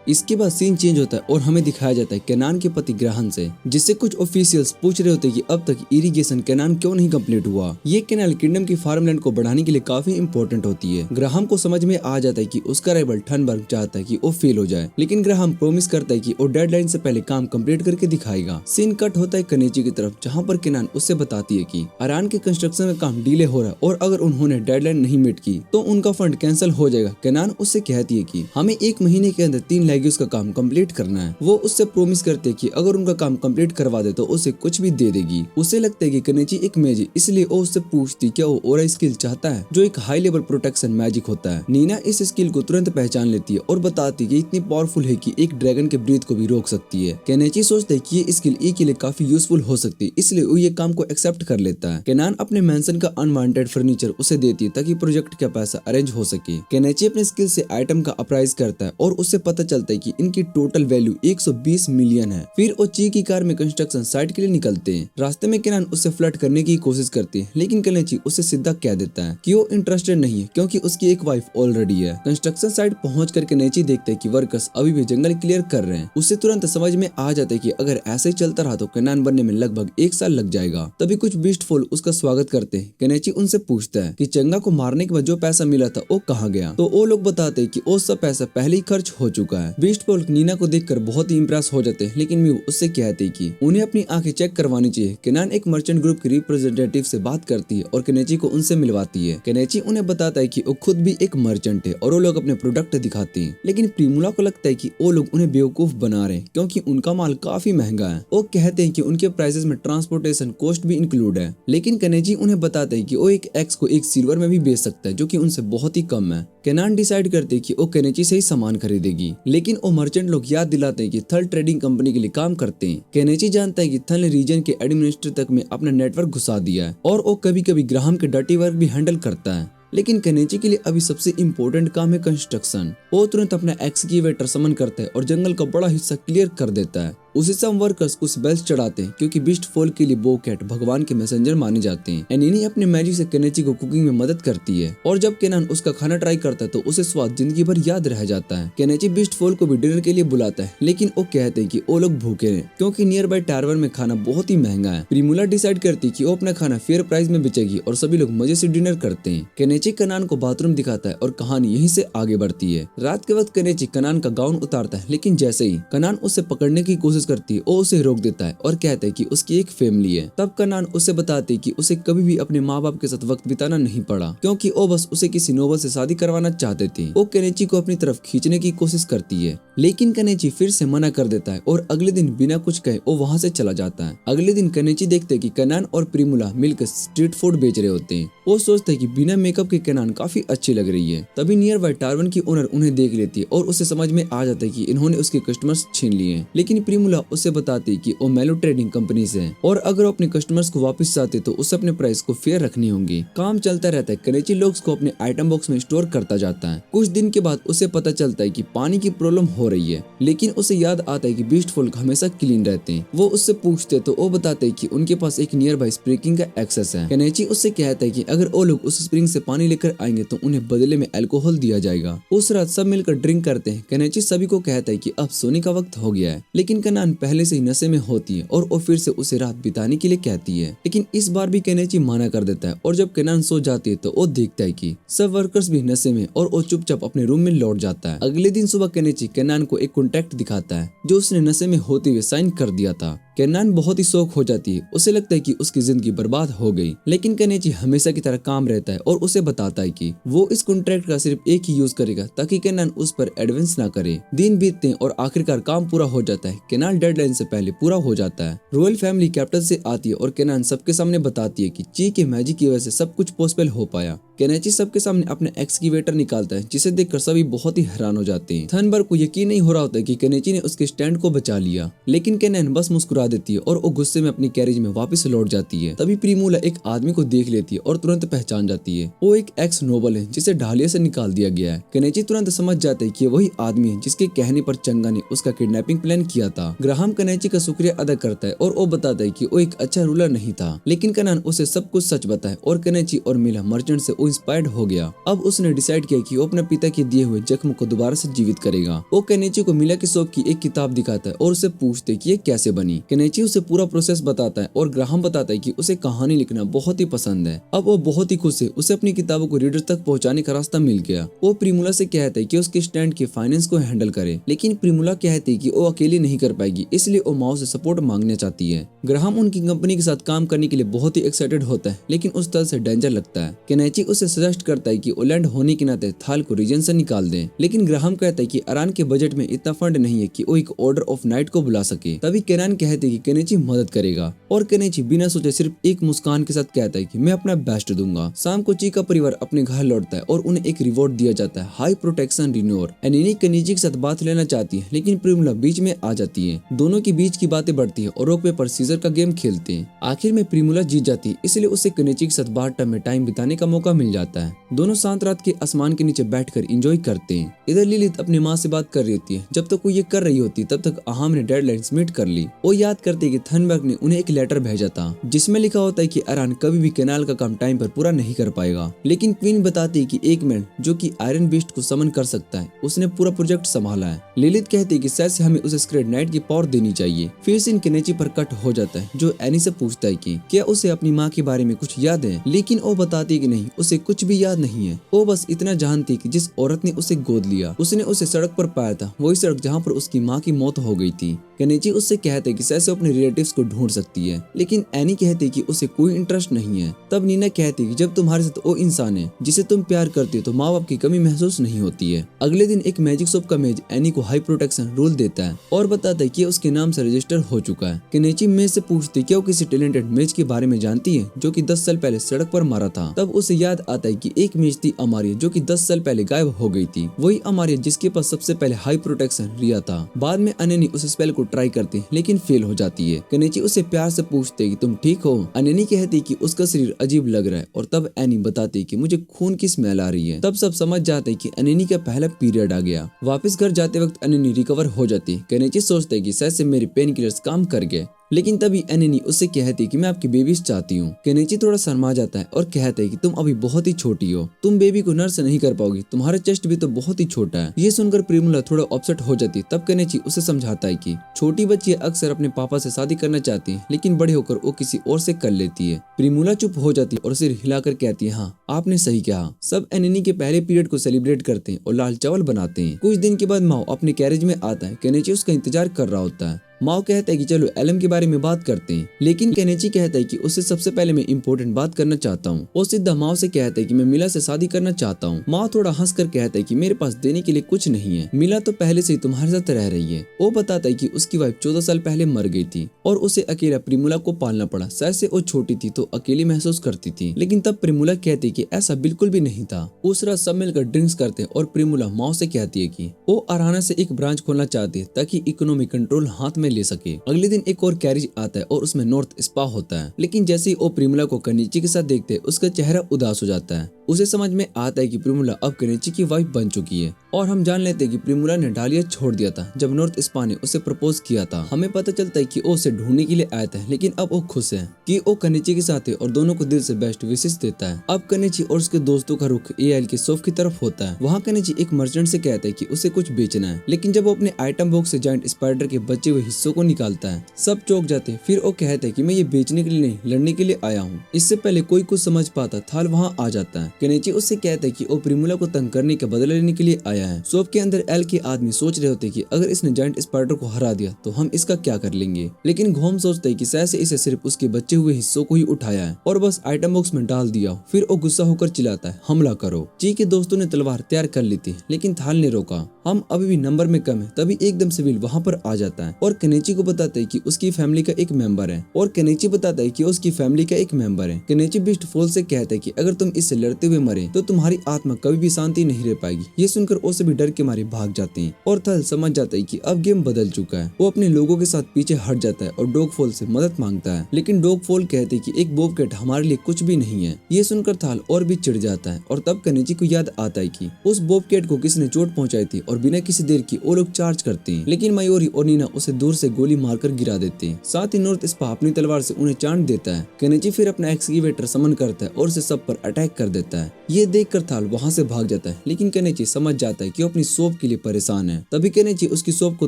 इसके बाद सीन चेंज होता है और हमें दिखाया जाता है केनान के पति ग्रहण से, जिससे कुछ ऑफिशियल्स पूछ रहे होते हैं कि अब तक इरिगेशन केनान क्यों नहीं कंप्लीट हुआ। ये कैनाल किंगडम की फार्मलैंड को बढ़ाने के लिए काफी इंपॉर्टेंट होती है। ग्राहम को समझ में आ जाता है कि उसका राइवल थनबर्ग चाहता है कि वो फेल हो जाए, लेकिन ग्राहम प्रॉमिस करता है कि वो डेडलाइन से पहले काम कंप्लीट करके दिखाएगा। सीन कट होता है कनेची की तरफ, जहाँ पर केनान उससे बताती है कि अरान के कंस्ट्रक्शन का काम डिले हो रहा है और अगर उन्होंने डेडलाइन नहीं मीट की तो उनका फंड कैंसिल हो जाएगा। केनान उससे कहती है कि हमें 1 महीने के अंदर 3 लेग्यूज का काम कंप्लीट करना है। वो उससे प्रॉमिस करते हैं कि अगर उनका काम कंप्लीट करवा दे तो उसे कुछ भी दे देगी। उसे लगता है कि कनेची एक मेज है, इसलिए वो उससे पूछती क्या वो ओरा स्किल चाहता है, जो एक हाई लेवल प्रोटेक्शन मैजिक होता है। नीना इस स्किल को तुरंत पहचान लेती है और बताती है कि इतनी पावरफुल है कि एक ड्रैगन के ब्रीथ को भी रोक सकती है। केनेची सोचता है कि ये स्किल ई के लिए काफी यूजफुल हो सकती है, इसलिए वो ये काम को एक्सेप्ट कर लेता है। केनान अपने मेंशन का अनवांटेड फर्नीचर उसे देती है ताकि प्रोजेक्ट का पैसा अरेंज हो सके। केनेची अपने स्किल से आइटम का अप्राइज करता है और उससे पता चलता है कि इनकी टोटल वैल्यू 120 मिलियन है। फिर वो ची की कार में कंस्ट्रक्शन साइट के लिए निकलते हैं। रास्ते में केनान उससे फ्लर्ट करने की कोशिश करती है, लेकिन केनेची उससे सीधा कह देता है कि वो इंटरेस्टेड नहीं है क्योंकि उसकी एक वाइफ ऑलरेडी है। कंस्ट्रक्शन साइट पहुंच कर केनेची देखते है कि वर्कर्स अभी भी जंगल क्लियर कर रहे हैं। उससे तुरंत समझ में आ जाता है कि अगर ऐसे ही चलता रहा तो केनान बनने में लगभग 1 साल लग जाएगा। तभी कुछ बीस्ट फॉल उसका स्वागत करते हैं। केनेची उनसे पूछता है कि चंगा को मारने के बाद जो पैसा मिला था वो कहाँ गया, तो वो लोग बताते हैं कि वो सब पैसा पहले ही खर्च हो चुका है। बीस्ट फॉल नीना को देखकर बहुत ही इंप्रेस हो जाते हैं, लेकिन म्यू उससे कहती है कि उन्हें अपनी आंखें चेक करवानी चाहिए। केनान एक मर्चेंट ग्रुप के रिप्रेजेंटेटिव से बात करती है और केनेची को उनसे मिलवाती है। केनेची उन्हें बताता है कि वो खुद भी एक मर्चेंट है और वो लोग अपने प्रोडक्ट दिखाते हैं, लेकिन प्रीमुला को लगता है कि वो लोग उन्हें बेवकूफ बना रहे हैं क्योंकि उनका माल काफी महंगा है। वो कहते हैं कि उनके प्राइसेस में ट्रांसपोर्टेशन कॉस्ट भी इंक्लूड है, लेकिन केनेची उन्हें बताता है कि वो एक एक्स को एक सिल्वर में भी बेच सकता है जो कि उनसे बहुत ही कम है। केनान डिसाइड करते हैं कि वो केनेची से ही सामान खरीदेगी, लेकिन वो मर्चेंट लोग याद दिलाते हैं कि थल ट्रेडिंग कंपनी के लिए काम करते हैं। केनेची जानता है कि थल ने रीजन के एडमिनिस्ट्रेटर तक में अपना नेटवर्क घुसा दिया है और वो कभी कभी ग्राहम के डर्टी वर्क भी हैंडल करता है। लेकिन केनेची के लिए अभी सबसे इम्पोर्टेंट काम है कंस्ट्रक्शन। वो तुरंत अपना एक्सकेवेटर समन करता है और जंगल का बड़ा हिस्सा क्लियर कर देता है। उसे सब वर्कर्स कुछ बेल्स चढ़ाते हैं क्योंकि बीस्ट फॉल के लिए बो कैट भगवान के मैसेंजर माने जाते हैं। एनिनी अपने मैजिक से केनेची को कुकिंग में मदद करती है और जब केनान उसका खाना ट्राई करता है तो उसे स्वाद जिंदगी भर याद रह जाता है। केनेची बीस्ट फॉल को भी डिनर के लिए बुलाता है, लेकिन वो कहते हैं कि वो लोग भूखे हैं क्योंकि नियर बाय टावर में खाना बहुत ही महंगा है। प्रीमुला डिसाइड करती है कि वो अपना खाना फेयर प्राइस में बेचेगी और सभी लोग मजे से डिनर करते हैं। केनेची केनान को बाथरूम दिखाता है और कहानी यहीं से आगे बढ़ती है। रात के वक्त केनेची केनान का गाउन उतारता है, लेकिन जैसे ही केनान उसे पकड़ने की कोशिश करती है वो उसे रोक देता है और कहता है कि उसकी एक फैमिली है। तब केनान उसे बताते हैं कि उसे कभी भी अपने माँ बाप के साथ वक्त बिताना नहीं पड़ा क्योंकि वो बस उसे किसी नोबल से शादी करवाना चाहते थे। वो केनेची को अपनी तरफ खींचने की कोशिश करती है, लेकिन केनेची फिर से मना कर देता है और अगले दिन बिना कुछ कहे वो वहाँ से चला जाता है। अगले दिन केनेची देखते है कि केनान और प्रीमुला मिलकर स्ट्रीट फूड बेच रहे होते हैं। वो सोचते है कि बिना मेकअप के केनान काफी अच्छी लग रही है। तभी नियर बाय टार्वन की ओनर उन्हें देख लेती है और उसे समझ में आ जाता है कि इन्होंने उसके कस्टमर्स छीन लिए हैं। लेकिन प्रीमुला उसे बताती है कि वो मेलो ट्रेडिंग कंपनी से है और अगर वो अपने कस्टमर्स को वापस चाहते तो उसे अपने प्राइस को फेयर रखनी होंगी। काम चलता रहता है। केनेची लोग्स को अपने आइटम बॉक्स में स्टोर करता जाता है। कुछ दिन के बाद उसे पता चलता है कि पानी की प्रॉब्लम हो रही है, लेकिन उसे याद आता है कि बीस्ट फॉल हमेशा क्लीन रहते हैं। वो उससे पूछते तो वो बताते हैं कि उनके पास एक नियर बाय स्प्रिंकिंग का एक्सेस है। केनेची उससे कहता है कि अगर वो लोग उस स्प्रिंग से पानी लेकर आएंगे तो उन्हें बदले में अल्कोहल दिया जाएगा। उस रात सब मिलकर ड्रिंक करते हैं। केनेची सभी को कहता है कि अब सोने का वक्त हो गया है, लेकिन केनान पहले से ही नशे में होती है और वो फिर से उसे रात बिताने के लिए कहती है। लेकिन इस बार भी केनेची माना कर देता है और जब केनान सो जाती है तो वो देखता है कि सब वर्कर्स भी नशे में और वो चुपचाप अपने रूम में लौट जाता है। अगले दिन सुबह केनेची केनान को एक कॉन्ट्रैक्ट दिखाता है जो उसने नशे में होते हुए साइन कर दिया था। केनान बहुत ही शौक हो जाती है। उसे लगता है कि उसकी जिंदगी बर्बाद हो गई, लेकिन केनेची हमेशा की तरह काम रहता है और उसे बताता है कि वो इस कॉन्ट्रैक्ट का सिर्फ एक ही यूज करेगा ताकि केनान उस पर एडवांस ना करे। दिन बीतते हैं और आखिरकार काम पूरा हो जाता है। केनान डेडलाइन से पहले पूरा हो जाता है। रॉयल फैमिली कैपिटल से आती है और केनान सबके सामने बताती है कि ची के मैजिक की वजह से सब कुछ पॉसिबल हो पाया। केनेची सबके सामने अपने एक्सकेवेटर निकालता है जिसे देखकर सभी बहुत ही हैरान हो जाते हैं। थनबर्ग को यकीन नहीं हो रहा होता कि केनेची ने उसके स्टैंड को बचा लिया, लेकिन केनान बस मुस्कुरा देती है और वो गुस्से में अपनी कैरेज में वापस लौट जाती है। तभी प्रीमुला एक आदमी को देख लेती है और तुरंत पहचान जाती है। वो एक एक्स नोबल है जिसे ढालिया से निकाल दिया गया है। केनेची तुरंत समझ जाते है कि वही आदमी है जिसके कहने पर चंगा ने उसका किडनैपिंग प्लान किया था। ग्राहम केनेची का शुक्रिया अदा करता है और वो बताता है कि वो एक अच्छा रूलर नहीं था, लेकिन केनान उसे सब कुछ सच बताए और केनेची और मिला मर्चेंट से वो इंस्पायर्ड हो गया। अब उसने डिसाइड किया कि वो अपने पिता के दिए हुए जख्म को दोबारा से जीवित करेगा। वो केनेची को मिला की शॉप की एक किताब दिखाता है और उससे पूछते है कि ये कैसे बनी। केनेची उसे पूरा प्रोसेस बताता है और ग्राहम बताता है कि उसे कहानी लिखना बहुत ही पसंद है। अब वो बहुत ही खुश है, उसे अपनी किताबों को रीडर तक पहुंचाने का रास्ता मिल गया। वो प्रिमुला से कहता है कि उसके स्टैंड के फाइनेंस को हैंडल करे, लेकिन प्रिमुला कहती है कि वो अकेली नहीं कर पाएगी, इसलिए वो माओ से सपोर्ट मांगना चाहती है। ग्राहम उनकी कंपनी के साथ काम करने के लिए बहुत ही एक्साइटेड होता है, लेकिन उस तरह से डेंजर लगता है। केनेची उसे सजेस्ट करता है कि ओलैंड होने के नाते थाल को रीजन से निकाल दें, लेकिन ग्राहम कहता है कि अरान के बजट में इतना फंड नहीं है कि वो एक ऑर्डर ऑफ नाइट को बुला सके। तभी केनान कहते हैं कि केनेची मदद करेगा और केनेची बिना सोचे सिर्फ एक मुस्कान के साथ कहता है कि मैं अपना बेस्ट दूंगा। शाम को ची का परिवार अपने घर लौटता है और उन्हें एक रिवॉर्ड दिया जाता है, हाई प्रोटेक्शन रिन्योर। एनिनी केनेची के साथ बात लेना चाहती है, लेकिन प्रिमुला बीच में आ जाती है। दोनों के बीच की बातें बढ़ती है और रॉक पेपर सीजर का गेम खेलते हैं। आखिर में प्रिमुला जीत जाती है, इसलिए उसे केनेची के साथ बार टब में टाइम बिताने का मौका मिल जाता है। दोनों शांत रात के आसमान के नीचे बैठकर एंजॉय करते हैं। इधर लिलिथ अपनी माँ से बात कर रही होती है। जब तक वो ये कर रही होती तब तक अहाम ने डेडलाइंस मीट कर ली। वो याद करते कि थनबर्ग ने उन्हें एक लेटर भेजा था जिसमें लिखा होता है कि अरान कभी भी कैनाल का काम टाइम पर पूरा नहीं कर पाएगा, लेकिन क्वीन बताती है कि एक मैन जो कि आयरन बीस्ट को समन कर सकता है उसने पूरा प्रोजेक्ट संभाला है। लिलिथ कहती है कि शायद से हमें उसे स्क्रेड नाइट की पावर देनी चाहिए। फिर सीन केनेची पर कट हो जाता है जो एनी से पूछता है कि क्या उसे अपनी माँ के बारे में कुछ याद है, लेकिन वो बताती है कि नहीं, उसे कुछ भी याद नहीं है। वो बस इतना जानती है कि जिस औरत ने उसे गोद लिया उसने उसे सड़क पर पाया था, वही सड़क जहाँ पर उसकी माँ की मौत हो गई थी। केनेची उससे कहते कि शायद से अपने रिलेटिव्स को ढूंढ सकती है, लेकिन एनी कहती कि उसे कोई इंटरेस्ट नहीं है। तब नीना कहती कि जब तुम्हारे साथ वो इंसान है जिसे तुम प्यार करती हो तो माँ बाप की कमी महसूस नहीं होती है। अगले दिन एक मैजिक शॉप का मेज एनी को हाई प्रोटेक्शन रूल देता है और बताता है कि उसके नाम से रजिस्टर हो चुका है। केनेची मेज से पूछती क्या वो किसी टैलेंटेड मेज के बारे में जानती है जो कि 10 साल पहले सड़क पर मारा था। तब उसे याद आता है कि एक मेज थी अमारिया जो कि 10 साल पहले गायब हो गई थी, वही अमारिया जिसके पास सबसे पहले हाई प्रोटेक्शन रिया था। बाद में अननी उस स्पेल को ट्राई करती है लेकिन फेल हो जाती है। केनेची उसे प्यार से पूछते है कि तुम ठीक हो। अननी कहती कि उसका शरीर अजीब लग रहा है और तब एनी बताती कि मुझे खून की स्मेल आ रही है। तब सब समझ जाते हैं कि अननी का पहला पीरियड आ गया। वापस घर जाते वक्त अननी रिकवर हो जाती। केनेची सोचते कि शायद से मेरे पेन किलर्स काम कर गए, लेकिन तभी एनिनी उससे कहती कि मैं आपकी बेबीज चाहती हूँ। केनेची थोड़ा शर्मा जाता है और कहता है कि तुम अभी बहुत ही छोटी हो, तुम बेबी को नर्स नहीं कर पाओगी, तुम्हारा चेस्ट भी तो बहुत ही छोटा है। ये सुनकर प्रिमुला थोड़ा अपसेट हो जाती। तब केनेची उसे समझाता है कि छोटी बच्चियां अक्सर अपने पापा से शादी करना चाहती है, लेकिन बड़े होकर वो किसी और से कर लेती है। प्रिमुला चुप हो जाती है और सिर हिलाकर कहती है हाँ आपने सही कहा। सब एनिनी के पहले पीरियड को सेलिब्रेट करते हैं और लाल चावल बनाते हैं। कुछ दिन के बाद माओ अपने कैरेज में आता है। केनेची उसका इंतजार कर रहा होता है। माओ कहता है कि चलो एलम के बारे में बात करते हैं, लेकिन केनेची कहता है कि उससे सबसे पहले मैं इम्पोर्टेंट बात करना चाहता हूँ। वो सीधा माओ से कहता है कि मैं मिला से शादी करना चाहता हूँ। माओ थोड़ा हंसकर कहता है कि मेरे पास देने के लिए कुछ नहीं है, मिला तो पहले से ही तुम्हारे साथ रह रही है। वो बताता है कि उसकी वाइफ 14 साल पहले मर गई थी और उसे अकेला प्रिमुला को पालना पड़ा। शायद से वो छोटी थी तो अकेली महसूस करती थी, लेकिन तब प्रिमुला कहती कि ऐसा बिल्कुल भी नहीं था। उस रात सब मिलकर ड्रिंक्स करते और प्रिमुला माओ से कहती है कि वो अराना से एक ब्रांच खोलना चाहती है ताकि इकोनॉमिक कंट्रोल हाथ में ले सके। अगले दिन एक और कैरेज आता है और उसमें नॉर्थ स्पा होता है, लेकिन जैसे ही वो प्रिमुला को केनेची के साथ देखते हैं उसका चेहरा उदास हो जाता है। उसे समझ में आता है कि प्रिमुला अब केनेची की वाइफ बन चुकी है और हम जान लेते हैं कि प्रिमुला ने डालिया छोड़ दिया था जब नॉर्थ स्पा ने उसे प्रपोज किया था। हमें पता चलता है कि वो उसे ढूंढने के लिए आया था, लेकिन अब वो खुश है कि वो केनेची के साथ है और दोनों को दिल से बेस्ट विशेष देता है। अब केनेची और उसके दोस्तों का रुख एएल के शॉप की तरफ होता है। वहाँ केनेची एक मर्चेंट से कहता है कि उसे कुछ बेचना है, लेकिन जब वो अपने आइटम बॉक्स से जायंट स्पाइडर के बचे हुए हिस्सों को निकालता है सब चौंक जाते हैं। फिर वो कहता है कि मैं ये बेचने के लिए नहीं लड़ने के लिए आया हूँ। इससे पहले कोई कुछ समझ पाता थाल वहाँ आ जाता है। केनेची उससे कहता है कि वो प्रिमुला को तंग करने का बदला लेने के लिए आया है। शॉप के अंदर एल के आदमी सोच रहे होते कि अगर इसने जायंट स्पाइडर को हरा दिया तो हम इसका क्या कर लेंगे, लेकिन घोम सोचता है कि शायद से इसे सिर्फ उसके बचे हुए हिस्सों को ही उठाया है और बस आइटम बॉक्स में डाल दिया। फिर वो गुस्सा होकर चिल्लाता है हमला करो। ची के दोस्तों ने तलवार तैयार कर ली थी, लेकिन थाल ने रोका। हम अभी भी नंबर में कम है। तभी एकदम सिविल वहाँ पर आ जाता है और केनेची को बताता है कि उसकी फैमिली का एक मेंबर है और केनेची बताता है कि उसकी फैमिली का एक मेंबर है। केनेची बिस्ट फॉल से कहता है कि अगर तुम इससे लड़ते हुए मरे तो तुम्हारी आत्मा कभी भी शांति नहीं रह पाएगी। ये सुनकर वो सभी डर के मारे भाग जाते हैं और थल समझ जाता है कि अब गेम बदल चुका है। वो अपने लोगों के साथ पीछे हट जाता है और डॉग फॉल से मदद मांगता है, लेकिन डॉग फॉल कहते कि एक बॉबकैट हमारे लिए कुछ भी नहीं है। ये सुनकर थाल और भी चिढ़ जाता है और तब केनेची को याद आता है कि उस बॉबकैट को किसने चोट पहुंचाई थी और बिना किसी देर की वो लोग चार्ज करते हैं, लेकिन मायोरी और नीना उसे दूर से गोली मारकर गिरा देते हैं। साथ ही नॉर्थ स्पा अपनी तलवार से उन्हें चांट देता है। केनेची फिर अपना एक्सकेवेटर समन करता है और उसे सब पर अटैक कर देता है। ये देखकर थाल वहाँ से भाग जाता है, लेकिन केनेची समझ जाता है कि वो अपनी शॉप के लिए परेशान है। तभी केनेची उसकी शॉप को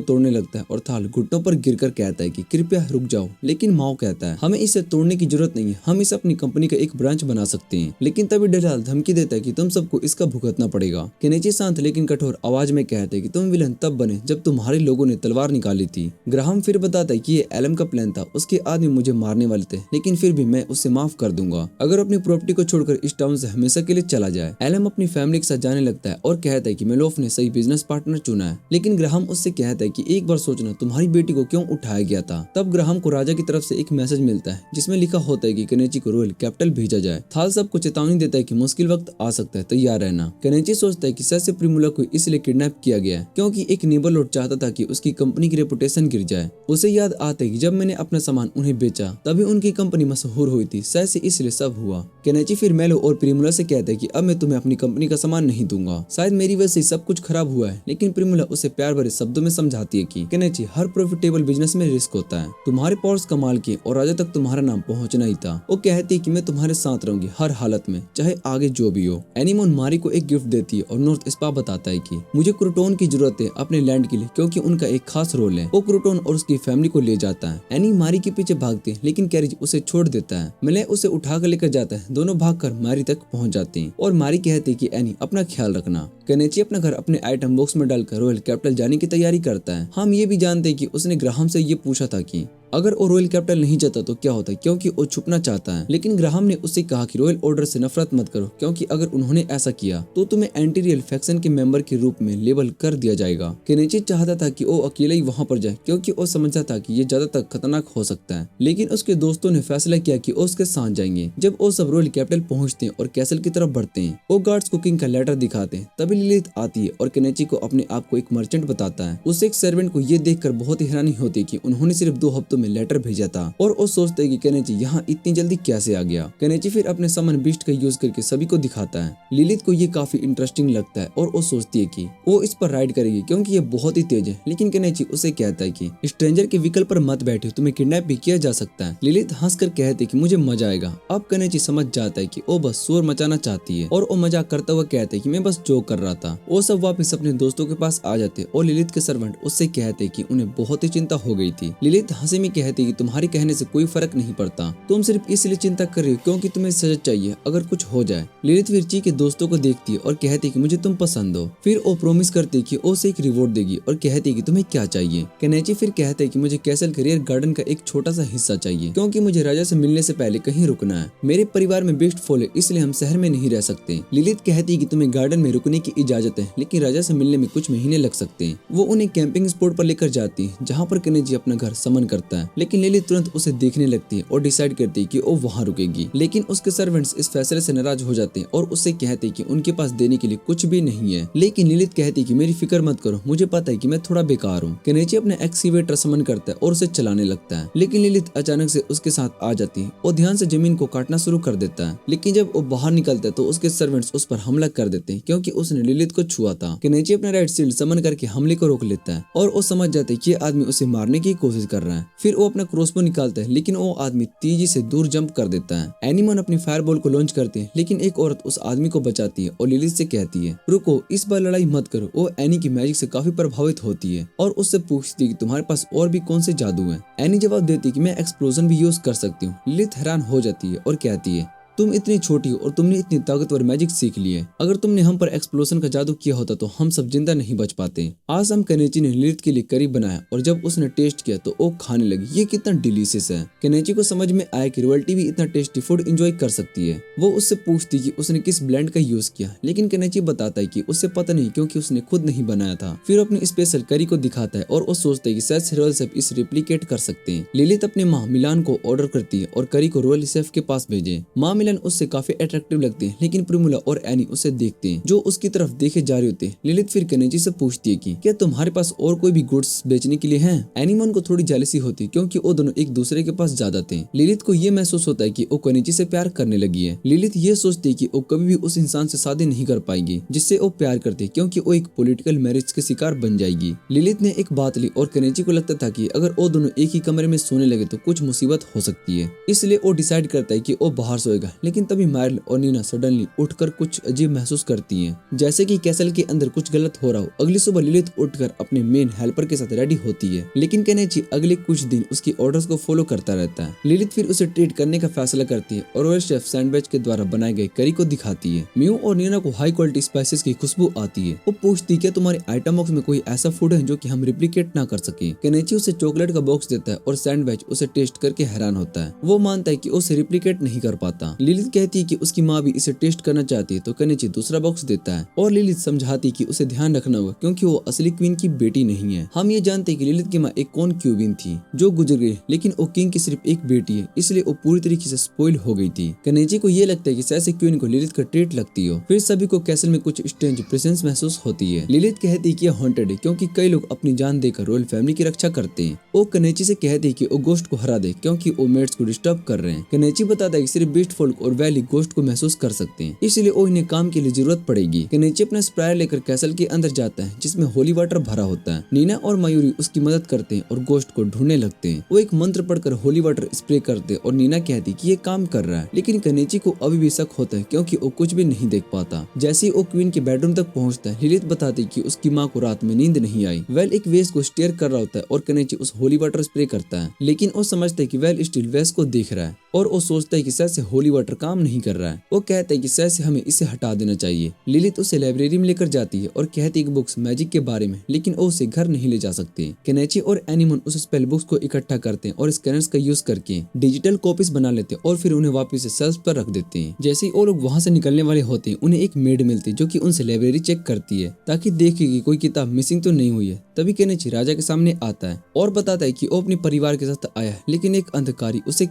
तोड़ने लगता है और थाल घुटनों पर गिरकर कहता है कि कृपया रुक जाओ, लेकिन माओ कहता है हमें इसे तोड़ने की जरूरत नहीं है, हम इसे अपनी कंपनी का एक ब्रांच बना सकते हैं। लेकिन तभी डेटाल धमकी देता है कि तुम सबको इसका भुगतना पड़ेगा। केनेची शांत लेकिन कठोर आवाज में कहता है कि तुम विलन तब बने जब तुम्हारे लोगों ने तलवार निकाली थी। ग्राहम फिर बताता है कि ये एलम का प्लान था, उसके आदमी मुझे मारने वाले थे, लेकिन फिर भी मैं उसे माफ कर दूंगा अगर अपनी प्रॉपर्टी को छोड़कर इस टाउन से हमेशा के लिए चला जाए। एलम अपनी फैमिली के साथ जाने लगता है और कहता है कि मेलोफ ने सही बिजनेस पार्टनर चुना है। लेकिन ग्राहम उससे कहता है कि एक बार सोचना तुम्हारी बेटी को क्यों उठाया गया था। तब ग्राहम को राजा की तरफ से एक मैसेज मिलता है जिसमें लिखा होता है कि केनेची को रॉयल कैपिटल भेजा जाए। थाल सबको चेतावनी देता है कि मुश्किल वक्त आ सकता है, तैयार रहना। केनेची सोचता है कि शायद से प्रिमुला को इसलिए किडनैप किया गया है क्योंकि एक नेबर लॉर्ड चाहता था कि उसकी कंपनी की रेपुटेशन गिर जाए। उसे याद आता है कि जब मैंने अपना सामान उन्हें बेचा तभी उनकी कंपनी मशहूर हुई थी, शायद से इसलिए सब हुआ। केनेची फिर मेलो और प्रिमुला से कहता है कि अब मैं तुम्हें अपनी कंपनी का सामान नहीं दूंगा, शायद मेरी वजह से सब कुछ खराब हुआ है। लेकिन प्रिमुला उसे प्यार भरे शब्दों में समझाती है कि केनेची हर प्रॉफिटेबल बिजनेस में रिस्क होता है, तुम्हारे पावर्स कमाल के और राजा तक तुम्हारा नाम पहुंचना ही था। वो कहती है कि मैं तुम्हारे साथ रहूंगी हर हालत में, चाहे आगे जो भी हो। एनीमोन मारी को एक गिफ्ट देती है और नॉर्थ स्पा बताता है कि मुझे क्रूटोन की जरूरत है अपने लैंड के लिए क्योंकि उनका एक खास रोल है। वो क्रूटोन और उसकी फैमिली को ले जाता है। एनी मारी के पीछे भागती है लेकिन कैरिज उसे छोड़ देता है। मिले उसे उठाकर लेकर जाता है, दोनों भागकर मारी तक पहुंच जाते हैं और मारी कहती है कि एनी अपना ख्याल रखना। केनेची अपना घर अपने आइटम बॉक्स में डालकर रॉयल कैपिटल जाने की तैयारी करता है। हम ये भी जानते हैं कि उसने ग्राहम से ये पूछा था कि अगर वो रॉयल कैपिटल नहीं जाता तो क्या होता, क्योंकि वो छुपना चाहता है। लेकिन ग्राहम ने उससे कहा कि रॉयल ऑर्डर से नफरत मत करो क्योंकि अगर उन्होंने ऐसा किया तो तुम्हें एंटी रियल फैक्शन के मेंबर के रूप में लेबल कर दिया जाएगा। केनेची चाहता था कि वो अकेले ही वहां पर जाए क्योंकि वो समझता था कि ये ज्यादातर खतरनाक हो सकता है। लेकिन उसके दोस्तों ने फैसला किया कि वो उसके साथ जाएंगे। जब वो सब रॉयल कैपिटल पहुंचते हैं और कैसल की तरफ बढ़ते हैं, वो गार्ड्स कुकिंग का लेटर दिखाते हैं। तभी लिलिथ आती है और केनेची को अपने आप को एक मर्चेंट बताता है। उसे एक सर्वेंट को ये देखकर बहुत ही हैरानी होती है कि उन्होंने सिर्फ 2 हफ्तों में लेटर भेजा था और वो सोचते है कि केनेची यहाँ इतनी जल्दी कैसे आ गया। केनेची फिर अपने समन बीस्ट का यूज करके सभी को दिखाता है। लिलिथ को ये काफी इंटरेस्टिंग लगता है और वो सोचती है कि वो इस पर राइड करेगी क्योंकि ये बहुत ही तेज है। लेकिन केनेची उसे कहता है कि स्ट्रेंजर के व्हीकल पर मत बैठो, तुम्हें किडनैप भी किया जा सकता है। लिलिथ हंसकर कहती है कि मुझे मजा आएगा। अब केनेची समझ जाता है कि वो बस शोर मचाना चाहती है और वो मजाक करता हुआ कहते है कि मैं बस जोक कर रहा था। वो सब वापस अपने दोस्तों के पास आ जाते और लिलिथ के सर्वेंट उससे कहते कि उन्हें बहुत ही चिंता हो गई थी। लिलिथ हंसी में कहती कि तुम्हारे कहने से कोई फर्क नहीं पड़ता, तुम सिर्फ इसलिए चिंता कर रही हो क्योंकि तुम्हें सजा चाहिए अगर कुछ हो जाए। लिलिथ विर्ची के दोस्तों को देखती है और कहती कि मुझे तुम पसंद हो। फिर वो प्रॉमिस करती कि वो उसे एक रिवॉर्ड देगी और कहती कि तुम्हें क्या चाहिए। केनेची फिर कहते हैं कि मुझे कैसल करियर गार्डन का एक छोटा सा हिस्सा चाहिए क्योंकि मुझे राजा से मिलने से पहले कहीं रुकना है। मेरे परिवार में बेस्ट फॉल है इसलिए हम शहर में नहीं रह सकते। लिलिथ कहती है कि तुम्हें गार्डन में रुकने की इजाजत है लेकिन राजा से मिलने में कुछ महीने लग सकते हैं। वो उन्हें कैंपिंग स्पॉट पर लेकर जाती है जहाँ पर केनेची अपना घर समन करता है। लेकिन लिलिथ तुरंत उसे देखने लगती है और डिसाइड करती है कि वो वहाँ रुकेगी। लेकिन उसके सर्वेंट्स इस फैसले से नाराज हो जाते हैं और उससे कहते हैं कि उनके पास देने के लिए कुछ भी नहीं है। लेकिन लिलिथ कहती है कि मेरी फिक्र मत करो, मुझे पता है कि मैं थोड़ा बेकार हूँ। केनेची अपने एक्सकेवेटर समन करता है और उसे चलाने लगता है। लेकिन लिलिथ अचानक से उसके साथ आ जाती है और ध्यान से जमीन को काटना शुरू कर देता है। लेकिन जब वो बाहर निकलता है तो उसके सर्वेंट्स उस पर हमला कर देते हैं क्योंकि उसने लिलिथ को छुआ था। केनेची अपना राइट शील्ड समन करके हमले को रोक लेता है और वो समझ जाते है कि ये आदमी उसे मारने की कोशिश कर रहा है। फिर वो अपना क्रॉसबो निकालता है लेकिन वो आदमी तेजी से दूर जंप कर देता है। एनीमन अपनी फायरबॉल को लॉन्च करते हैं लेकिन एक औरत उस आदमी को बचाती है और लिलिथ से कहती है रुको, इस बार लड़ाई मत करो। वो एनी की मैजिक से काफी प्रभावित होती है और उससे पूछती है कि तुम्हारे पास और भी कौन से जादू हैं। एनी जवाब देती है कि मैं एक्सप्लोजन भी यूज कर सकती हूँ। लिलिथ हैरान हो जाती है और कहती है तुम इतनी छोटी हो और तुमने इतनी ताकतवर मैजिक सीख ली है। अगर तुमने हम पर एक्सप्लोजन का जादू किया होता तो हम सब जिंदा नहीं बच पाते। आज हम केनेची ने लिलिथ के लिए करी बनाया और जब उसने टेस्ट किया तो वो खाने लगी, ये कितना डिलीशियस है। केनेची को समझ में आया कि रॉयल्टी भी इतना टेस्टी फूड एंजॉय कर सकती है। वो उससे पूछती कि उसने किस ब्लेंड का यूज किया, लेकिन केनेची बताता है कि उससे पता नहीं क्योंकि उसने खुद नहीं बनाया था। फिर अपनी स्पेशल करी को दिखाता है और वो सोचता है कि शायद रॉयल शेफ इस रिप्लिकेट कर सकते हैं। लिलिथ अपने माँ मिलान को ऑर्डर करती है और करी को रॉयल शेफ के पास भेजे। माँ मिलान उससे काफी अट्रैक्टिव लगती है लेकिन प्रिमुला और एनी उसे देखते हैं जो उसकी तरफ देखे जा रहे होते हैं। लिलिथ फिर केनेची से पूछती है कि क्या तुम्हारे पास और कोई भी गुड्स बेचने के लिए हैं? एनीमन को थोड़ी जेलसी होती है क्योंकि वो दोनों एक दूसरे के पास ज्यादा थे। लिलिथ को ये महसूस होता है कि वो केनेची से प्यार करने लगी है। लिलिथ ये सोचती है कि वो कभी भी उस इंसान से शादी नहीं कर पाएगी जिससे वो प्यार करते क्योंकि वो एक पॉलिटिकल मैरिज के शिकार बन जाएगी। लिलिथ ने एक बात ली और केनेची को लगता था कि अगर वो दोनों एक ही कमरे में सोने लगे तो कुछ मुसीबत हो सकती है, इसलिए वो डिसाइड करता है कि वो बाहर सोएगा। लेकिन तभी मार्ल और नीना सडनली उठकर कुछ अजीब महसूस करती हैं, जैसे कि कैसल के अंदर कुछ गलत हो रहा हो। अगली सुबह लिलिथ उठकर अपने मेन हेल्पर के साथ रेडी होती है, लेकिन केनेची अगले कुछ दिन उसकी ऑर्डर्स को फॉलो करता रहता है। लिलिथ फिर उसे ट्रीट करने का फैसला करती है और रॉयल शेफ सैंडविच के द्वारा बनाए गए करी को दिखाती है। म्यू और नीना को हाई क्वालिटी स्पाइसेस की खुशबू आती है। वो पूछती है क्या तुम्हारे आइटम बॉक्स में कोई ऐसा फूड है जो कि हम रिप्लिकेट ना कर सके। केनेची उसे चॉकलेट का बॉक्स देता है और सैंडविच उसे टेस्ट करके हैरान होता है। वो मानता है कि उसे रिप्लिकेट नहीं कर पाता। लिलिथ कहती है कि उसकी माँ भी इसे टेस्ट करना चाहती है, तो केनेची दूसरा बॉक्स देता है और लिलिथ समझाती कि उसे ध्यान रखना होगा क्योंकि वो असली क्वीन की बेटी नहीं है। हम ये जानते हैं कि लिलिथ की माँ एक कौन क्यूबिन थी जो गुजर गई, लेकिन वो किंग की सिर्फ एक बेटी है, इसलिए वो पूरी तरीके से स्पॉइल हो गई थी। केनेची को ये लगता है कि जैसे क्वीन को लिलिथ का ट्रीट लगती हो। फिर सभी को कैसल में कुछ स्ट्रेंज प्रेजेंस महसूस होती है। लिलिथ कहती है कि हॉन्टेड है क्योंकि कई लोग अपनी जान देकर रॉयल फैमिली की रक्षा करते हैं। वो केनेची से कहती है कि वो गोस्ट को हरा दे क्योंकि वो मेड्स को डिस्टर्ब कर रहे हैं। केनेची बताता है कि सिर्फ बीस्ट फोल्क और वैली गोस्ट को महसूस कर सकते हैं, इसलिए वो इन्हें काम के लिए जरूरत पड़ेगी। केनेची अपना स्प्रायर लेकर कैसल के अंदर जाता है जिसमें होली वाटर भरा होता है। नीना और मयूरी उसकी मदद करते हैं और गोस्ट को ढूंढने लगते हैं। वो एक मंत्र पढ़कर होली वाटर स्प्रे करते और नीना कहती कि ये काम कर रहा है, लेकिन केनेची को अभी भी शक होता है क्योंकि वो कुछ भी नहीं देख पाता। जैसे ही वो क्वीन के बेडरूम तक पहुंचता है, लिलिथ बताती कि उसकी माँ को रात में नींद नहीं आई। वेल एक वेस को स्टेयर कर रहा होता है और केनेची उस होली वाटर स्प्रे करता है, लेकिन वो समझता है कि वेल स्टिल वेस को देख रहा है और वो सोचता है कि शायद से होली वाटर काम नहीं कर रहा है। वो कहता है कि शायद से हमें इसे हटा देना चाहिए। लिलिथ उसे लाइब्रेरी में लेकर जाती है और कहती है कि बुक्स मैजिक के बारे में, लेकिन वो उसे घर नहीं ले जा सकते। केनेची और एनिमोन उस स्पेल बुक्स को इकट्ठा करते हैं और स्कैनर्स का यूज करके डिजिटल कॉपीज बना लेते हैं और फिर उन्हें वापस से शेल्फ पर रख देते हैं। जैसे ही वो लोग वहां से निकलने वाले होते हैं, उन्हें एक मेड मिलती है जो कि उनसे लाइब्रेरी चेक करती है ताकि देखे कि कोई किताब मिसिंग तो नहीं हुई है। तभी केनेची राजा के सामने आता है और बताता है कि वो अपने परिवार के साथ आया है, लेकिन एक अधिकारी उसे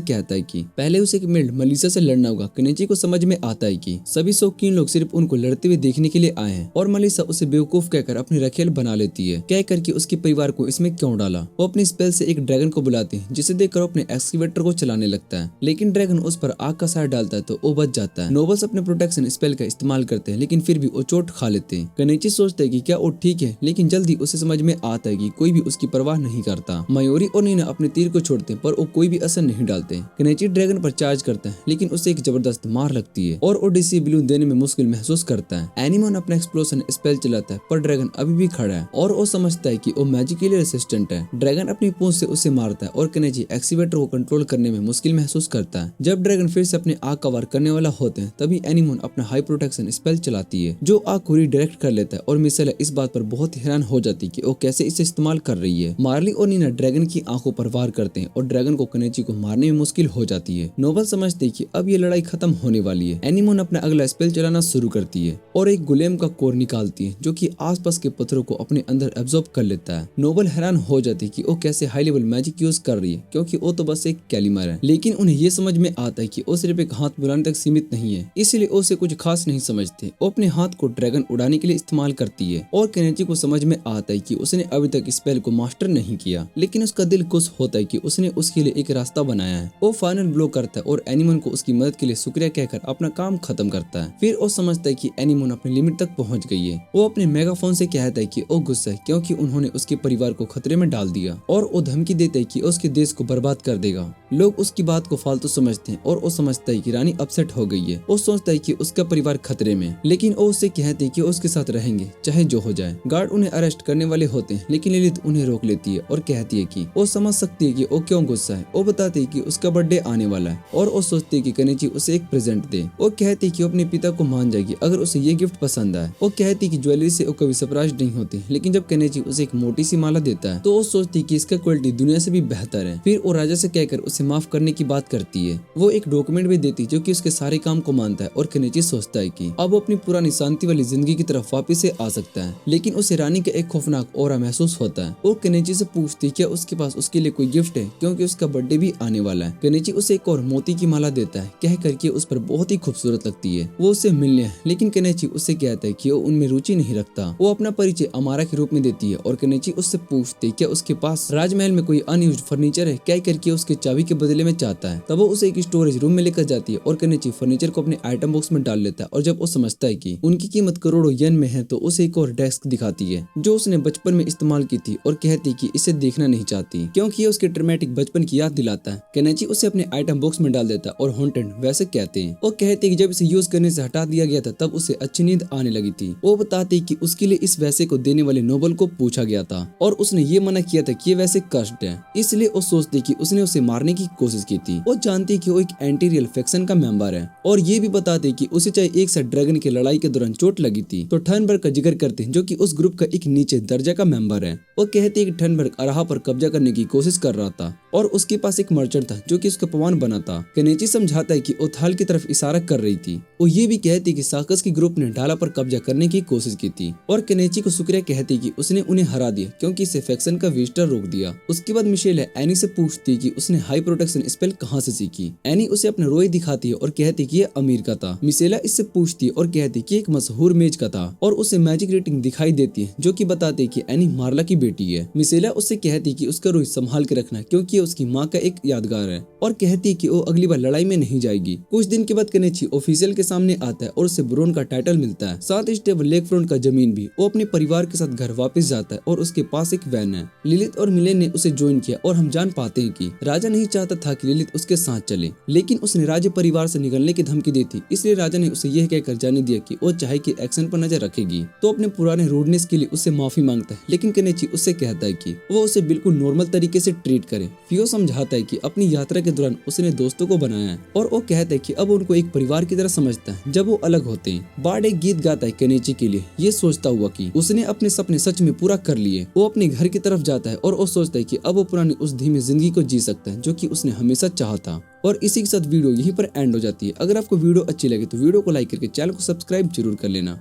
कहता है कि पहले उसे एक मेल्ड मलिसा से लड़ना होगा। केनेची को समझ में आता है कि सभी शौकीन लोग सिर्फ उनको लड़ते हुए देखने के लिए आए हैं और मलिसा उसे बेवकूफ कहकर अपनी रखेल बना लेती है, कह कर कि उसके परिवार को इसमें क्यों डाला। वो अपनी स्पेल से एक ड्रैगन को बुलाते हैं जिसे देखकर अपने एक्सकेवेटर को चलाने लगता है, लेकिन ड्रैगन उस पर आग का साया डालता है तो वो बच जाता है। नोबल्स अपने प्रोटेक्शन स्पेल का इस्तेमाल करते हैं, लेकिन फिर भी वो चोट खा लेते हैं। केनेची सोचता है कि क्या वो ठीक है, लेकिन जल्दी उसे समझ में आता है कि कोई भी उसकी परवाह नहीं करता। मयूरी और नीना अपने तीर को छोड़ते हैं पर वो कोई भी असर नहीं डालते। केनेची ड्रैगन पर चार्ज करता है, लेकिन उसे एक जबरदस्त मार लगती है और ओडिसी ब्लू देने में मुश्किल महसूस करता है। एनिमोन अपना एक्सप्लोजन स्पेल चलाता है पर ड्रैगन अभी भी खड़ा है और वो समझता है कि वो मैजिकली रेसिस्टेंट है। ड्रैगन अपनी पूंछ से उसे मारता है और केनेची एक्सीवेटर को कंट्रोल करने में मुश्किल महसूस करता है। जब ड्रैगन फिर से अपने आग का वार करने वाला होते हैं, तभी एनिमोन अपना हाई प्रोटेक्शन स्पेल चलाती है जो आग को रिडायरेक्ट कर लेता है और मिसेला इस बात पर बहुत हैरान हो जाती है कि वो कैसे इसे इस्तेमाल कर रही है। मार्ली और नीना ड्रैगन की आंखों पर वार करते हैं और ड्रैगन को केनेची को मारने में मुश्किल हो जाती है। नोबल समझते हैं कि अब ये लड़ाई खत्म होने वाली है। एनिमोन अपना अगला स्पेल चलाना शुरू करती है और एक गुलेम का कोर निकालती है जो कि आसपास के पत्थरों को अपने अंदर एब्जॉर्ब कर लेता है। नोबल हैरान हो जाती है कि वो कैसे हाई लेवल मैजिक यूज कर रही है क्योंकि वो तो बस एक कैलिमर है, लेकिन उन्हें ये समझ में आता है कि वो सिर्फ एक हाथ बुलाने तक सीमित नहीं है, इसलिए वो उसे कुछ खास नहीं समझते। वो अपने हाथ को ड्रैगन उड़ाने के लिए इस्तेमाल करती है और केनेची को समझ में आता है कि उसने अभी तक स्पेल को मास्टर नहीं किया, लेकिन उसका दिल खुश होता है कि उसने उसके लिए एक रास्ता बनाया है। वो फाइनल ब्लो करता है और एनिमोन को उसकी मदद के लिए शुक्रिया कहकर अपना काम खत्म करता है। फिर वो समझता है कि एनिमोन अपनी लिमिट तक पहुंच गई है। वो अपने मेगाफोन से कहता है कि वो गुस्सा है क्योंकि उन्होंने उसके परिवार को खतरे में डाल दिया और वो धमकी देता है कि उसके देश को बर्बाद कर देगा। लोग उसकी बात को फालतू समझते हैं और वो समझता है कि रानी अपसेट हो गई है। वो सोचता है कि उसका परिवार खतरे में, लेकिन वो उससे कहते हैं कि उसके साथ रहेंगे चाहे जो हो जाए। गार्ड उन्हें अरेस्ट करने वाले होते हैं, लेकिन लिलिथ उन्हें रोक लेती है और कहती है कि वो समझ सकती है कि वो क्यों गुस्सा है। वो बताती है कि उसका बर्थडे आने वाला है और वो सोचती है कि केनेची उसे एक प्रेजेंट दे। वो कहती है कि वो अपने पिता को मान जाएगी अगर उसे ये गिफ्ट पसंद आए। वो कहती है कि ज्वेलरी से वो कभी सरप्राइज नहीं होती, लेकिन जब केनेची उसे एक मोटी सी माला देता है तो वो सोचती है कि इसका क्वालिटी दुनिया से भी बेहतर है। फिर वो राजा से कहकर उसे माफ करने की बात करती है। वो एक डॉक्यूमेंट भी देती है जो कि उसके सारे काम को मानता है और केनेची सोचता है कि अब वो अपनी पुरानी शांति वाली जिंदगी की तरफ वापस से आ सकता है, लेकिन उसे रानी का एक खौफनाक ऑरा महसूस होता है। वो केनेची से पूछती है क्या उसके पास उसके लिए कोई गिफ्ट है क्योंकि उसका बर्थडे भी आने वाला है। केनेची उसे एक और मोती की माला देता है, कह करके उस पर बहुत ही खूबसूरत लगती है। वो उससे मिलने है, लेकिन केनेची उससे कहता है कि वो उनमें रुचि नहीं रखता। वो अपना परिचय अमारा के रूप में देती है और केनेची उससे पूछती है क्या उसके पास राजमहल में कोई अनयूज्ड फर्नीचर है, कह करके उसके चाबी के बदले में चाहता है। तब वो उसे एक स्टोरेज रूम में लेकर जाती है और केनेची फर्नीचर को अपने आइटम बॉक्स में डाल लेता है और जब वो समझता है कि उनकी कीमत करोड़ों येन में है तो उसे एक और डेस्क दिखाती है जो उसने बचपन में इस्तेमाल की थी और कहती कि इसे देखना नहीं चाहती क्योंकि ये उसके ट्रॉमेटिक बचपन की याद दिलाता है। केनेची उसे अपने आइटम बॉक्स में डाल देता है और हॉन्टेड वैसे कहते हैं। वो कहते हैं कि जब इसे यूज करने से हटा दिया गया था तब उसे अच्छी नींद आने लगी थी। वो बताते हैं कि उसके लिए इस वैसे को देने वाले नोबल को पूछा गया था और उसने ये मना किया था कि ये वैसे कष्ट है, इसलिए वो सोचते कि उसने उसे मारने की कोशिश की थी। वो जानती कि वो एक एंटी रियल फैक्शन का मेंबर है और ये भी बताते कि उसे चाहे एक साथ ड्रैगन की लड़ाई के दौरान चोट लगी थी तो ठर्नबर्ग का जिक्र करते हैं जो कि उस ग्रुप का एक नीचे दर्जा का मेंबर है। वो कहते हैं कि ठर्नबर्ग अराहा पर कब्जा करने की कोशिश कर रहा था और उसके पास एक मर्चेंट था जो कि उसका पवान बना था। केनेची समझाता है कि ओथाल की तरफ इशारा कर रही थी। वो ये भी कहती कि साकस की ग्रुप ने ढाला पर कब्जा करने की कोशिश की थी और केनेची को शुक्रिया कहती कि उसने उन्हें हरा दिया क्योंकि इसे फैक्शन का विजिटर रोक दिया। उसके बाद मिशेल एनी से पूछती कि उसने हाई प्रोटेक्शन स्पेल कहाँ से सीखी। एनी उसे अपना रोई दिखाती है और कहती कि ये अमीर का था। मिशेला इससे पूछती है और कहती कि एक मशहूर मेज का था और उसे मैजिक रेटिंग दिखाई देती है जो कि बताती कि एनी मार्ला की बेटी है। मिशेला उससे कहती कि उसका रोई संभाल के रखना क्योंकि उसकी माँ का एक यादगार है और कहती कि वो अगली बार लड़ाई में नहीं जाएगी। कुछ दिन के बाद केनेची ऑफिशियल के सामने आता है और उसे ब्रोन का टाइटल मिलता है, साथ ही स्टेबल लेक फ्रंट का जमीन भी। वो अपने परिवार के साथ घर वापस जाता है और उसके पास एक वैन है। लिलिथ और मिलेन ने उसे ज्वाइन किया और हम जान पाते हैं कि राजा नहीं चाहता था कि लिलिथ उसके साथ चले, लेकिन उसने राज्य परिवार से निकलने की धमकी दी थी, इसलिए राजा ने उसे यह कहकर जाने दिया कि वो चाहे कि एक्शन पर नजर रखेगी। तो अपने पुराने रूडनेस के लिए उससे माफी मांगता है, लेकिन केनेची उससे कहता है कि वो उसे बिल्कुल नॉर्मल तरीके से ट्रीट करे। फियो समझाता है कि अपनी यात्रा के दौरान उसने दोस्तों को बनाया है और वो कहता है कि अब उनको एक परिवार की तरह समझता है जब वो अलग होते हैं। बार्ड एक गीत गाता है केनेची के लिए, ये सोचता हुआ कि उसने अपने सपने सच में पूरा कर लिए। वो अपने घर की तरफ जाता है और वो सोचता है कि अब वो पुरानी उस धीमी जिंदगी को जी सकता है जो कि उसने हमेशा चाहा था। और इसी के साथ वीडियो यहीं पर एंड हो जाती है। अगर आपको वीडियो अच्छी लगे तो वीडियो को लाइक करके चैनल को सब्सक्राइब जरूर कर लेना।